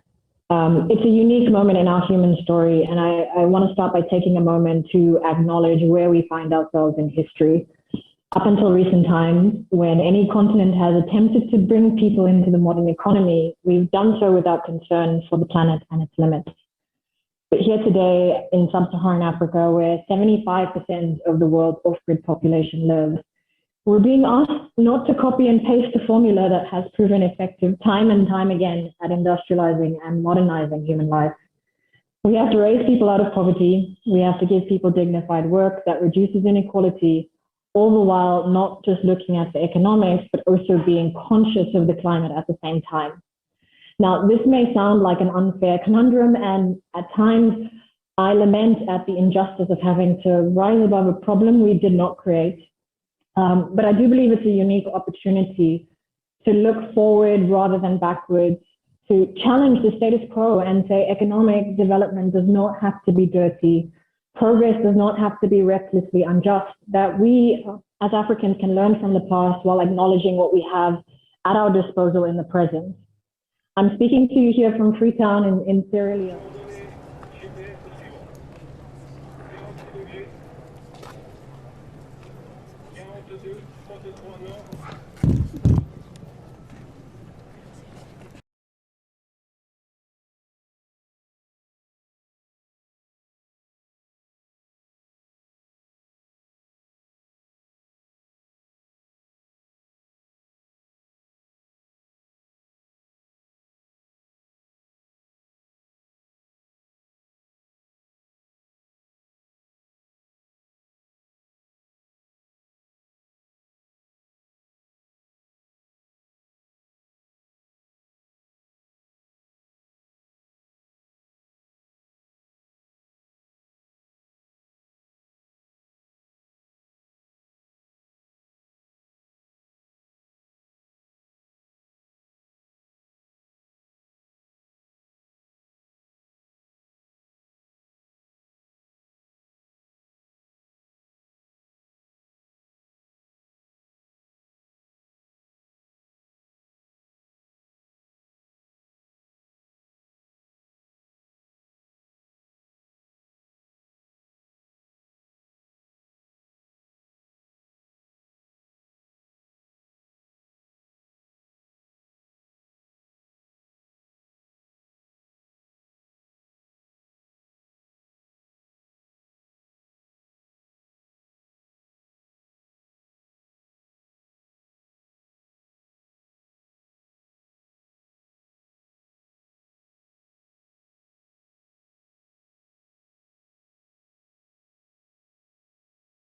It's a unique moment in our human story, and I want to start by taking a moment to acknowledge where we find ourselves in history. Up until recent times, when any continent has attempted to bring people into the modern economy, we've done so without concern for the planet and its limits. But here today in sub-Saharan Africa, where 75% of the world's off-grid population lives, we're being asked not to copy and paste a formula that has proven effective time and time again at industrializing and modernizing human life. We have to raise people out of poverty. We have to give people dignified work that reduces inequality, all the while not just looking at the economics, but also being conscious of the climate at the same time. Now, this may sound like an unfair conundrum, and at times I lament at the injustice of having to rise above a problem we did not create. But I do believe it's a unique opportunity to look forward rather than backwards, to challenge the status quo and say economic development does not have to be dirty. Progress does not have to be recklessly unjust, that we as Africans can learn from the past while acknowledging what we have at our disposal in the present. I'm speaking to you here from Freetown in Sierra Leone.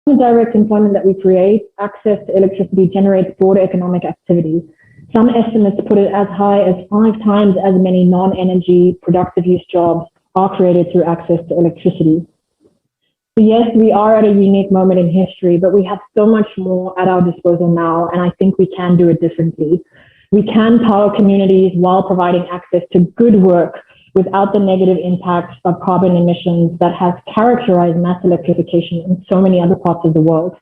The direct employment that we create, access to electricity generates broader economic activity. Some estimates put it as high as 5 times as many non-energy productive use jobs are created through access to electricity. So yes, we are at a unique moment in history, but we have so much more at our disposal now, and I think we can do it differently. We can power communities while providing access to good work without the negative impacts of carbon emissions that has characterized mass electrification in so many other parts of the world.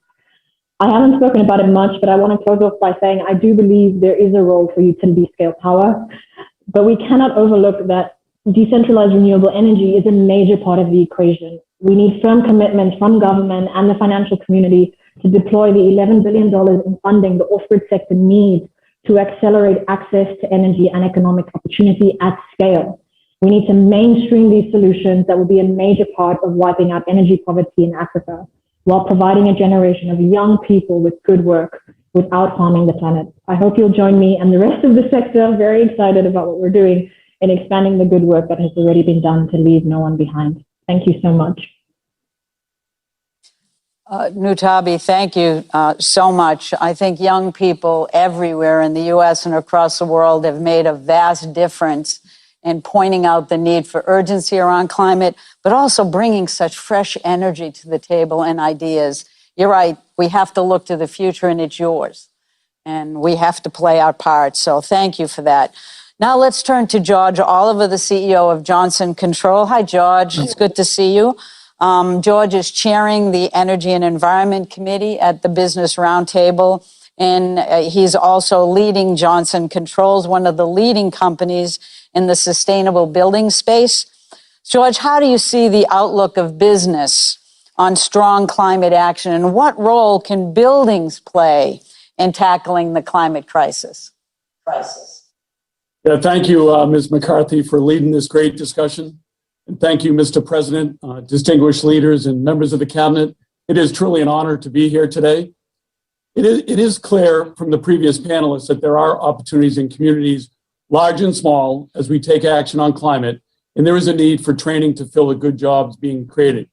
I haven't spoken about it much, but I want to close off by saying I do believe there is a role for utility scale power, but we cannot overlook that decentralized renewable energy is a major part of the equation. We need firm commitment from government and the financial community to deploy the $11 billion in funding the off-grid sector needs to accelerate access to energy and economic opportunity at scale. We need to mainstream these solutions that will be a major part of wiping out energy poverty in Africa, while providing a generation of young people with good work without harming the planet. I hope you'll join me and the rest of the sector, very excited about what we're doing in expanding the good work that has already been done to leave no one behind. Thank you so much. Nutabi, thank you so much. I think young people everywhere in the U.S. and across the world have made a vast difference in pointing out the need for urgency around climate, but also bringing such fresh energy to the table and ideas. You're right, we have to look to the future, and it's yours. And we have to play our part, so thank you for that. Now let's turn to George Oliver, the CEO of Johnson Control. Hi, George, it's good to see you. George is chairing the Energy and Environment Committee at the Business Roundtable, and he's also leading Johnson Controls, one of the leading companies in the sustainable building space. George, how do you see the outlook of business on strong climate action, and what role can buildings play in tackling the climate crisis? Yeah, thank you, Ms. McCarthy, for leading this great discussion. And thank you, Mr. President, distinguished leaders and members of the cabinet. It is truly an honor to be here today. It is clear from the previous panelists that there are opportunities in communities, large and small, as we take action on climate, and there is a need for training to fill the good jobs being created.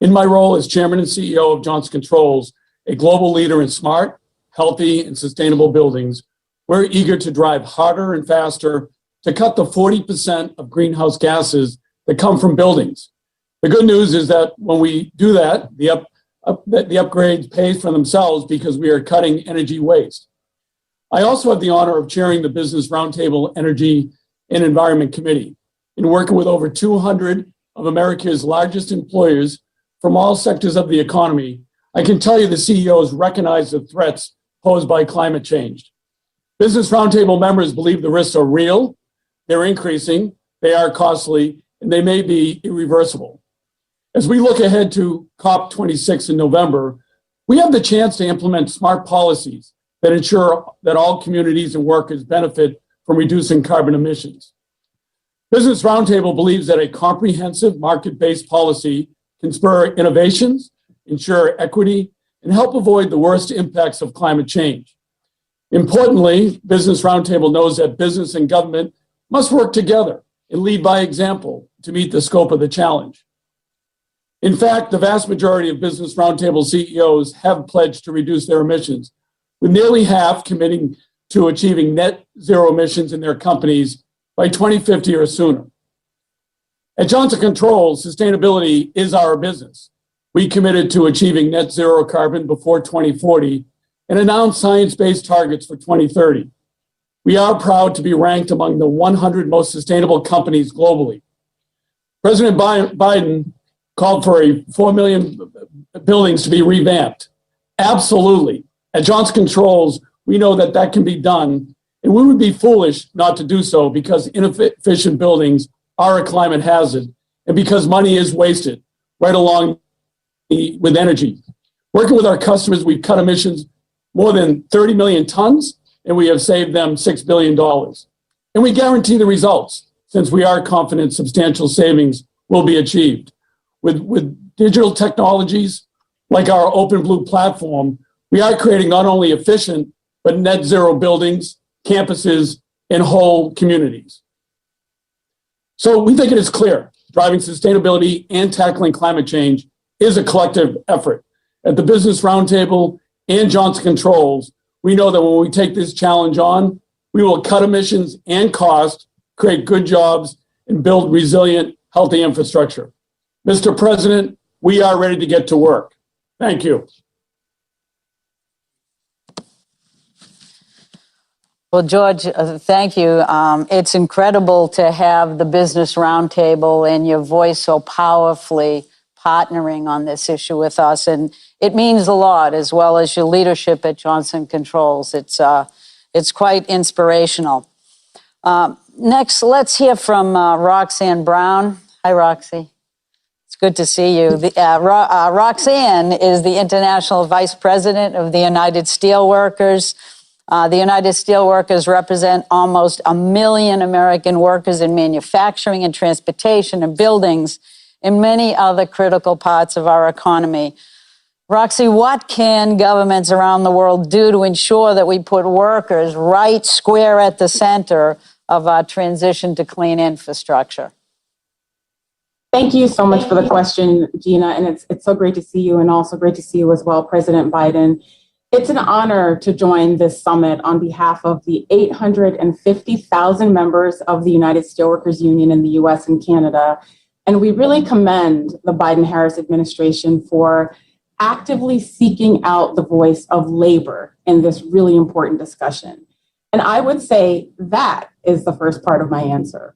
In my role as chairman and CEO of Johnson Controls, a global leader in smart, healthy, and sustainable buildings, we're eager to drive harder and faster to cut the 40% of greenhouse gases that come from buildings. The good news is that when we do that, the upgrades pay for themselves because we are cutting energy waste. I also have the honor of chairing the Business Roundtable Energy and Environment Committee and working with over 200 of America's largest employers from all sectors of the economy. I can tell you the CEOs recognize the threats posed by climate change. Business Roundtable members believe the risks are real, they're increasing, they are costly, and they may be irreversible. As we look ahead to COP26 in November, we have the chance to implement smart policies that ensure that all communities and workers benefit from reducing carbon emissions. Business Roundtable believes that a comprehensive market-based policy can spur innovations, ensure equity, and help avoid the worst impacts of climate change. Importantly, Business Roundtable knows that business and government must work together and lead by example to meet the scope of the challenge. In fact, the vast majority of Business Roundtable CEOs have pledged to reduce their emissions, with nearly half committing to achieving net zero emissions in their companies by 2050 or sooner. At Johnson Controls, sustainability is our business. We committed to achieving net zero carbon before 2040 and announced science-based targets for 2030. We are proud to be ranked among the 100 most sustainable companies globally. President Biden called for 4 million buildings to be revamped. Absolutely. At Johnson Controls, we know that that can be done, and we would be foolish not to do so because inefficient buildings are a climate hazard and because money is wasted right along with energy. Working with our customers, we've cut emissions more than 30 million tons, and we have saved them $6 billion. And we guarantee the results, since we are confident substantial savings will be achieved. With digital technologies like our OpenBlue platform, we are creating not only efficient, but net zero buildings, campuses, and whole communities. So we think it is clear, driving sustainability and tackling climate change is a collective effort. At the Business Roundtable and Johnson Controls, we know that when we take this challenge on, we will cut emissions and cost, create good jobs, and build resilient, healthy infrastructure. Mr. President, we are ready to get to work. Thank you. Well, George, thank you. It's incredible to have the Business Roundtable and your voice so powerfully partnering on this issue with us. And it means a lot, as well as your leadership at Johnson Controls. It's quite inspirational. Next, let's hear from Roxanne Brown. Hi, Roxy. It's good to see you. Roxanne is the International Vice President of the United Steelworkers. The United Steelworkers represent almost 1 million American workers in manufacturing and transportation and buildings and many other critical parts of our economy. Roxy, what can governments around the world do to ensure that we put workers right square at the center of our transition to clean infrastructure? Thank you so much for the question, Gina, and it's so great to see you, and also great to see you as well, President Biden. It's an honor to join this summit on behalf of the 850,000 members of the United Steelworkers Union in the US and Canada, and we really commend the Biden-Harris administration for actively seeking out the voice of labor in this really important discussion. And I would say that is the first part of my answer.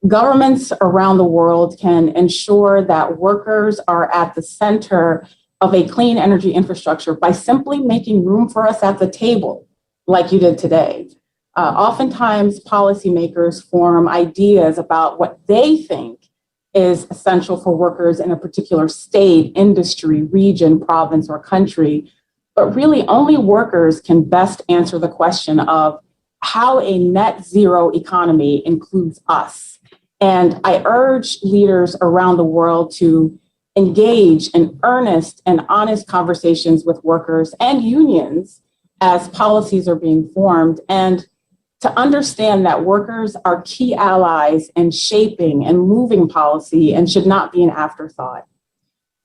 Governments around the world can ensure that workers are at the center of a clean energy infrastructure by simply making room for us at the table, like you did today. Oftentimes, policymakers form ideas about what they think is essential for workers in a particular state, industry, region, province, or country. But really, only workers can best answer the question of how a net zero economy includes us. And I urge leaders around the world to engage in earnest and honest conversations with workers and unions as policies are being formed, and to understand that workers are key allies in shaping and moving policy and should not be an afterthought.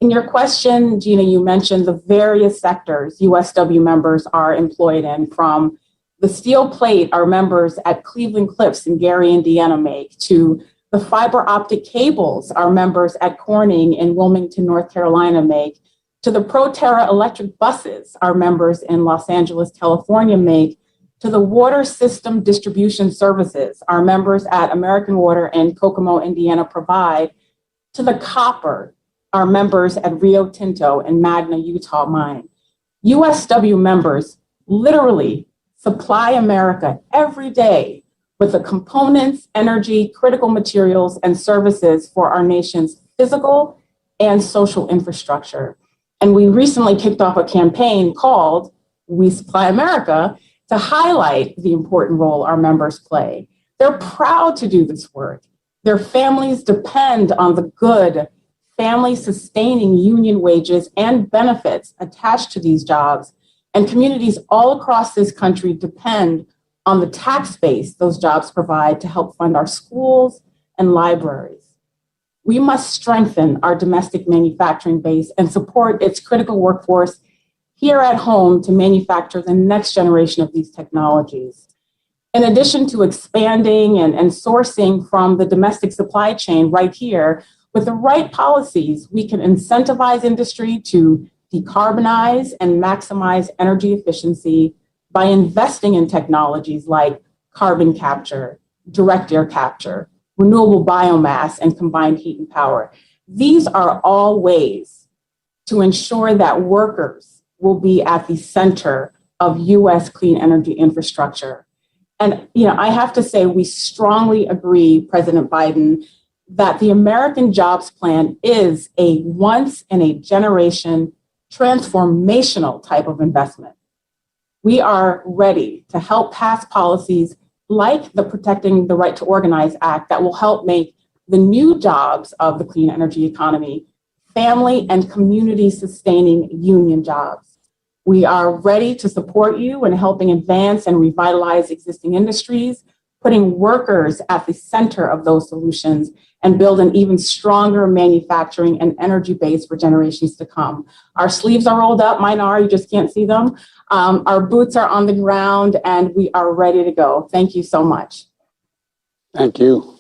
In your question, Gina, you mentioned the various sectors USW members are employed in, from the steel plate our members at Cleveland Cliffs in Gary, Indiana make, to the fiber optic cables our members at Corning in Wilmington, North Carolina make, to the Proterra electric buses our members in Los Angeles, California make, to the water system distribution services our members at American Water in Kokomo, Indiana provide, to the copper our members at Rio Tinto and Magna, Utah mine. USW members literally supply America every day with the components, energy, critical materials, and services for our nation's physical and social infrastructure. And we recently kicked off a campaign called We Supply America to highlight the important role our members play. They're proud to do this work. Their families depend on the good, family-sustaining union wages and benefits attached to these jobs. And communities all across this country depend on the tax base those jobs provide to help fund our schools and libraries. We must strengthen our domestic manufacturing base and support its critical workforce here at home to manufacture the next generation of these technologies. In addition to expanding and sourcing from the domestic supply chain right here, with the right policies, we can incentivize industry to decarbonize and maximize energy efficiency by investing in technologies like carbon capture, direct air capture, renewable biomass, and combined heat and power. These are all ways to ensure that workers will be at the center of U.S. clean energy infrastructure. And I have to say, we strongly agree, President Biden, that the American Jobs Plan is a once-in-a-generation transformational type of investment. We are ready to help pass policies like the Protecting the Right to Organize Act that will help make the new jobs of the clean energy economy family and community sustaining union jobs. We are ready to support you in helping advance and revitalize existing industries, putting workers at the center of those solutions, and build an even stronger manufacturing and energy base for generations to come. Our sleeves are rolled up, mine are, you just can't see them. Our boots are on the ground, and we are ready to go. Thank you so much. Thank you.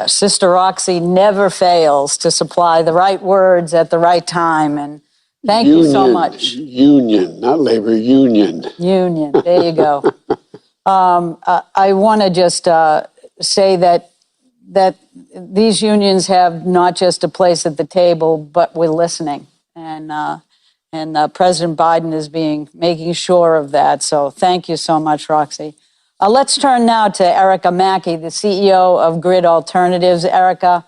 Sister Roxy never fails to supply the right words at the right time, and thank you so much. Union, not labor, union. Union, there you go. I want to just say that these unions have not just a place at the table, but we're listening, and President Biden is making sure of that. So thank you so much, Roxy. Let's turn now to Erica Mackey, the CEO of Grid Alternatives. Erica,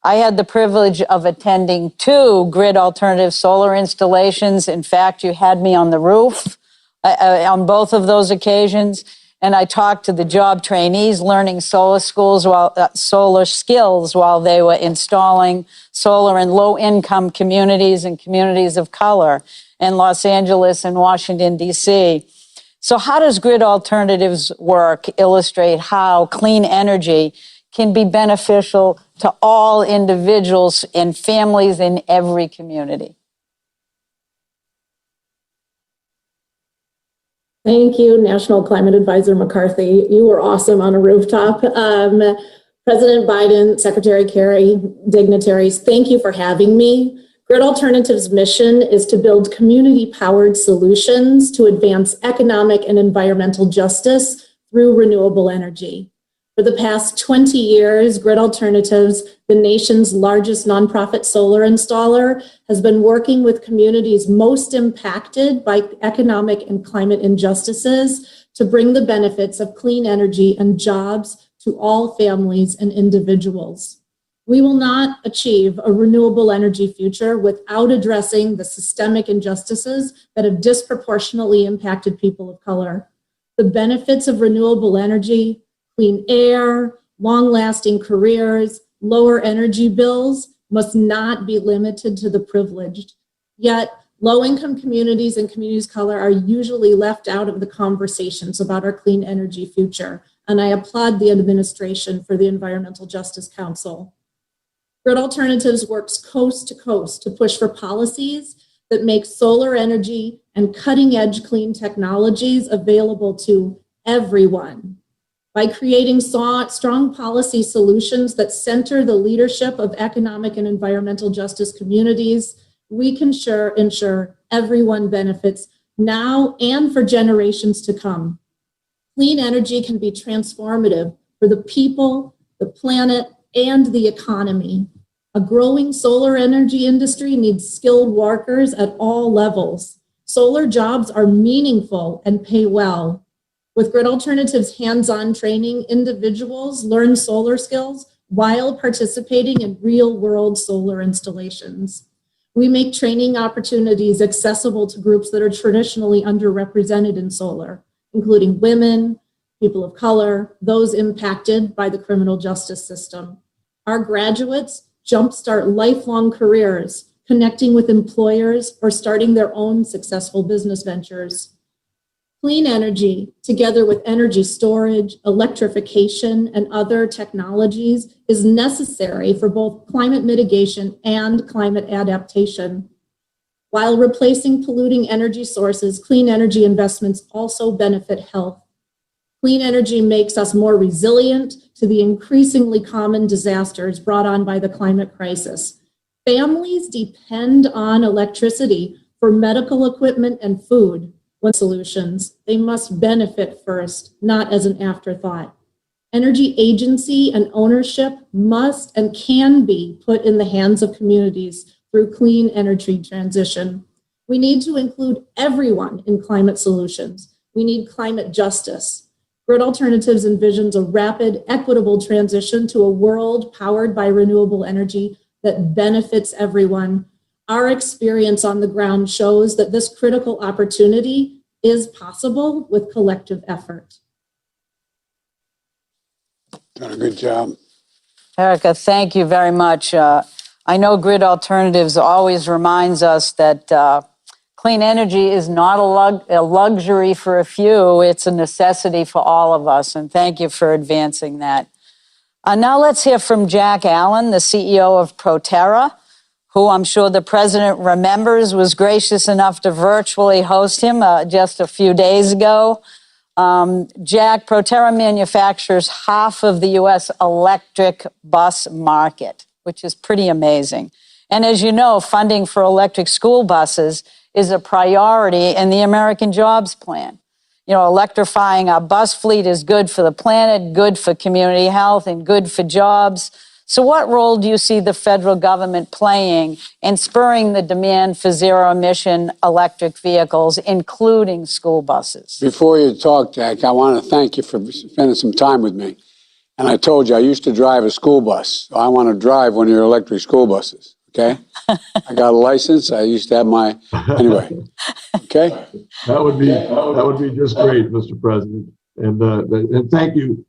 I had the privilege of attending 2 Grid Alternative solar installations. In fact, you had me on the roof on both of those occasions, and I talked to the job trainees learning solar skills while they were installing solar in low-income communities and communities of color in Los Angeles and Washington, D.C. So how does Grid Alternatives work illustrate how clean energy can be beneficial to all individuals and families in every community? Thank you, National Climate Advisor McCarthy. You were awesome on a rooftop. President Biden, Secretary Kerry, dignitaries, thank you for having me. Grid Alternatives' mission is to build community-powered solutions to advance economic and environmental justice through renewable energy. For the past 20 years, Grid Alternatives, the nation's largest nonprofit solar installer, has been working with communities most impacted by economic and climate injustices to bring the benefits of clean energy and jobs to all families and individuals. We will not achieve a renewable energy future without addressing the systemic injustices that have disproportionately impacted people of color. The benefits of renewable energy, clean air, long-lasting careers, lower energy bills must not be limited to the privileged. Yet, low-income communities and communities of color are usually left out of the conversations about our clean energy future, and I applaud the administration for the Environmental Justice Council. Grid Alternatives works coast to coast to push for policies that make solar energy and cutting-edge clean technologies available to everyone. By creating strong policy solutions that center the leadership of economic and environmental justice communities, we can ensure everyone benefits now and for generations to come. Clean energy can be transformative for the people, the planet, and the economy. A growing solar energy industry needs skilled workers at all levels. Solar jobs are meaningful and pay well. With Grid Alternatives hands-on training, individuals learn solar skills while participating in real-world solar installations. We make training opportunities accessible to groups that are traditionally underrepresented in solar, including women, people of color, those impacted by the criminal justice system. Our graduates jumpstart lifelong careers, connecting with employers or starting their own successful business ventures. Clean energy, together with energy storage, electrification, and other technologies, is necessary for both climate mitigation and climate adaptation. While replacing polluting energy sources, clean energy investments also benefit health. Clean energy makes us more resilient to the increasingly common disasters brought on by the climate crisis. Families depend on electricity for medical equipment and food. When solutions, they must benefit first, not as an afterthought. Energy agency and ownership must and can be put in the hands of communities through clean energy transition. We need to include everyone in climate solutions. We need climate justice. Grid Alternatives envisions a rapid, equitable transition to a world powered by renewable energy that benefits everyone. Our experience on the ground shows that this critical opportunity is possible with collective effort. Done a good job. Erica, thank you very much. I know Grid Alternatives always reminds us that clean energy is not a luxury for a few, it's a necessity for all of us, and thank you for advancing that. Now let's hear from Jack Allen, the CEO of Proterra, who I'm sure the president remembers was gracious enough to virtually host him just a few days ago. Jack, Proterra manufactures half of the U.S. electric bus market, which is pretty amazing. And as you know, funding for electric school buses is a priority in the American Jobs Plan. You know, electrifying our bus fleet is good for the planet, good for community health, and good for jobs. So what role do you see the federal government playing in spurring the demand for zero-emission electric vehicles, including school buses? Before you talk, Jack, I want to thank you for spending some time with me. And I told you I used to drive a school bus. So I want to drive one of your electric school buses, okay? I got a license. I used to have my, anyway, okay? That would be just great, Mr. President. And thank you,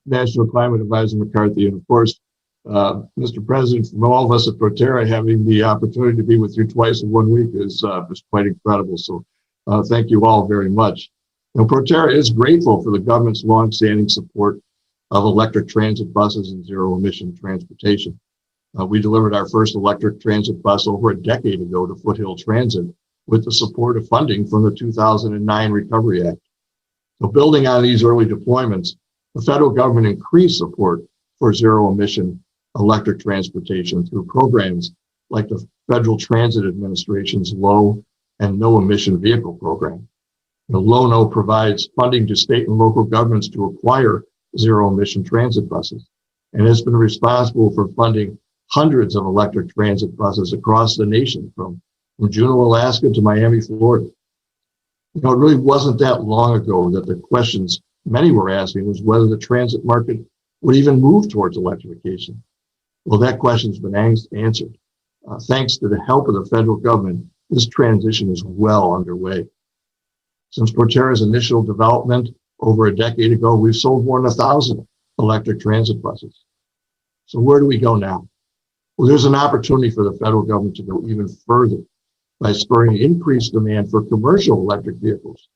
National Climate Advisor McCarthy. And of course, Mr. President, from all of us at Proterra, having the opportunity to be with you twice in 1 week is quite incredible. So thank you all very much. You know, Proterra is grateful for the government's longstanding support of electric transit buses and zero-emission transportation. We delivered our first electric transit bus over a decade ago to Foothill Transit with the support of funding from the 2009 Recovery Act. So building on these early deployments, the federal government increased support for zero-emission electric transportation through programs like the Federal Transit Administration's Low and No Emission Vehicle Program. The LONO provides funding to state and local governments to acquire zero-emission transit buses and has been responsible for funding hundreds of electric transit buses across the nation from Juneau, Alaska to Miami, Florida. You know, it really wasn't that long ago that the questions many were asking was whether the transit market would even move towards electrification. Well, that question's been answered. Thanks to the help of the federal government, this transition is well underway. Since Proterra's initial development over a decade ago, we've sold more than 1,000 electric transit buses. So where do we go now? Well, there's an opportunity for the federal government to go even further by spurring increased demand for commercial electric vehicles,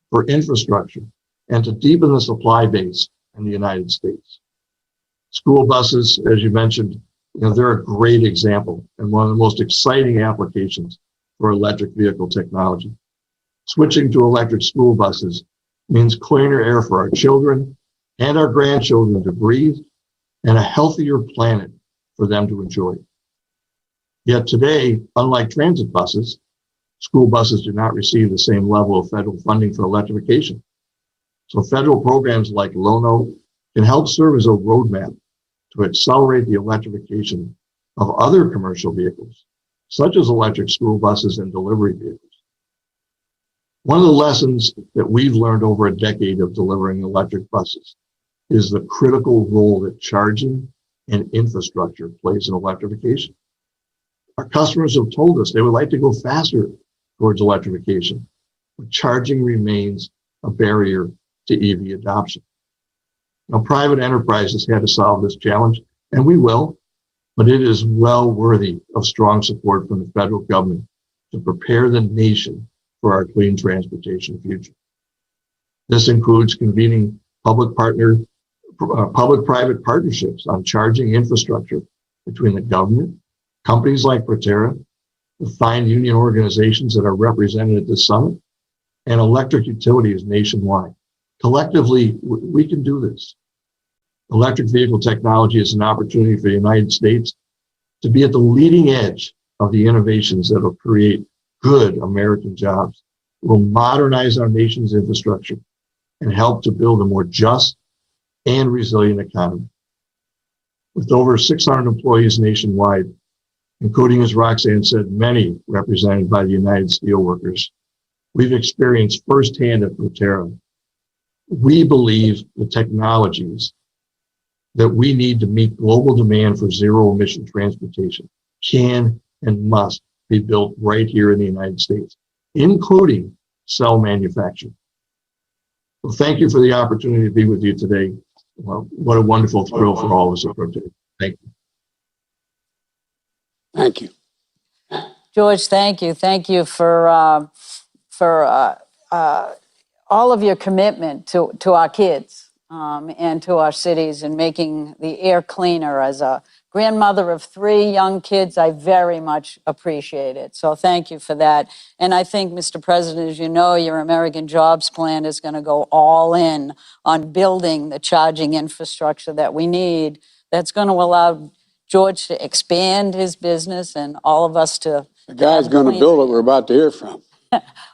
for infrastructure, and to deepen the supply base in the United States. School buses, as you mentioned, you know, they're a great example and one of the most exciting applications for electric vehicle technology. Switching to electric school buses means cleaner air for our children and our grandchildren to breathe and a healthier planet for them to enjoy. Yet today, unlike transit buses, school buses do not receive the same level of federal funding for electrification. So federal programs like LONO can help serve as a roadmap to accelerate the electrification of other commercial vehicles, such as electric school buses and delivery vehicles. One of the lessons that we've learned over a decade of delivering electric buses is the critical role that charging and infrastructure plays in electrification. Our customers have told us they would like to go faster towards electrification, but charging remains a barrier to EV adoption. Now, private enterprises had to solve this challenge, and we will, but it is well worthy of strong support from the federal government to prepare the nation for our clean transportation future. This includes convening public-private partnerships on charging infrastructure between the government, companies like Proterra, the fine union organizations that are represented at this summit, and electric utilities nationwide. Collectively, we can do this. Electric vehicle technology is an opportunity for the United States to be at the leading edge of the innovations that will create good American jobs, will modernize our nation's infrastructure, and help to build a more just and resilient economy. With over 600 employees nationwide, including, as Roxanne said, many represented by the United Steelworkers, we've experienced firsthand at Proterra. We believe the technologies that we need to meet global demand for zero-emission transportation can and must be built right here in the United States, including cell manufacturing. Well, thank you for the opportunity to be with you today. Well, what a wonderful thrill for all of us at Proterra. Thank you. Thank you. George, thank you. Thank you for all of your commitment to our kids and to our cities and making the air cleaner. As a grandmother of 3 young kids, I very much appreciate it. So thank you for that. And I think, Mr. President, as you know, your American Jobs Plan is going to go all in on building the charging infrastructure that we need. That's going to allow George to expand his business and all of us to... The guy's going to build it we're about to hear from.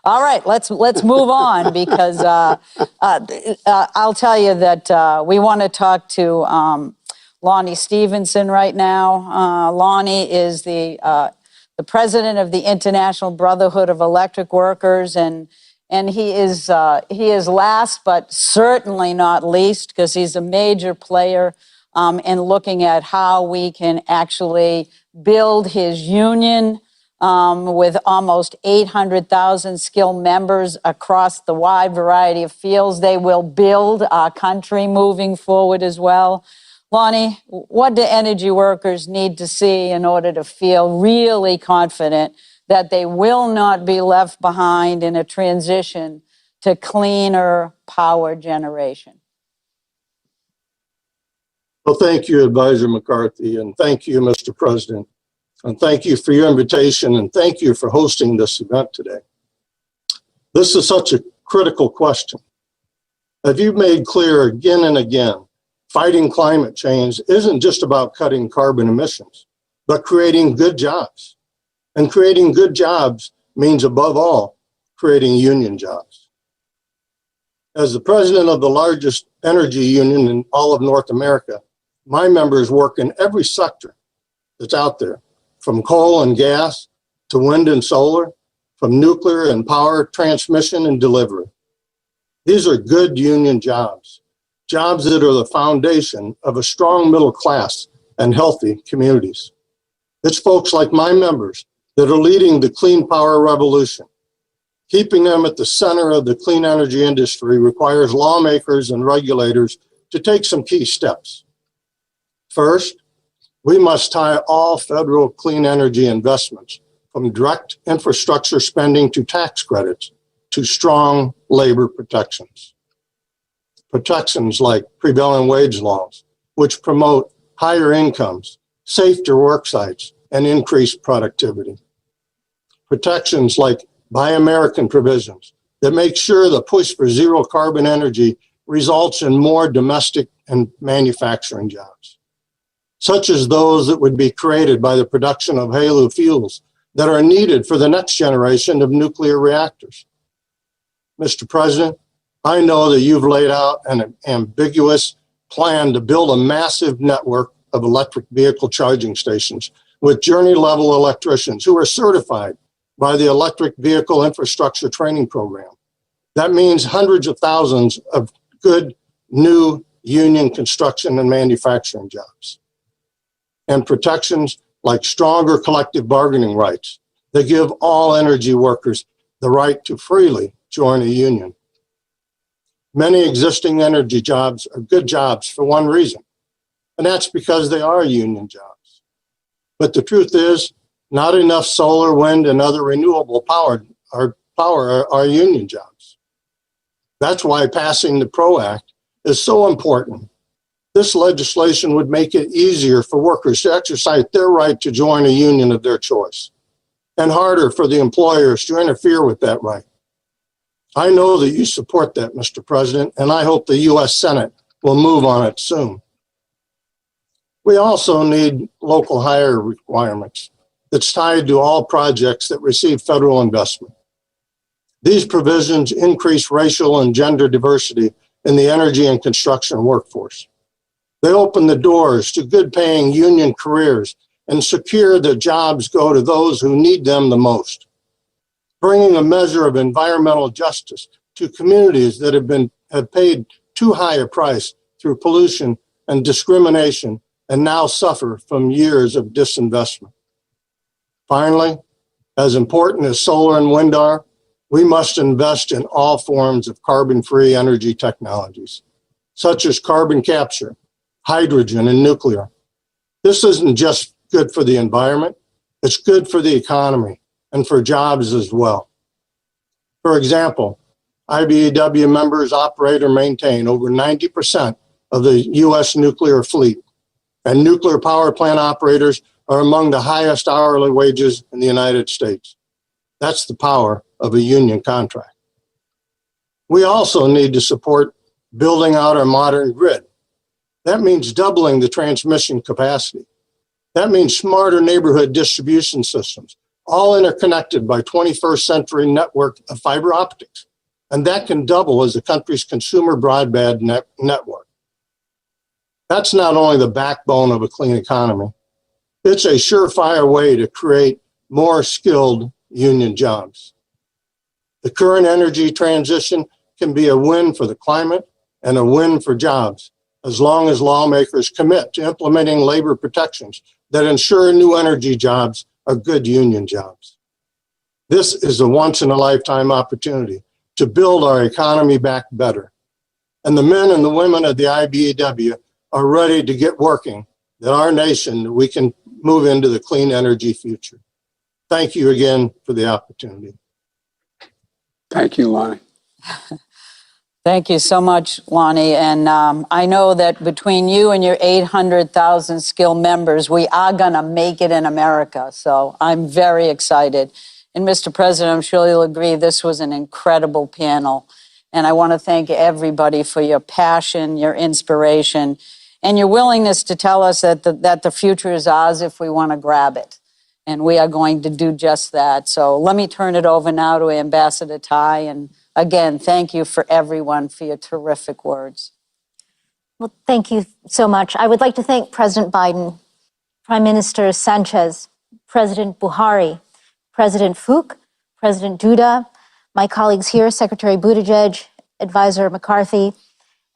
All right, let's move on because I'll tell you that we want to talk to Lonnie Stevenson right now. Lonnie is the president of the International Brotherhood of Electric Workers, and he is last but certainly not least, because he's a major player in looking at how we can actually build his union with almost 800,000 skilled members across the wide variety of fields. They will build our country moving forward as well. Lonnie, what do energy workers need to see in order to feel really confident that they will not be left behind in a transition to cleaner power generation? Well, thank you, Advisor McCarthy, and thank you, Mr. President, and thank you for your invitation, and thank you for hosting this event today. This is such a critical question. As you've made clear again and again, fighting climate change isn't just about cutting carbon emissions, but creating good jobs. And creating good jobs means, above all, creating union jobs. As the president of the largest energy union in all of North America, my members work in every sector that's out there, from coal and gas to wind and solar, from nuclear and power transmission and delivery. These are good union jobs, jobs that are the foundation of a strong middle class and healthy communities. It's folks like my members that are leading the clean power revolution. Keeping them at the center of the clean energy industry requires lawmakers and regulators to take some key steps. First, we must tie all federal clean energy investments, from direct infrastructure spending to tax credits, to strong labor protections. Protections like prevailing wage laws, which promote higher incomes, safer work sites, and increased productivity. Protections like Buy American provisions that make sure the push for zero carbon energy results in more domestic and manufacturing jobs, such as those that would be created by the production of HALEU fuels that are needed for the next generation of nuclear reactors. Mr. President, I know that you've laid out an ambiguous plan to build a massive network of electric vehicle charging stations with journey-level electricians who are certified by the Electric Vehicle Infrastructure Training Program. That means hundreds of thousands of good new union construction and manufacturing jobs. And protections like stronger collective bargaining rights that give all energy workers the right to freely join a union. Many existing energy jobs are good jobs for one reason, and that's because they are union jobs. But the truth is, not enough solar, wind, and other renewable power are union jobs. That's why passing the PRO Act is so important. This legislation would make it easier for workers to exercise their right to join a union of their choice, and harder for the employers to interfere with that right. I know that you support that, Mr. President, and I hope the U.S. Senate will move on it soon. We also need local hire requirements that's tied to all projects that receive federal investment. These provisions increase racial and gender diversity in the energy and construction workforce. They open the doors to good-paying union careers and secure that jobs go to those who need them the most, bringing a measure of environmental justice to communities that have paid too high a price through pollution and discrimination and now suffer from years of disinvestment. Finally, as important as solar and wind are, we must invest in all forms of carbon-free energy technologies, such as carbon capture, hydrogen, and nuclear. This isn't just good for the environment, it's good for the economy and for jobs as well. For example, IBEW members operate or maintain over 90% of the U.S. nuclear fleet, and nuclear power plant operators are among the highest hourly wages in the United States. That's the power of a union contract. We also need to support building out our modern grid. That means doubling the transmission capacity. That means smarter neighborhood distribution systems, all interconnected by 21st century network of fiber optics. And that can double as the country's consumer broadband network. That's not only the backbone of a clean economy, it's a surefire way to create more skilled union jobs. The current energy transition can be a win for the climate and a win for jobs, as long as lawmakers commit to implementing labor protections that ensure new energy jobs are good union jobs. This is a once-in-a-lifetime opportunity to build our economy back better. And the men and the women of the IBEW are ready to get working, that our nation, we can move into the clean energy future. Thank you again for the opportunity. Thank you, Lonnie. Thank you so much, Lonnie. And I know that between you and your 800,000 skilled members, we are going to make it in America. So I'm very excited. And Mr. President, I'm sure you'll agree, this was an incredible panel. And I want to thank everybody for your passion, your inspiration, and your willingness to tell us that the future is ours if we want to grab it. And we are going to do just that. So let me turn it over now to Ambassador Tai. And again, thank you for everyone for your terrific words. Well, thank you so much. I would like to thank President Biden, Prime Minister Sanchez, President Buhari, President Fook, President Duda, my colleagues here, Secretary Buttigieg, Advisor McCarthy,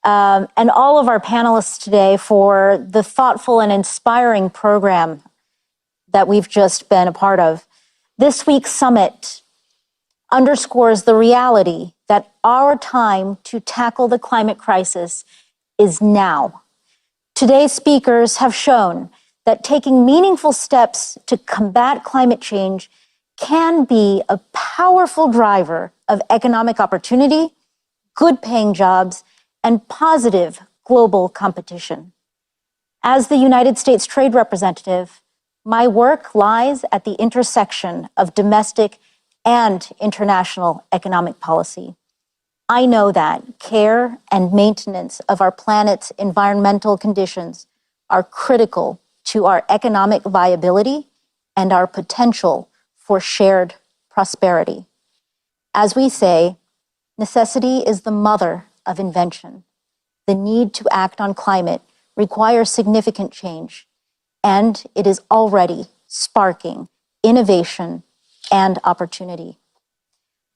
and all of our panelists today for the thoughtful and inspiring program that we've just been a part of. This week's summit underscores the reality that our time to tackle the climate crisis is now. Today's speakers have shown that taking meaningful steps to combat climate change can be a powerful driver of economic opportunity, good-paying jobs, and positive global competition. As the United States Trade Representative, my work lies at the intersection of domestic and international economic policy. I know that care and maintenance of our planet's environmental conditions are critical to our economic viability and our potential for shared prosperity. As we say, necessity is the mother of invention. The need to act on climate requires significant change, and it is already sparking innovation and opportunity.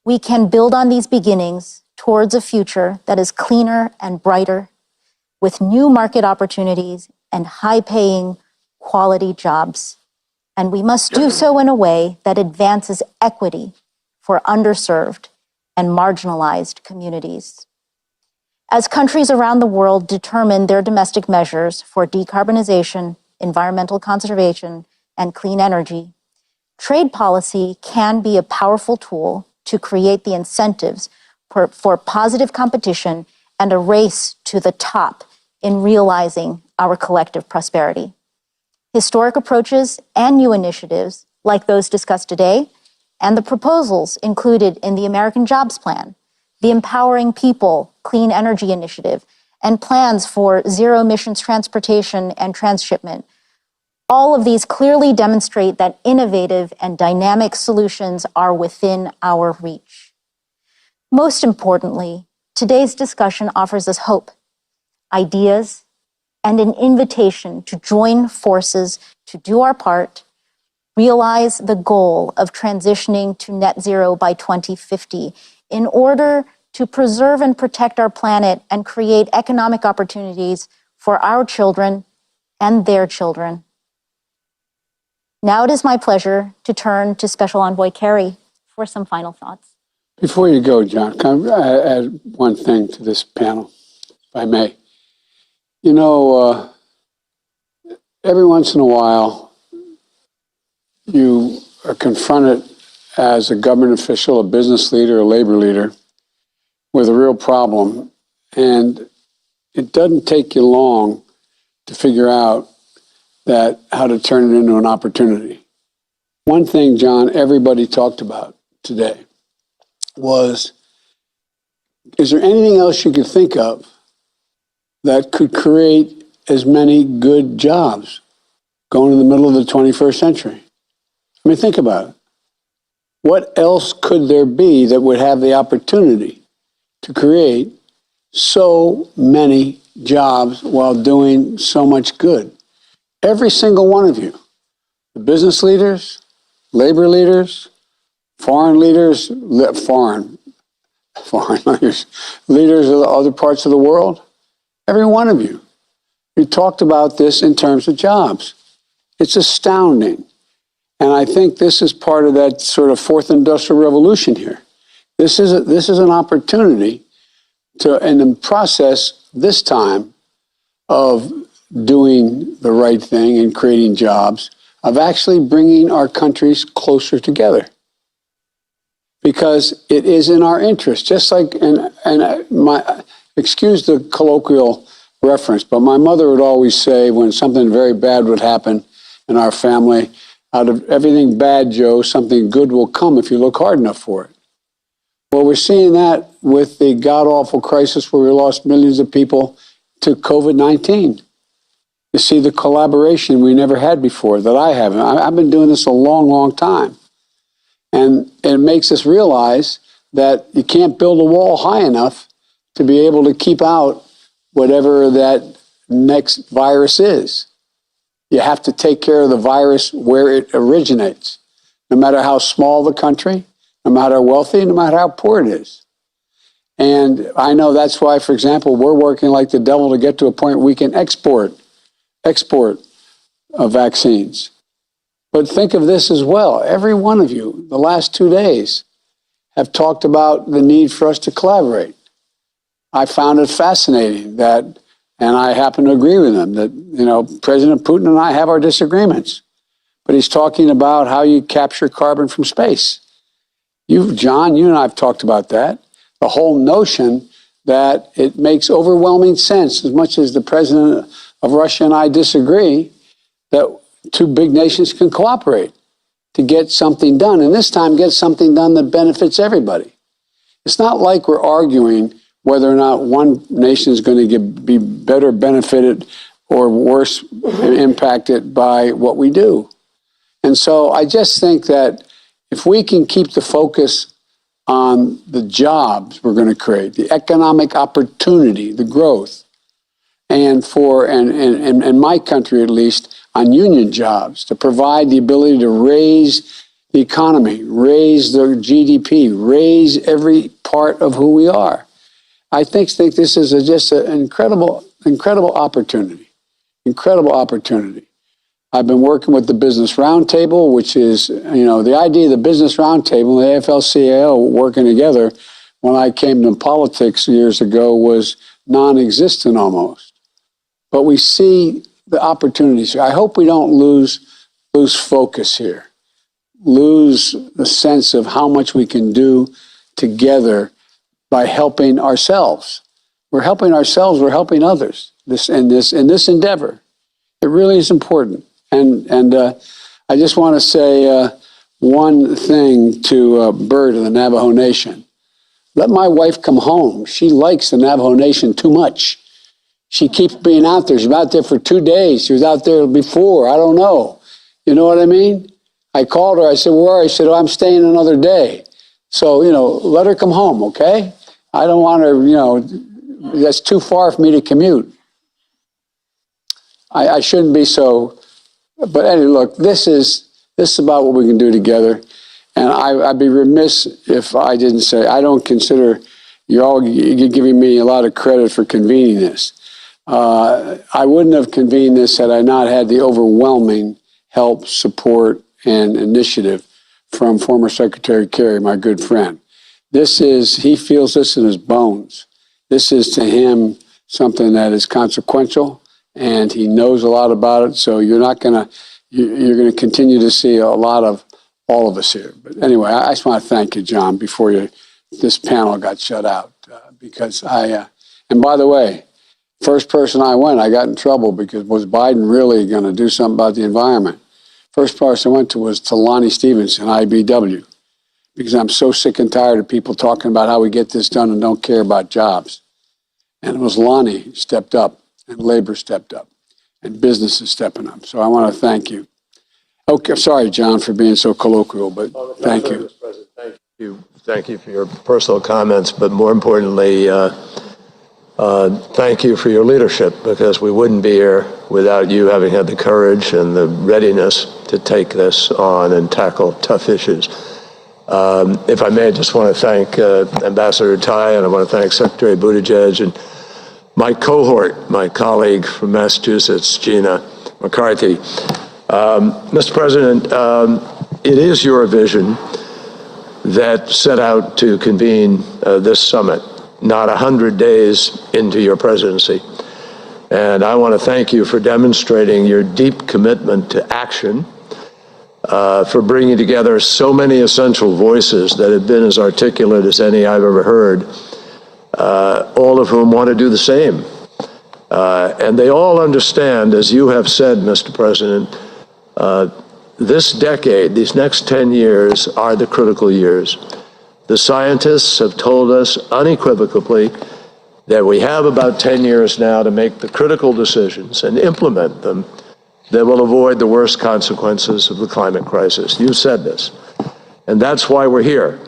We can build on these beginnings towards a future that is cleaner and brighter, with new market opportunities and high-paying, quality jobs. And we must do so in a way that advances equity for underserved and marginalized communities. As countries around the world determine their domestic measures for decarbonization, environmental conservation, and clean energy, trade policy can be a powerful tool to create the incentives for positive competition and a race to the top in realizing our collective prosperity. Historic approaches and new initiatives, like those discussed today, and the proposals included in the American Jobs Plan, the Empowering People Clean Energy Initiative, and plans for zero emissions transportation and transshipment, all of these clearly demonstrate that innovative and dynamic solutions are within our reach. Most importantly, today's discussion offers us hope, ideas, and an invitation to join forces to do our part, realize the goal of transitioning to net zero by 2050 in order to preserve and protect our planet and create economic opportunities for our children and their children. Now it is my pleasure to turn to Special Envoy Kerry for some final thoughts. Before you go, John, can I add one thing to this panel, if I may? You know, every once in a while, you are confronted as a government official, a business leader, a labor leader, with a real problem. And it doesn't take you long to figure out how to turn it into an opportunity. One thing, John, everybody talked about today was, is there anything else you could think of that could create as many good jobs going in the middle of the 21st century? I mean, think about it. What else could there be that would have the opportunity to create so many jobs while doing so much good. Every single one of you, the business leaders, labor leaders, foreign leaders, foreign leaders of the other parts of the world, every one of you, you talked about this in terms of jobs. It's astounding. And I think this is part of that sort of fourth industrial revolution here. This is an opportunity to, in the process this time of doing the right thing and creating jobs, of actually bringing our countries closer together. Because it is in our interest, just like, excuse the colloquial reference, but my mother would always say when something very bad would happen in our family, out of everything bad, Joe, something good will come if you look hard enough for it. Well, we're seeing that with the god-awful crisis where we lost millions of people to COVID-19. You see the collaboration we never had before, that I haven't. I've been doing this a long, long time. And it makes us realize that you can't build a wall high enough to be able to keep out whatever that next virus is. You have to take care of the virus where it originates, no matter how small the country, no matter how wealthy, no matter how poor it is. And I know that's why, for example, we're working like the devil to get to a point we can export vaccines. But think of this as well. Every one of you, the last 2 days, have talked about the need for us to collaborate. I found it fascinating that, and I happen to agree with him, that, you know, President Putin and I have our disagreements. But he's talking about how you capture carbon from space. John, you and I have talked about that. The whole notion that it makes overwhelming sense, as much as the president of Russia and I disagree, that two big nations can cooperate to get something done, and this time get something done that benefits everybody. It's not like we're arguing whether or not one nation is going to be better benefited or worse impacted by what we do. And so I just think that if we can keep the focus on the jobs we're going to create, the economic opportunity, the growth, and in my country at least, on union jobs, to provide the ability to raise the economy, raise the GDP, raise every part of who we are. I think this is just an incredible opportunity, incredible opportunity. I've been working with the Business Roundtable, which is, you know, the idea of the Business Roundtable and the AFL-CIO working together when I came to politics years ago was non-existent almost. But we see the opportunities here. I hope we don't lose focus here, lose the sense of how much we can do together by helping ourselves. We're helping ourselves, we're helping others in this endeavor. It really is important. And I just want to say one thing to Bert of the Navajo Nation. Let my wife come home. She likes the Navajo Nation too much. She keeps being out there. She's out there for 2 days. She was out there before. I don't know. You know what I mean? I called her. I said, where are you? She said, oh, I'm staying another day. So, you know, let her come home, okay? I don't want her, you know, that's too far for me to commute. I shouldn't be so, but anyway, look, this is about what we can do together. And I'd be remiss if I didn't say, I don't consider you're giving me a lot of credit for convening this. I wouldn't have convened this had I not had the overwhelming help, support, and initiative from former Secretary Kerry, my good friend. He feels this in his bones. This is to him something that is consequential, and he knows a lot about it. So you're going to continue to see a lot of all of us here. But anyway, I just want to thank you, John, before this panel got shut out, because and by the way, first person I got in trouble because was Biden really going to do something about the environment? First person I went to was to Lonnie Stevenson, IBW, because I'm so sick and tired of people talking about how we get this done and don't care about jobs. And it was Lonnie who stepped up, and labor stepped up, and business is stepping up. So I want to thank you. Okay, sorry, John, for being so colloquial, but thank you. Thank you. Thank you for your personal comments, but more importantly, thank you for your leadership, because we wouldn't be here without you having had the courage and the readiness to take this on and tackle tough issues. If I may, I just want to thank Ambassador Tai, and I want to thank Secretary Buttigieg and my cohort, my colleague from Massachusetts, Gina McCarthy. Mr. President, it is your vision that set out to convene this summit, not 100 days into your presidency. And I want to thank you for demonstrating your deep commitment to action, for bringing together so many essential voices that have been as articulate as any I've ever heard, all of whom want to do the same. And they all understand, as you have said, Mr. President, this decade, these next 10 years are the critical years. The scientists have told us unequivocally that we have about 10 years now to make the critical decisions and implement them that will avoid the worst consequences of the climate crisis. You said this, and that's why we're here.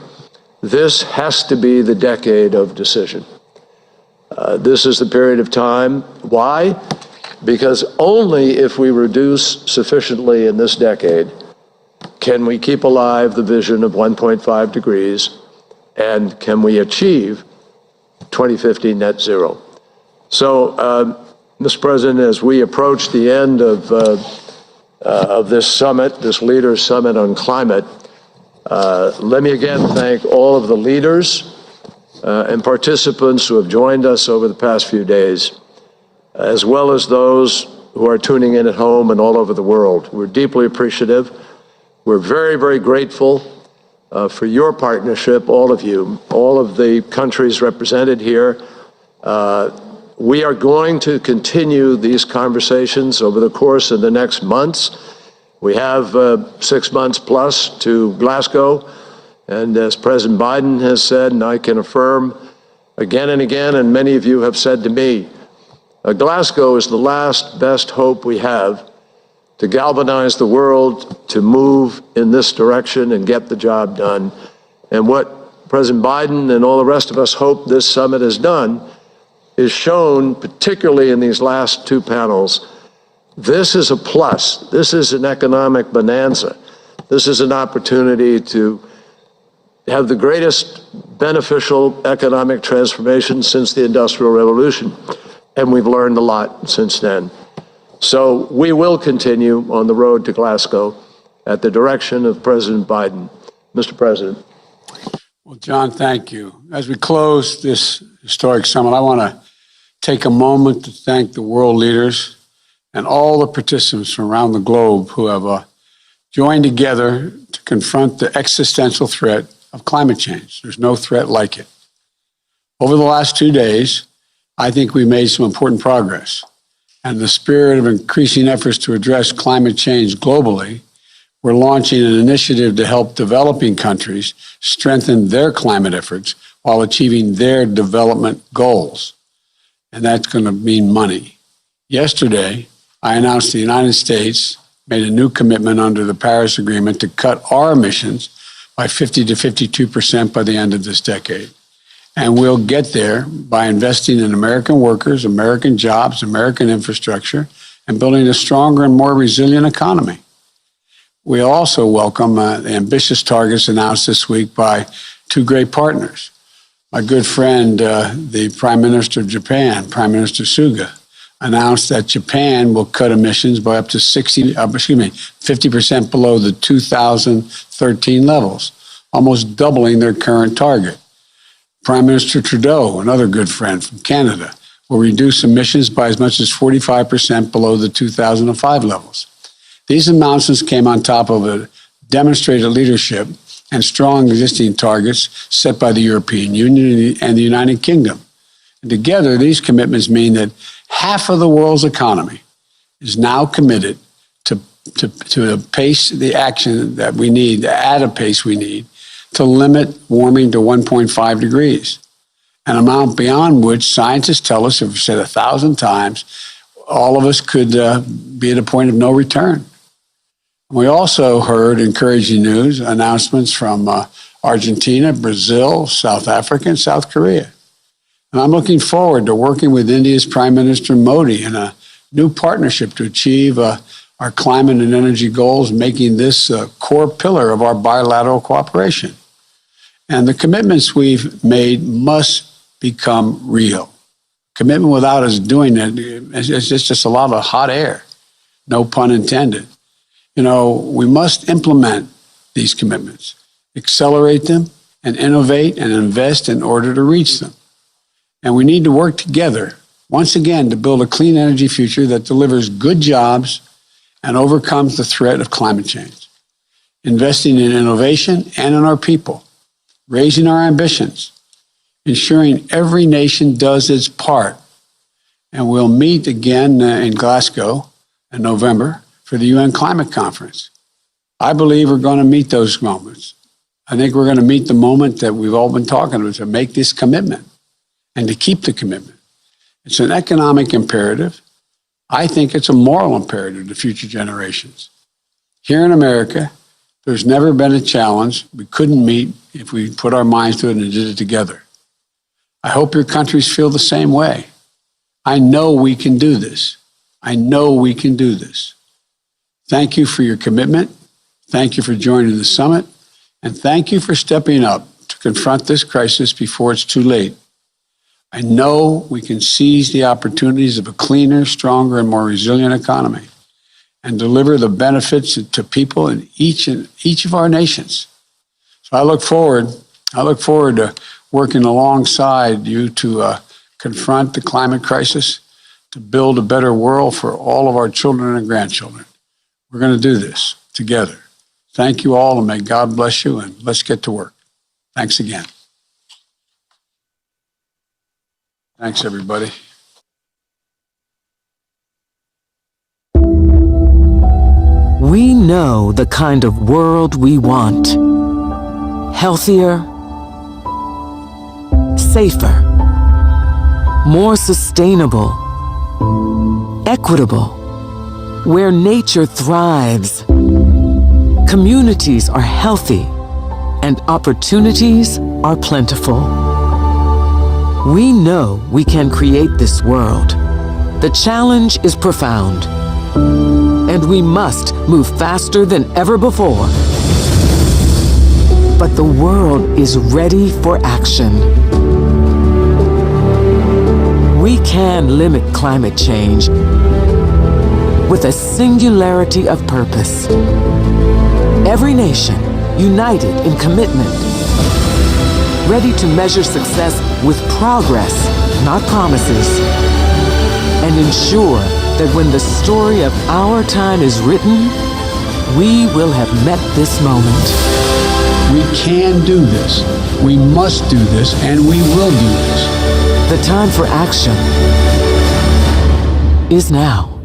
This has to be the decade of decision. This is the period of time. Why? Because only if we reduce sufficiently in this decade can we keep alive the vision of 1.5 degrees, and can we achieve 2050 net zero. So, Mr. President, as we approach the end of this summit, this Leaders Summit on Climate, let me again thank all of the leaders and participants who have joined us over the past few days, as well as those who are tuning in at home and all over the world. We're deeply appreciative. We're very, very grateful for your partnership, all of you, all of the countries represented here. We are going to continue these conversations over the course of the next months. We have 6 months plus to Glasgow. And as President Biden has said, and I can affirm again and again, and many of you have said to me, Glasgow is the last best hope we have to galvanize the world to move in this direction and get the job done. And what President Biden and all the rest of us hope this summit has done is shown, particularly in these last two panels, this is a plus. This is an economic bonanza. This is an opportunity to have the greatest beneficial economic transformation since the Industrial Revolution. And we've learned a lot since then. So we will continue on the road to Glasgow at the direction of President Biden. Mr. President. Well, John, thank you. As we close this historic summit, I want to take a moment to thank the world leaders and all the participants from around the globe who have joined together to confront the existential threat of climate change. There's no threat like it. Over the last 2 days, I think we made some important progress. And in the spirit of increasing efforts to address climate change globally, we're launching an initiative to help developing countries strengthen their climate efforts while achieving their development goals. And that's going to mean money. Yesterday, I announced the United States made a new commitment under the Paris Agreement to cut our emissions by 50 to 52% by the end of this decade. And we'll get there by investing in American workers, American jobs, American infrastructure, and building a stronger and more resilient economy. We also welcome the ambitious targets announced this week by two great partners. My good friend, the Prime Minister of Japan, Prime Minister Suga, announced that Japan will cut emissions by up to 50% below the 2013 levels, almost doubling their current target. Prime Minister Trudeau, another good friend from Canada, will reduce emissions by as much as 45% below the 2005 levels. These announcements came on top of a demonstrated leadership and strong existing targets set by the European Union and the United Kingdom. And together, these commitments mean that half of the world's economy is now committed to pace the action that we need, at a pace we need, to limit warming to 1.5 degrees, an amount beyond which scientists tell us, have said 1,000 times, all of us could be at a point of no return. We also heard encouraging news, announcements from Argentina, Brazil, South Africa, and South Korea. And I'm looking forward to working with India's Prime Minister Modi in a new partnership to achieve our climate and energy goals, making this a core pillar of our bilateral cooperation. And the commitments we've made must become real. Commitment without us doing it is just a lot of hot air, no pun intended. You know, we must implement these commitments, accelerate them, and innovate and invest in order to reach them. And we need to work together, once again, to build a clean energy future that delivers good jobs and overcomes the threat of climate change. Investing in innovation and in our people, raising our ambitions, ensuring every nation does its part. And we'll meet again in Glasgow in November for the UN Climate Conference. I believe we're going to meet those moments. I think we're going to meet the moment that we've all been talking about, to make this commitment and to keep the commitment. It's an economic imperative. I think it's a moral imperative to future generations. Here in America, there's never been a challenge we couldn't meet if we put our minds to it and did it together. I hope your countries feel the same way. I know we can do this. I know we can do this. Thank you for your commitment. Thank you for joining the summit. And thank you for stepping up to confront this crisis before it's too late. I know we can seize the opportunities of a cleaner, stronger, and more resilient economy and deliver the benefits to people in each of our nations. So I look forward to working alongside you to confront the climate crisis, to build a better world for all of our children and grandchildren. We're going to do this together. Thank you all, and may God bless you, and let's get to work. Thanks again. Thanks, everybody. We know the kind of world we want. Healthier, safer, more sustainable, equitable, where nature thrives, communities are healthy, and opportunities are plentiful. We know we can create this world. The challenge is profound, and we must move faster than ever before. But the world is ready for action. We can limit climate change with a singularity of purpose. Every nation united in commitment, ready to measure success with progress, not promises, and ensure that when the story of our time is written, we will have met this moment. We can do this. We must do this, and we will do this. The time for action is now.